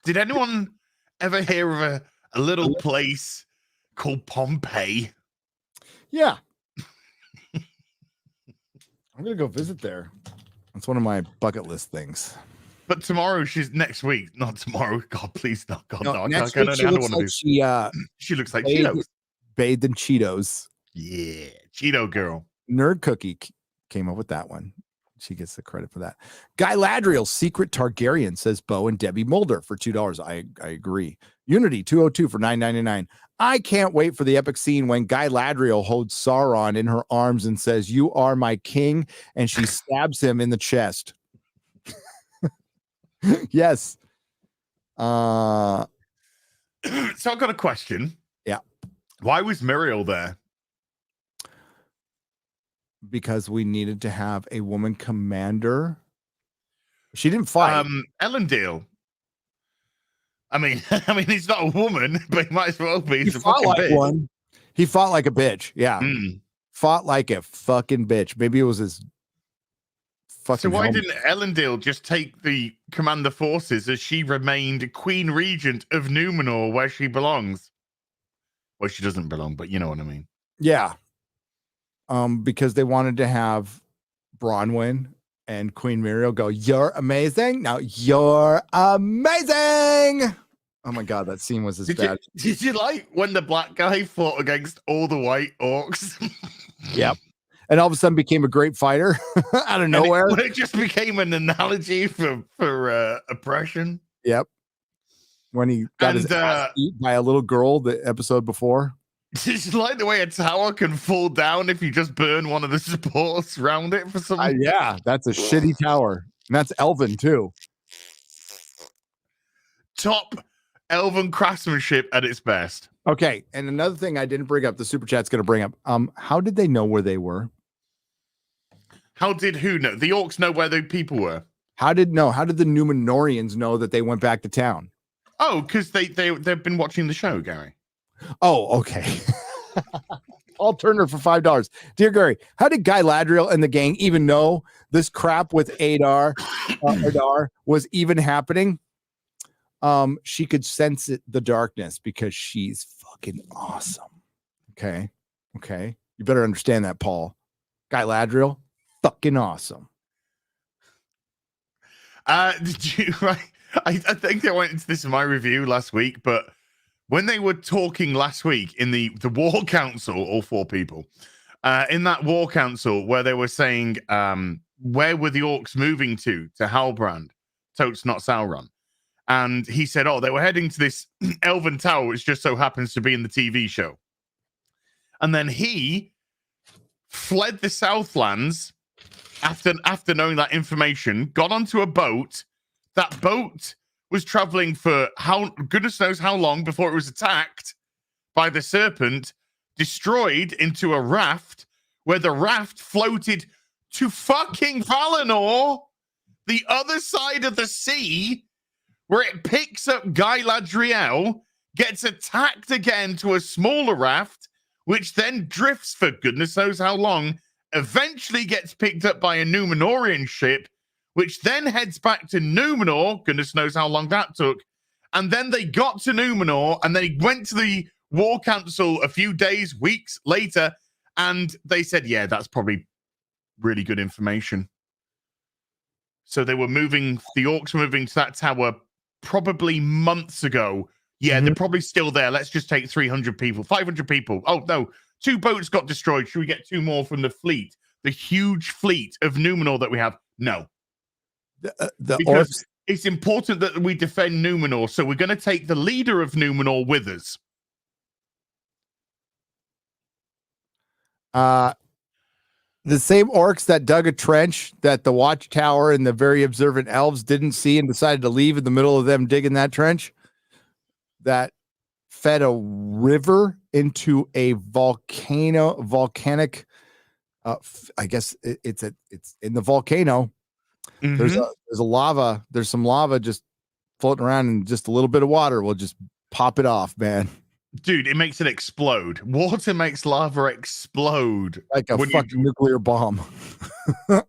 Did anyone ever hear of a little place called Pompeii? Yeah. I'm going to go visit there. That's one of my bucket list things. But tomorrow, next week, not tomorrow. God, please, not God, no. Next I week don't she know looks one like of these. she looks like bathed, Cheetos. Bathed in Cheetos. Yeah, Cheeto girl. Nerd Cookie came up with that one. She gets the credit for that. Guy Ladriel, Secret Targaryen, says Bo and Debbie Mulder for $2. I agree. Unity 202 for $9.99. I can't wait for the epic scene when Guy Ladriel holds Sauron in her arms and says, "You are my king," and she stabs him in the chest. Yes. So I've got a question. Yeah. Why was Muriel there? Because we needed to have a woman commander. She didn't fight. Ellendale. I mean, he's not a woman, but he might as well be. He's He a fought fucking like bitch. one. He fought like a bitch. Yeah. Fought like a fucking bitch. Maybe it was his fucking. So why helmet. didn't Ellendale just take the command the forces as she remained Queen Regent of Numenor, where she belongs? Well, she doesn't belong, but you know what I mean. Yeah. Because they wanted to have Bronwyn and Queen Muriel go, "You're amazing. Now you're amazing." Oh my God, that scene was as bad. Did you like when the black guy fought against all the white orcs? Yep. And all of a sudden became a great fighter out of nowhere. It just became an analogy for oppression. Yep. When he got his ass beat by a little girl the episode before. Did you like the way a tower can fall down if you just burn one of the supports around it for some Yeah, that's a shitty tower. And that's Elven too. Top Elven craftsmanship at its best. Okay, and another thing I didn't bring up, the super chat's going to bring up. How did they know where they were? How did who know? The orcs know where the people were. How did the Numenorians know that they went back to town? Oh, because they've been watching the show, Gary. Oh, okay. Paul Turner for $5. Dear Gary, how did Guy Ladriel and the gang even know this crap with Adar was even happening? She could sense the darkness because she's fucking awesome. Okay. You better understand that, Paul. Guy Ladriel, fucking awesome. Did you right? I think I went into this in my review last week, but when they were talking last week in the War Council, all four people, in that War Council where they were saying, where were the orcs moving to Halbrand? Totes not Sauron. And he said, oh, they were heading to this elven tower, which just so happens to be in the TV show. And then he fled the Southlands after knowing that information, got onto a boat. That boat was traveling for goodness knows how long before it was attacked by the serpent, destroyed into a raft, where the raft floated to fucking Valinor, the other side of the sea, where it picks up Guy Ladriel, gets attacked again to a smaller raft, which then drifts for goodness knows how long, eventually gets picked up by a Numenorian ship, which then heads back to Numenor, goodness knows how long that took, and then they got to Numenor, and they went to the War Council a few days, weeks later, and they said, yeah, that's probably really good information. So the orcs were moving to that tower probably months ago. Yeah, they're probably still there. Let's just take 300 people, 500 people. Oh, no, 2 boats got destroyed. Should we get 2 more from the fleet? The huge fleet of Numenor that we have? No. Because it's important that we defend Numenor, so we're going to take the leader of Numenor with us. The same orcs that dug a trench that the Watchtower and the very observant elves didn't see and decided to leave in the middle of them digging that trench, that fed a river into a volcanic. I guess it's in the volcano. Mm-hmm. There's some lava just floating around, and just a little bit of water will just pop it off, man. Dude, it makes it explode. Water makes lava explode like a fucking nuclear bomb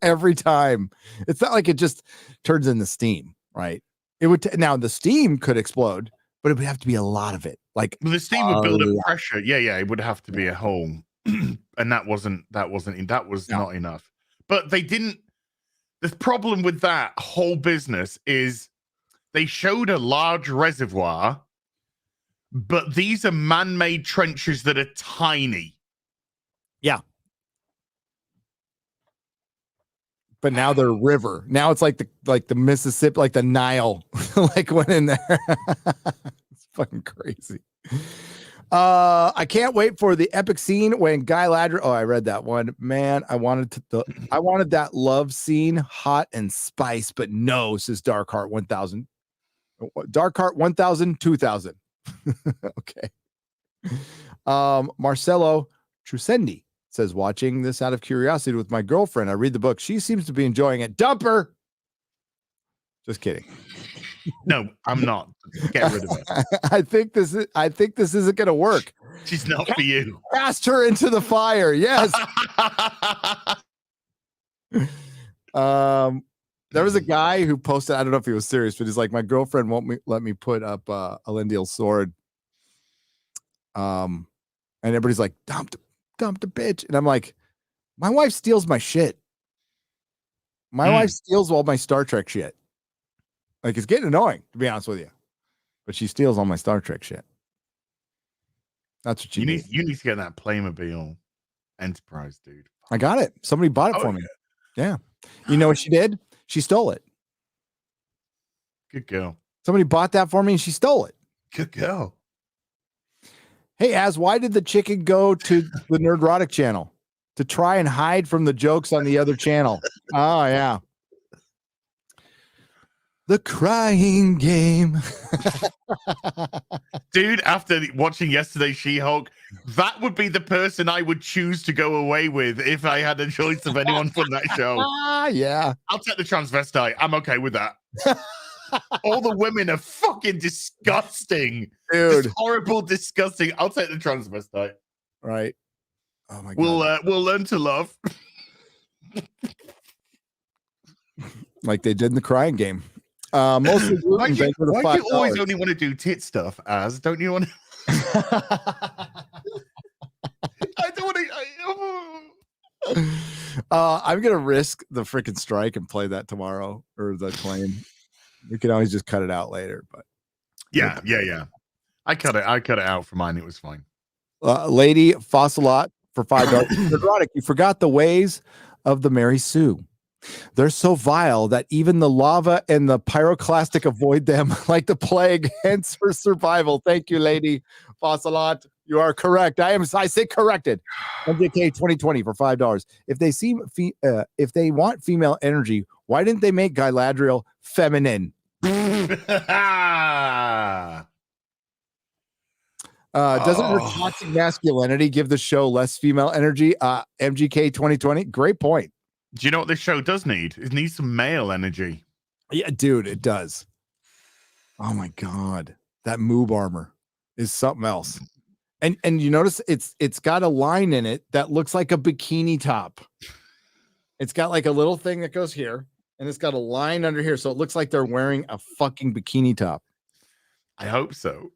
every time. It's not like it just turns into steam, right? It would now the steam could explode, but it would have to be a lot of it. Like the steam would build up pressure. Yeah, it would have to be a whole, and that was not enough. But they didn't. The problem with that whole business is they showed a large reservoir, but these are man-made trenches that are tiny. Yeah. But now they're a river. Now it's like the Mississippi, like the Nile, like went in there. It's fucking crazy. I can't wait for the epic scene when Guy Ladriel. Oh, I read that one. Man, I wanted that love scene, hot and spice, but no, says Darkheart 1000. Darkheart 1000, 2000. Okay. Marcelo Trusendi says, watching this out of curiosity with my girlfriend. I read the book. She seems to be enjoying it. Dump her. Just kidding. No, I'm not. Get rid of it. I think this isn't going to work. She's not for you. Cast her into the fire. Yes. There was a guy who posted, I don't know if he was serious, but he's like, my girlfriend won't let me put up Elendil's sword. And everybody's like, dump the bitch. And I'm like, my wife steals my shit. My wife steals all my Star Trek shit. Like, it's getting annoying, to be honest with you. But she steals all my Star Trek shit. That's what you need. You need to get that Playmobil Enterprise, dude. I got it. Somebody bought it for me. Yeah. You know what she did? She stole it. Good girl. Somebody bought that for me and she stole it. Good girl. Hey, Az, why did the chicken go to the Nerdrotic channel? To try and hide from the jokes on the other channel. Oh, yeah. The crying game. Dude, after watching yesterday's She-Hulk, that would be the person I would choose to go away with if I had a choice of anyone from that show. Yeah. I'll take the transvestite. I'm okay with that. All the women are fucking disgusting. Dude. Just horrible, disgusting. I'll take the transvestite. Right. Oh my God. We'll learn to love. Like they did in the crying game. Mostly why do you always only want to do tit stuff, Az? Don't you want to? I don't want to. I'm gonna risk the freaking strike and play that tomorrow, or the claim. We can always just cut it out later, but yeah. I cut it out for mine. It was fine. Lady Fossilot for $5. Nerdrotic, you forgot the ways of the Mary Sue. They're so vile that even the lava and the pyroclastic avoid them like the plague, hence her survival. Thank you, Lady Fossilot. You are correct. I say corrected. MJK 2020 for $5. If they want female energy, why didn't they make Guy Ladriel feminine? Doesn't her toxic masculinity give the show less female energy? MGK 2020. Great point. Do you know what this show does need? It needs some male energy. Yeah, dude, it does. Oh my God. That moob armor is something else. And you notice it's got a line in it that looks like a bikini top. It's got like a little thing that goes here, and it's got a line under here, so it looks like they're wearing a fucking bikini top. I hope so.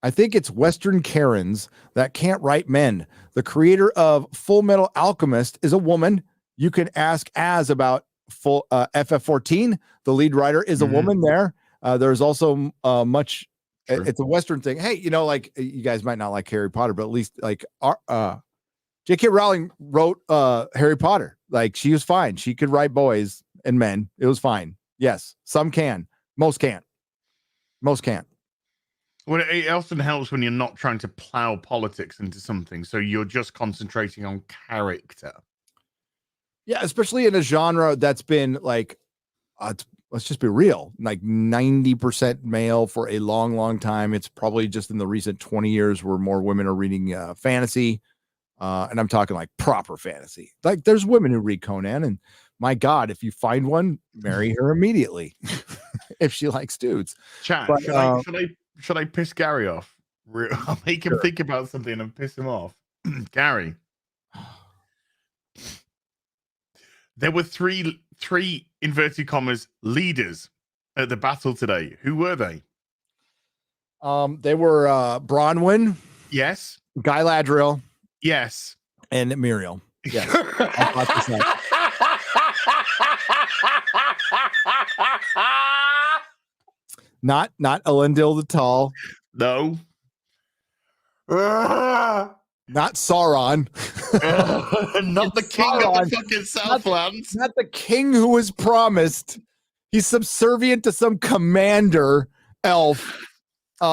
I think it's Western Karens that can't write men. The creator of Full Metal Alchemist is a woman. You can ask Az about full FF14. The lead writer is a woman there. There's also much. Sure. It's a Western thing. Hey, like you guys might not like Harry Potter, but at least like J.K. Rowling wrote Harry Potter. Like she was fine. She could write boys and men. It was fine. Yes, some can. Most can't. Most can't. Well, it often helps when you're not trying to plow politics into something, so you're just concentrating on character. Yeah, especially in a genre that's been like, let's just be real, like 90% male for a long, long time. It's probably just in the recent 20 years where more women are reading fantasy. And I'm talking like proper fantasy. Like there's women who read Conan, and my God, if you find one, marry her immediately if she likes dudes. Chat, but, should I piss Gary off? I'll make him think about something and piss him off. Gary. There were three inverted commas leaders at the battle today. Who were they? They were Bronwyn, Yes. Guy Ladriel, Yes. and Muriel. Yes. I thought this out. Not Elendil the Tall. No. Not Sauron. Not the king Sauron. of the fucking Southlands. Not the king who was promised. He's subservient to some commander elf. That's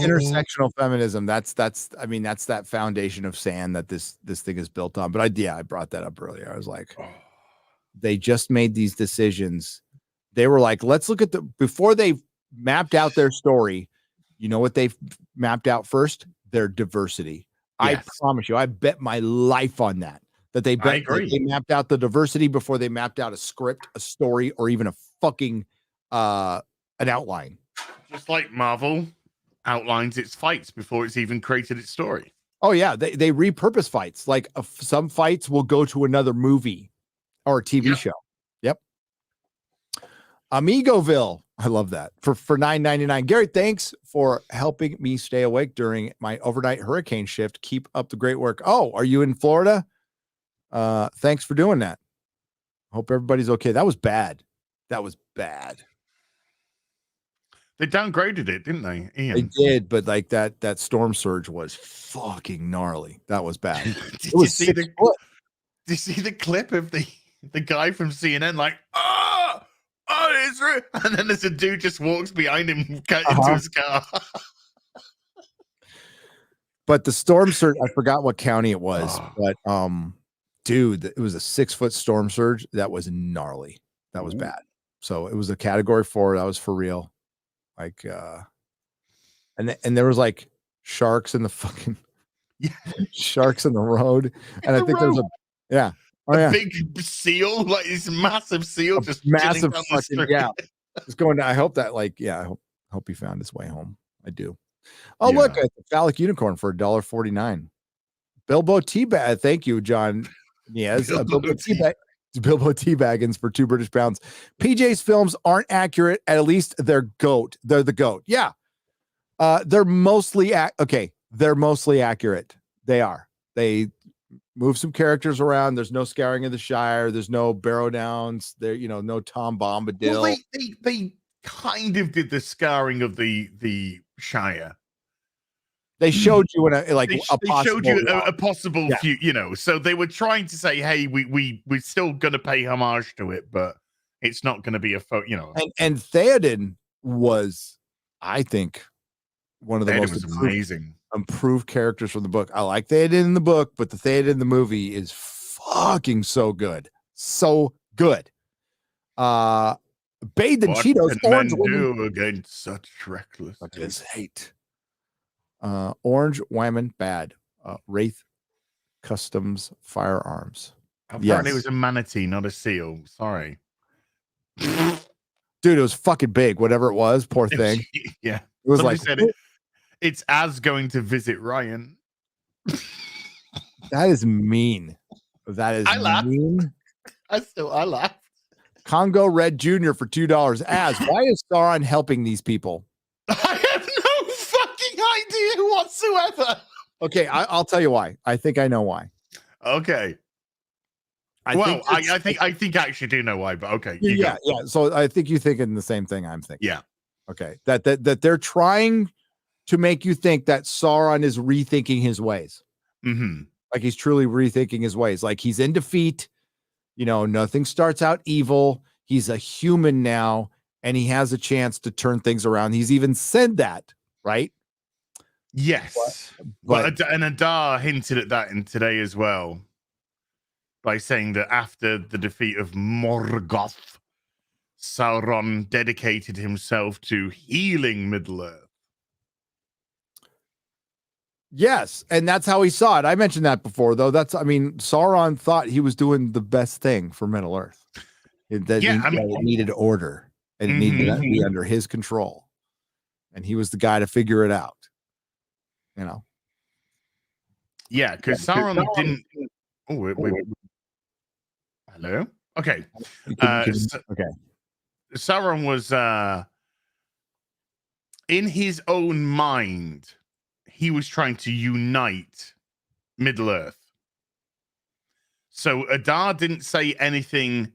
intersectional feminism. That's I mean, that's that foundation of sand that this thing is built on. But I brought that up earlier. I was like, they just made these decisions. They were like, let's look at before they mapped out their story. You know what they've mapped out first? Their diversity. Yes. I promise you, I bet my life on that. That they mapped out the diversity before they mapped out a script, a story, or even a fucking an outline. Just like Marvel outlines its fights before it's even created its story. Oh yeah, they repurpose fights. Like some fights will go to another movie or a TV show. Yep. Amigoville. I love that. For $9.99. Gary, thanks for helping me stay awake during my overnight hurricane shift. Keep up the great work. Oh, are you in Florida? Thanks for doing that. Hope everybody's okay. That was bad. That was bad. They downgraded it, didn't they, Ian? They did, but like that storm surge was fucking gnarly. That was bad. Did you see the clip of the guy from CNN like, oh, it's real. And then there's a dude just walks behind him into his car. But the storm surge, I forgot what county it was, but dude, it was a 6-foot storm surge. That was gnarly. That was bad. So it was a category 4. That was for real. Like, and there was like sharks in the fucking sharks in the road. And I think there's a big seal, like this massive seal, just massive fucking, it's going to, I hope that I hope he found his way home. I do. Oh, look, a phallic unicorn for $1.49. Bilbo Teabag. Thank you, John. Yes, Bilbo Teabaggins for £2 British pounds. PJ's films aren't accurate. At least they're GOAT. They're the GOAT. Yeah. They're mostly they're mostly accurate. They are. They move some characters around. There's no Scouring of the Shire. There's no Barrow Downs. There, no Tom Bombadil. Well, they kind of did the Scouring of the Shire. They showed you they showed you a possible few, so they were trying to say, hey, we're still going to pay homage to it, but it's not going to be And Theoden was, I think, one of the most improved characters from the book. I like Theoden in the book, but the Theoden in the movie is fucking so good. So good. Bathed in Cheetos. Orange do against such reckless hate. Orange Women bad. Wraith Customs Firearms. Apparently it was a manatee, not a seal. Sorry. Dude, it was fucking big, whatever it was. Poor thing. Yeah. It was Somebody like, said it's as going to visit Ryan. That is mean. That is mean. I laughed. Congo Red Jr. for $2. Why is Sauron helping these people? I have no fucking idea whatsoever. Okay, I'll tell you why. I think I know why. Okay. I think I actually do know why, but okay. Yeah. So I think you're thinking the same thing I'm thinking. Yeah. Okay. That they're trying to make you think that Sauron is rethinking his ways. Mm-hmm. Like he's truly rethinking his ways. Like he's in defeat. Nothing starts out evil. He's a human now, and he has a chance to turn things around. He's even said that, right? Yes. But and Adar hinted at that in today as well, by saying that after the defeat of Morgoth, Sauron dedicated himself to healing Middle-earth. Yes, and that's how he saw it. I mentioned that before, though. Sauron thought he was doing the best thing for Middle-earth. It needed order, and it needed to be under his control. And he was the guy to figure it out. Yeah, because Sauron didn't. Oh, wait. Hello. Okay. Okay. Sauron was in his own mind. He was trying to unite Middle Earth. So Adar didn't say anything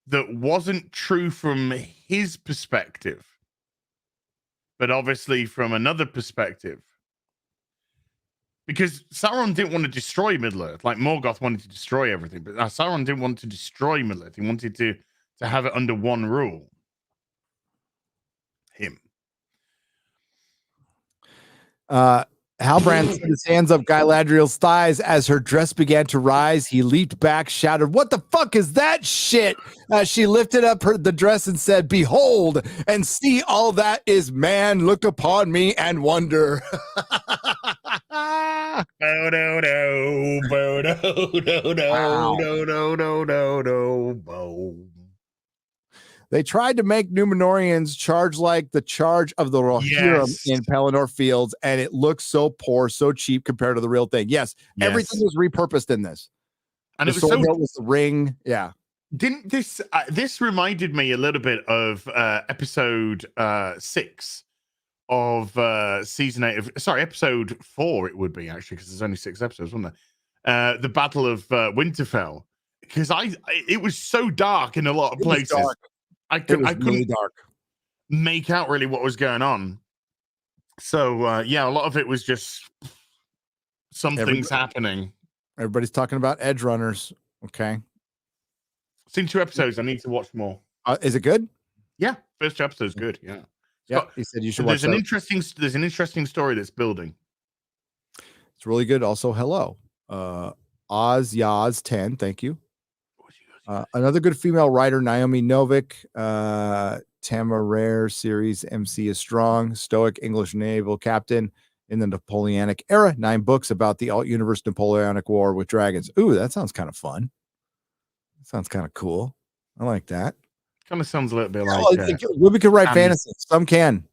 that wasn't true from his perspective, but obviously from another perspective. Because Sauron didn't want to destroy Middle Earth, like Morgoth wanted to destroy everything, but Sauron didn't want to destroy Middle Earth. He wanted to have it under one rule. Him. Halbrand set his hands up Galadriel's thighs as her dress began to rise. He leaped back, shouted, "What the fuck is that shit?" She lifted up the dress and said, "Behold, and see all that is man. Look upon me and wonder." They tried to make Numenorians charge like the charge of the Rohirrim in Pelennor Fields, and it looks so poor, so cheap compared to the real thing. Yes. Everything was repurposed in this. And the it was was the ring. Yeah. Didn't this this reminded me a little bit of episode 6 of season 8 of episode 4 it would be actually, because there's only 6 episodes, wasn't there? The Battle of Winterfell. Because it was so dark in a lot of places. I couldn't really dark. make out really what was going on. So yeah, a lot of it was just something's happening. Everybody's talking about edge runners. Okay. Seen 2 episodes. I need to watch more. Is it good? Yeah, first 2 episodes good. Yeah. Yeah, he said you should watch. There's an interesting story that's building. It's really good. Also, hello, Oz Yaz 10. Thank you. Another good female writer, Naomi Novik. Temeraire series MC is strong. Stoic English naval captain in the Napoleonic era. 9 books about the alt-universe Napoleonic War with dragons. Ooh, that sounds kind of fun. That sounds kind of cool. I like that. Kind of sounds a little bit like we could write fantasy. Some can.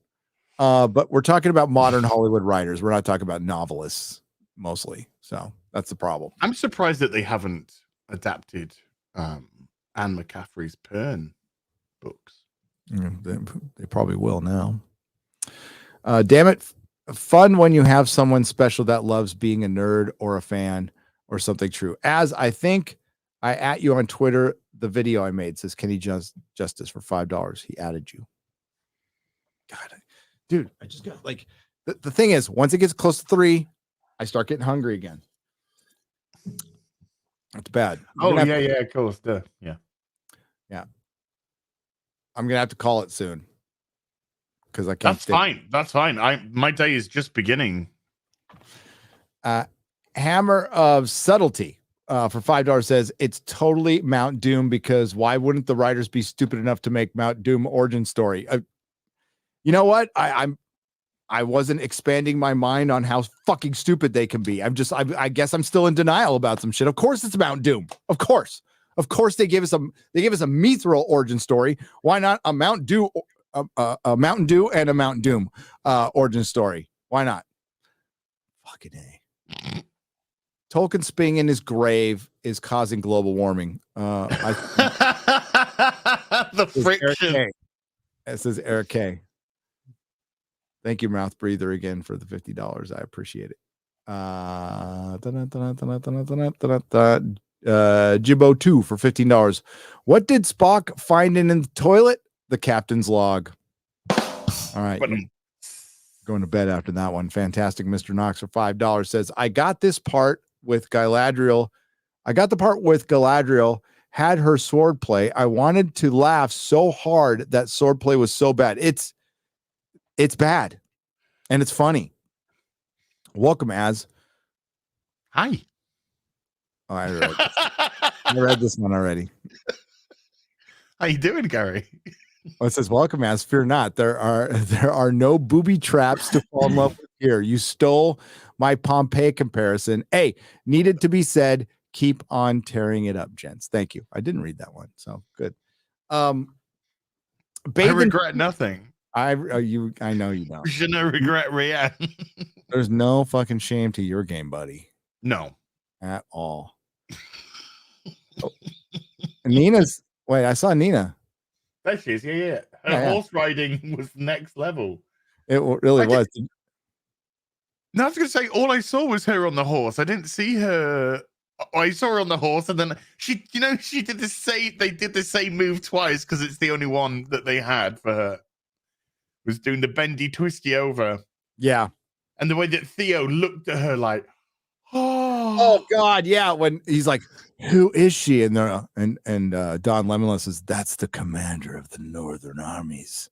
But we're talking about modern Hollywood writers. We're not talking about novelists mostly. So that's the problem. I'm surprised that they haven't adapted Anne McCaffrey's Pern books. They probably will now. Damn it. Fun when you have someone special that loves being a nerd or a fan or something true. As I think I at you on Twitter, the video I made says Kenny Justice for $5. He added you. God, dude, I just got like the thing is, once it gets close to 3, I start getting hungry again. That's bad. Of course. Yeah. I'm gonna have to call it soon because I can't. That's fine. My day is just beginning. Hammer of Subtlety for $5 says it's totally Mount Doom, because why wouldn't the writers be stupid enough to make Mount Doom origin story? You know what? I wasn't expanding my mind on how fucking stupid they can be. I guess I'm still in denial about some shit. Of course it's Mount Doom. Of course they gave us a Mithril origin story. Why not a Mount Dew, a Mountain Dew and a Mount Doom origin story? Why not? Fucking A. Tolkien spinning in his grave is causing global warming. The friction. It says Eric K. Thank you, Mouth Breather, again for the $50. I appreciate it. Jibbo 2 for $15. What did Spock find in the toilet? The captain's log. All right. Going to bed after that one. Fantastic. Mr. Knox for $5 says, I got this part with Galadriel. Had her sword play. I wanted to laugh so hard that sword play was so bad. It's bad. And it's funny. Welcome, Az. Hi. Oh, I read this one already. How you doing, Gary? Oh, it says, welcome, Az. Fear not. There are no booby traps to fall in love with here. You stole my Pompeii comparison. Hey, needed to be said. Keep on tearing it up, gents. Thank you. I didn't read that one, so good. I regret nothing. I know you don't. Je ne regret rien. There's no fucking shame to your game, buddy. No. At all. Oh. Nina's wait, I saw Nina. There she is. Yeah. Her Yeah. horse riding was next level. It really was. No, I was going to say, all I saw was her on the horse. I didn't see her. I saw her on the horse, and then she did the same. They did the same move twice because it's the only one that they had for her. Was doing the bendy twisty over. Yeah. And the way that Theo looked at her like, oh God, yeah. When he's like, who is she? And Don Lemonless says, that's the commander of the Northern Armies.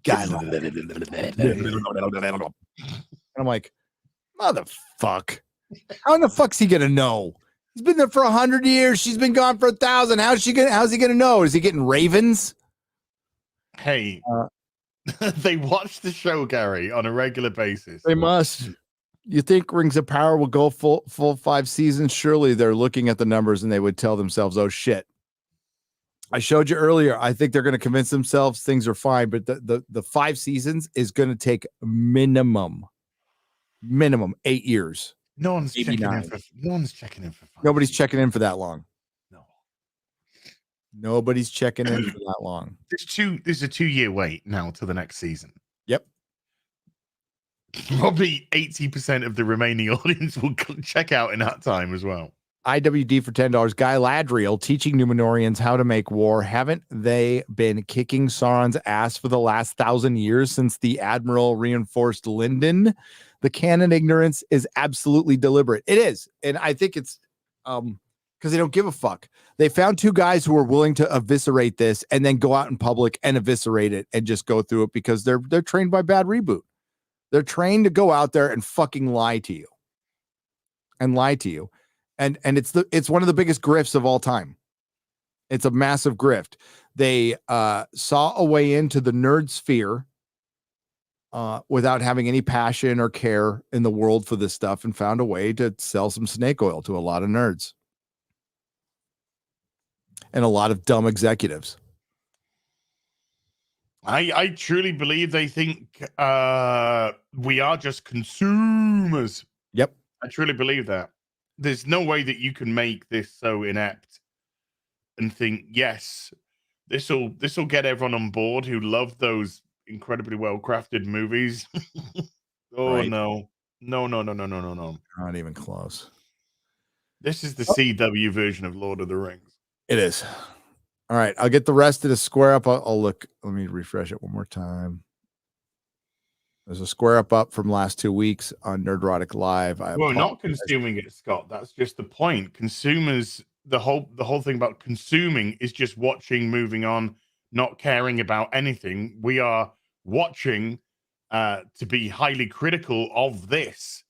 And I'm like, motherfuck. How in the fuck's he gonna know? He's been there for 100 years. She's been gone for 1,000. How's he gonna know? Is he getting ravens? Hey, they watch the show, Gary, on a regular basis. They must. You think Rings of Power will go full 5 seasons? Surely they're looking at the numbers and they would tell themselves, oh shit. I showed you earlier. I think they're going to convince themselves things are fine, but the 5 seasons is going to take minimum 8 years. No one's checking in for 5 Nobody's seasons. checking in for that long. No. Nobody's checking in for that long. There's a 2-year wait now to the next season. Yep. Probably 80% of the remaining audience will check out in that time as well. IWD for $10. Guy Ladriel teaching Numenorians how to make war. Haven't they been kicking Sauron's ass for the last 1,000 years since the Admiral reinforced Linden? The canon ignorance is absolutely deliberate. It is. And I think it's because they don't give a fuck. They found 2 guys who were willing to eviscerate this and then go out in public and eviscerate it and just go through it because they're trained by Bad Reboot. They're trained to go out there and fucking lie to you. And it's one of the biggest grifts of all time. It's a massive grift. They saw a way into the nerd sphere without having any passion or care in the world for this stuff and found a way to sell some snake oil to a lot of nerds and a lot of dumb executives. I truly believe they think we are just consumers. Yep. I truly believe that. There's no way that you can make this so inept and think, yes, this will get everyone on board who love those incredibly well-crafted movies. Oh, right. No. Not even close. This is the CW version of Lord of the Rings. It is. All right. I'll get the rest of the square up. I'll look. Let me refresh it one more time. There's a square up from last 2 weeks on Nerdrotic Live. Well, not consuming it, Scott. That's just the point. Consumers, the whole thing about consuming is just watching, moving on, not caring about anything. We are watching to be highly critical of this,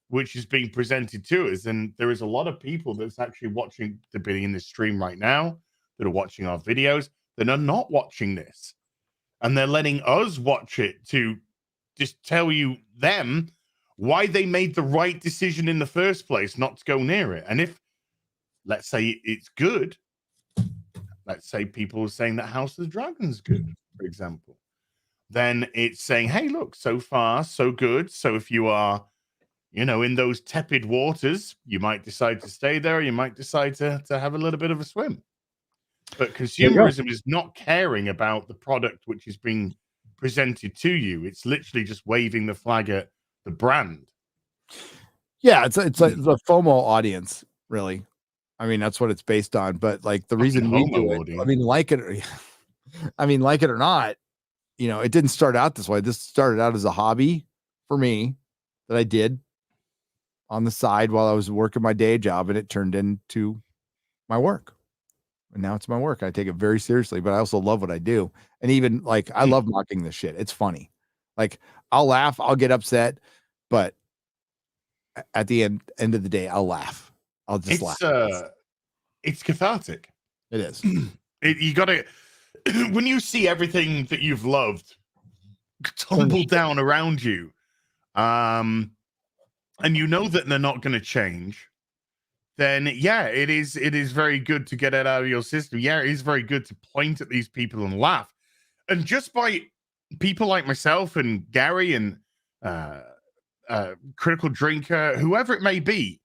which is being presented to us. And there is a lot of people that's actually watching to be in this stream right now that are watching our videos that are not watching this. And they're letting us watch it to just tell you them why they made the right decision in the first place not to go near it. And if, let's say it's good, let's say people are saying that House of the Dragon's good, for example, then it's saying, hey, look, so far, so good. So if you are, in those tepid waters, you might decide to stay there, or you might decide to have a little bit of a swim. But consumerism is not caring about the product which is being presented to you. It's literally just waving the flag at the brand. Yeah, it's like the FOMO audience, really. I mean, that's what it's based on. But like the reason we do it, I mean, like it or not, it didn't start out this way. This started out as a hobby for me that I did on the side while I was working my day job, and it turned into my work. And now it's my work. I take it very seriously, but I also love what I do. And even like, I love mocking this shit. It's funny. Like, I'll laugh, I'll get upset, but at the end of the day, I'll laugh. I'll just laugh. It's cathartic. It is. You gotta, when you see everything that you've loved tumble down around you, and you know that they're not going to change, then yeah, it is very good to get it out of your system. Yeah, it is very good to point at these people and laugh. And just by people like myself and Gary and Critical Drinker, whoever it may be,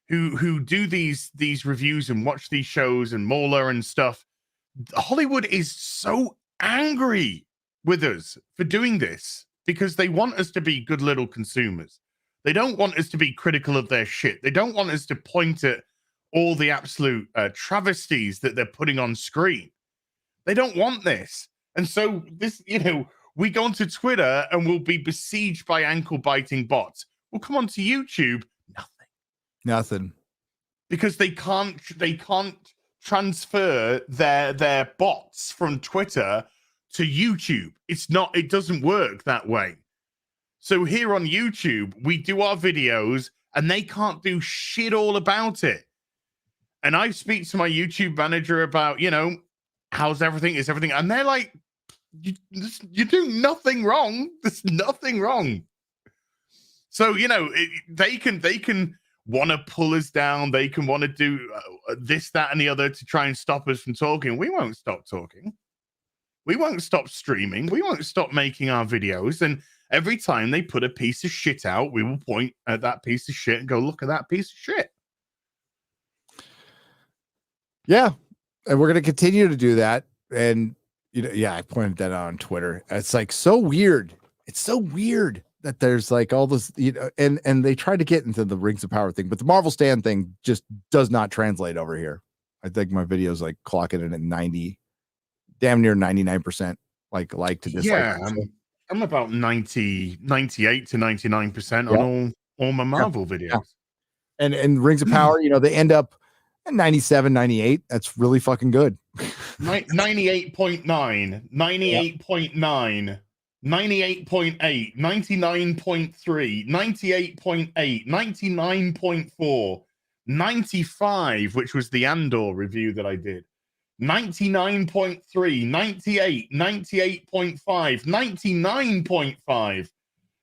who do these reviews and watch these shows and Mauler and stuff, Hollywood is so angry with us for doing this because they want us to be good little consumers. They don't want us to be critical of their shit. They don't want us to point at all the absolute travesties that they're putting on screen. They don't want this. And so this, we go onto Twitter and we'll be besieged by ankle-biting bots. We'll come onto YouTube, Nothing. because they can't transfer their bots from Twitter to YouTube. It doesn't work that way. So here on YouTube, we do our videos and they can't do shit all about it. And I speak to my YouTube manager about, how's everything? Is everything? And they're like, you do nothing wrong. There's nothing wrong. So, they can want to pull us down. They can want to do this, that, and the other to try and stop us from talking. We won't stop talking. We won't stop streaming. We won't stop making our videos. And every time they put a piece of shit out, we will point at that piece of shit and go, look at that piece of shit. Yeah. And we're going to continue to do that. And, I pointed that out on Twitter. It's like so weird. It's so weird that there's like all this, and they try to get into the Rings of Power thing, but the Marvel Stand thing just does not translate over here. I think my video's like clocking in at 90, damn near 99%. Like to dislike. Yeah, I'm about 98 to 99% on all my Marvel videos. Yeah. And Rings of Power, they end up at 97, 98. That's really fucking good. 98.9, 98.9, 98.8, 99.3, 98.8, 99.4, 95, which was the Andor review that I did. 99.3, 98, 98.5, 99.5,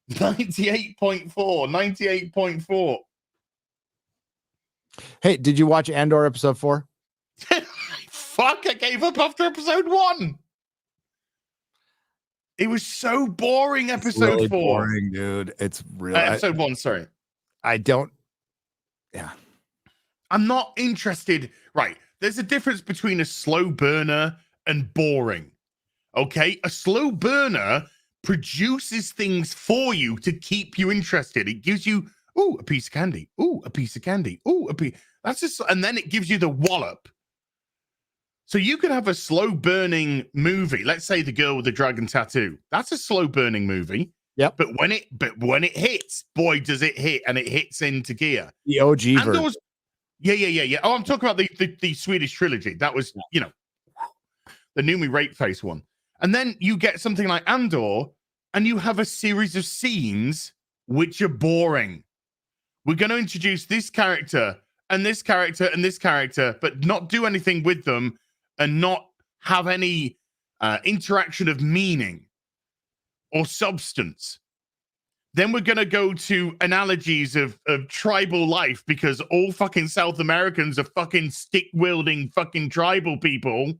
98.4, 98.4. Hey, did you watch Andor episode 4? Fuck, I gave up after episode 1. It was so boring, episode really 4. Boring, dude. It's really episode 1, sorry. I'm not interested. Right. There's a difference between a slow burner and boring. Okay? A slow burner produces things for you to keep you interested. It gives you, a piece of candy. A piece of candy. A piece. That's just, and then it gives you the wallop. So you could have a slow burning movie. Let's say The Girl with the Dragon Tattoo. That's a slow burning movie. Yep. But when it hits, boy, does it hit, and it hits into gear. The OG version. Yeah. Oh, I'm talking about the Swedish trilogy. That was, the Numi Rape Face one. And then you get something like Andor, and you have a series of scenes which are boring. We're going to introduce this character and this character and this character, but not do anything with them and not have any interaction of meaning or substance. Then we're going to go to analogies of tribal life because all fucking South Americans are fucking stick-wielding fucking tribal people.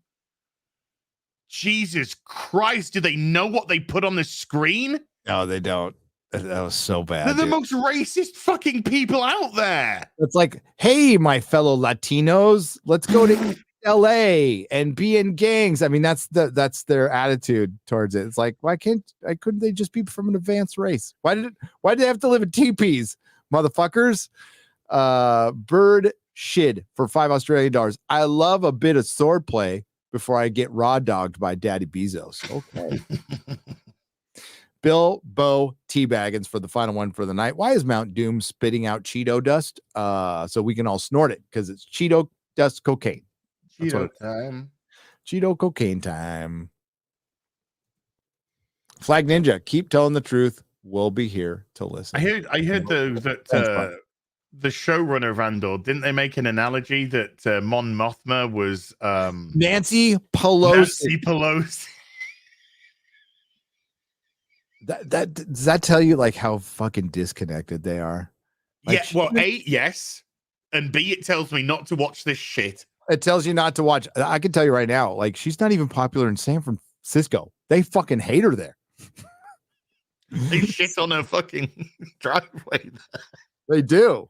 Jesus Christ, do they know what they put on the screen? No, they don't. That was so bad. They're the most racist fucking people out there. It's like, hey, my fellow Latinos, let's go to LA and be in gangs. I mean, that's their attitude towards it. It's like, why couldn't they just be from an advanced race? Why did they have to live in teepees, motherfuckers? Bird Shid for $5 Australian. I love a bit of swordplay before I get raw dogged by Daddy Bezos. Okay. Bill Bo Teabaggins for the final one for the night. Why is Mount Doom spitting out Cheeto dust? So we can all snort it because it's Cheeto dust cocaine. Cheeto time. Cheeto cocaine time. Flag Ninja, keep telling the truth. We'll be here to listen. I heard that the showrunner of Andor, didn't they make an analogy that Mon Mothma was Nancy Pelosi? Nancy Pelosi. That does that tell you like how fucking disconnected they are? Like, Yeah, well, A, yes, and B, it tells me not to watch this shit. It tells you not to watch. I can tell you right now, like she's not even popular in San Francisco. They fucking hate her there. They shit on her fucking driveway. They do.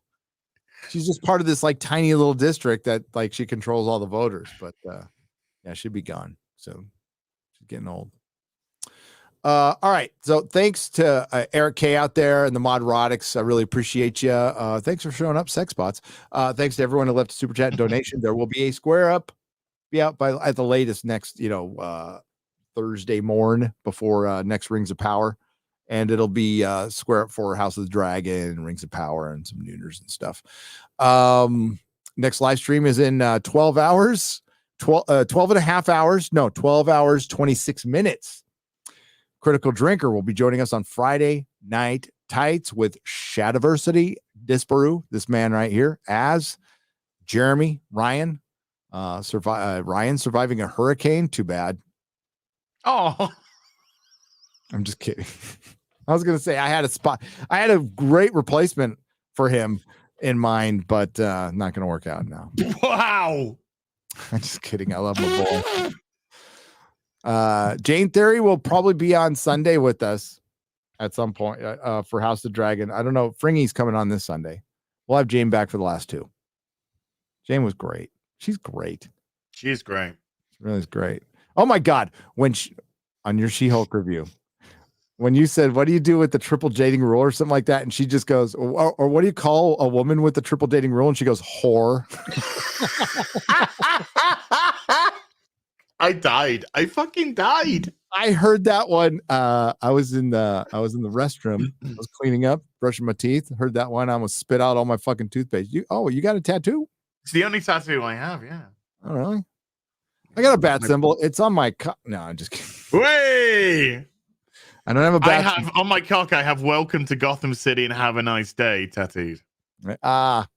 She's just part of this like tiny little district that like she controls all the voters, but yeah, she'd be gone soon. She's getting old. All right. So thanks to Eric K out there and the Nerdrotics. I really appreciate you. Thanks for showing up, Sexbots. Thanks to everyone who left a super chat and donation. There will be a square up, be out by at the latest next, Thursday morn before next Rings of Power. And it'll be square up for House of the Dragon, Rings of Power, and some Nooners and stuff. Next live stream is in 12 hours, 12 and a half hours. No, 12 hours, 26 minutes. Critical Drinker will be joining us on Friday Night Tights with Shadiversity Disparu, this man right here, as Jeremy Ryan. Ryan surviving a hurricane. Too bad. Oh, I'm just kidding. I was gonna say I had a great replacement for him in mind, but not gonna work out now. Wow. I'm just kidding. I love my boy. Jane Theory will probably be on Sunday with us at some point for House of Dragon. I don't know. Fringy's coming on this Sunday. We'll have Jane back for the last two. Jane was great. She's great. She is great. She really is great. Oh my God. On your She-Hulk review, when you said, what do you do with the triple dating rule or something like that? And she just goes, or what do you call a woman with the triple dating rule? And she goes, whore. I died. I fucking died. I heard that one. I was in the restroom. I was cleaning up, brushing my teeth. Heard that one. I almost spit out all my fucking toothpaste. You got a tattoo? It's the only tattoo I have. Yeah. Oh, really? I got a bat symbol. It's on my cock. No, I'm just kidding. Way. I don't have a bat. I have on my cock. I have "Welcome to Gotham City and have a nice day" tattooed. I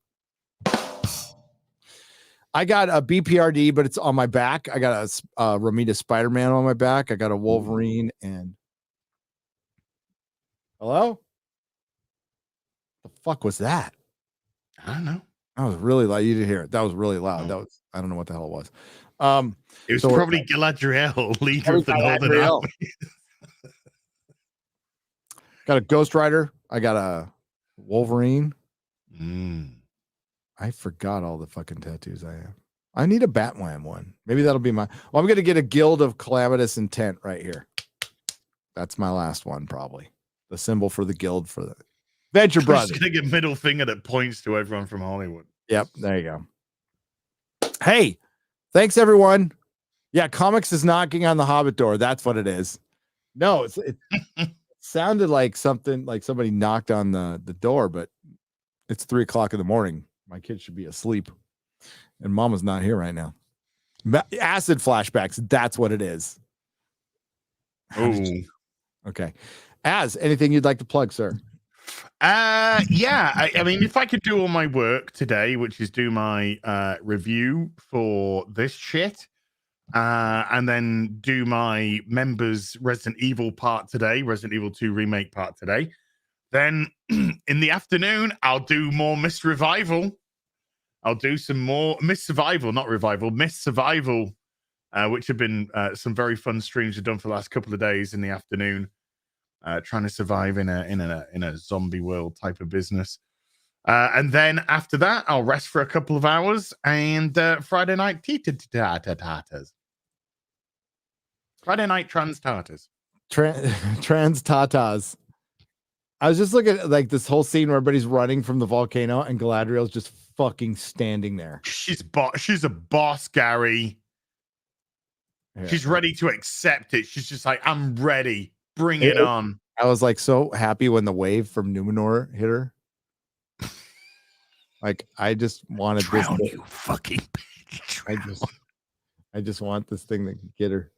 got a BPRD, but it's on my back. I got a Romita Spider-Man on my back. I got a Wolverine and hello. The fuck was that? I don't know. That was really loud. You didn't hear it. That was really loud. That was, I don't know what the hell it was. It was probably Galadriel, leader of the Northern Army. Got a Ghost Rider. I got a Wolverine. I forgot all the fucking tattoos I have. I need a Batman one. Maybe that'll be my. Well, I'm gonna get a Guild of Calamitous Intent right here. That's my last one, probably. The symbol for the guild for the Venture Brothers. Just gonna get middle finger that points to everyone from Hollywood. Yep, there you go. Hey, thanks everyone. Yeah, comics is knocking on the Hobbit door. That's what it is. No, it sounded like something like somebody knocked on the door, but it's 3:00 in the morning. My kids should be asleep, and Mama's not here right now. Acid flashbacks. That's what it is. Oh, okay. Anything you'd like to plug, sir? Yeah. I mean, if I could do all my work today, which is do my review for this shit, and then do my members Resident Evil part today, Resident Evil 2 remake part today. Then in the afternoon, I'll do more Miss Revival. I'll do some more Miss Survival, not Revival, Miss Survival, which have been some very fun streams I've done for the last couple of days in the afternoon, trying to survive in a zombie world type of business. And then after that, I'll rest for a couple of hours and Friday night Tartars. Friday night Trans Tartars. Trans Tatas. I was just looking at like this whole scene where everybody's running from the volcano and Galadriel's just fucking standing there. She's a boss, Gary. Yeah. She's ready to accept it. She's just like, I'm ready. Bring it on. I was like so happy when the wave from Numenor hit her. Like I just wanted Drown this. You fucking bitch. I just want this thing to get her.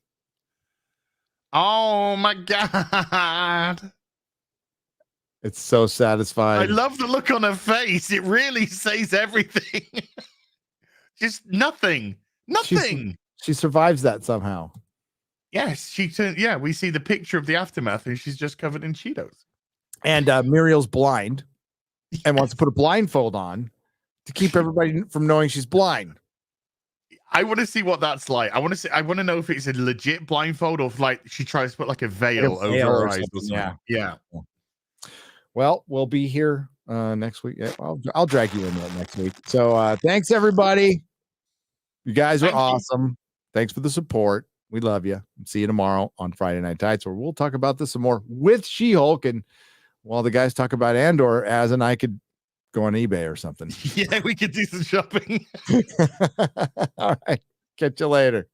Oh my god. It's so satisfying. I love the look on her face. It really says everything. Just nothing. She survives that somehow. Yes, we see the picture of the aftermath and she's just covered in Cheetos. And Muriel's blind and wants to put a blindfold on to keep everybody from knowing she's blind. I want to see what that's like. I want to know if it's a legit blindfold or if like she tries to put like a veil over her eyes or something. Yeah. Well, we'll be here next week. Yeah, I'll drag you in there next week. So thanks everybody. You guys are awesome. Thanks for the support. We love you. See you tomorrow on Friday Night Tights, where we'll talk about this some more with She-Hulk. And while the guys talk about Andor, Az and I could go on eBay or something. Yeah, we could do some shopping. All right. Catch you later.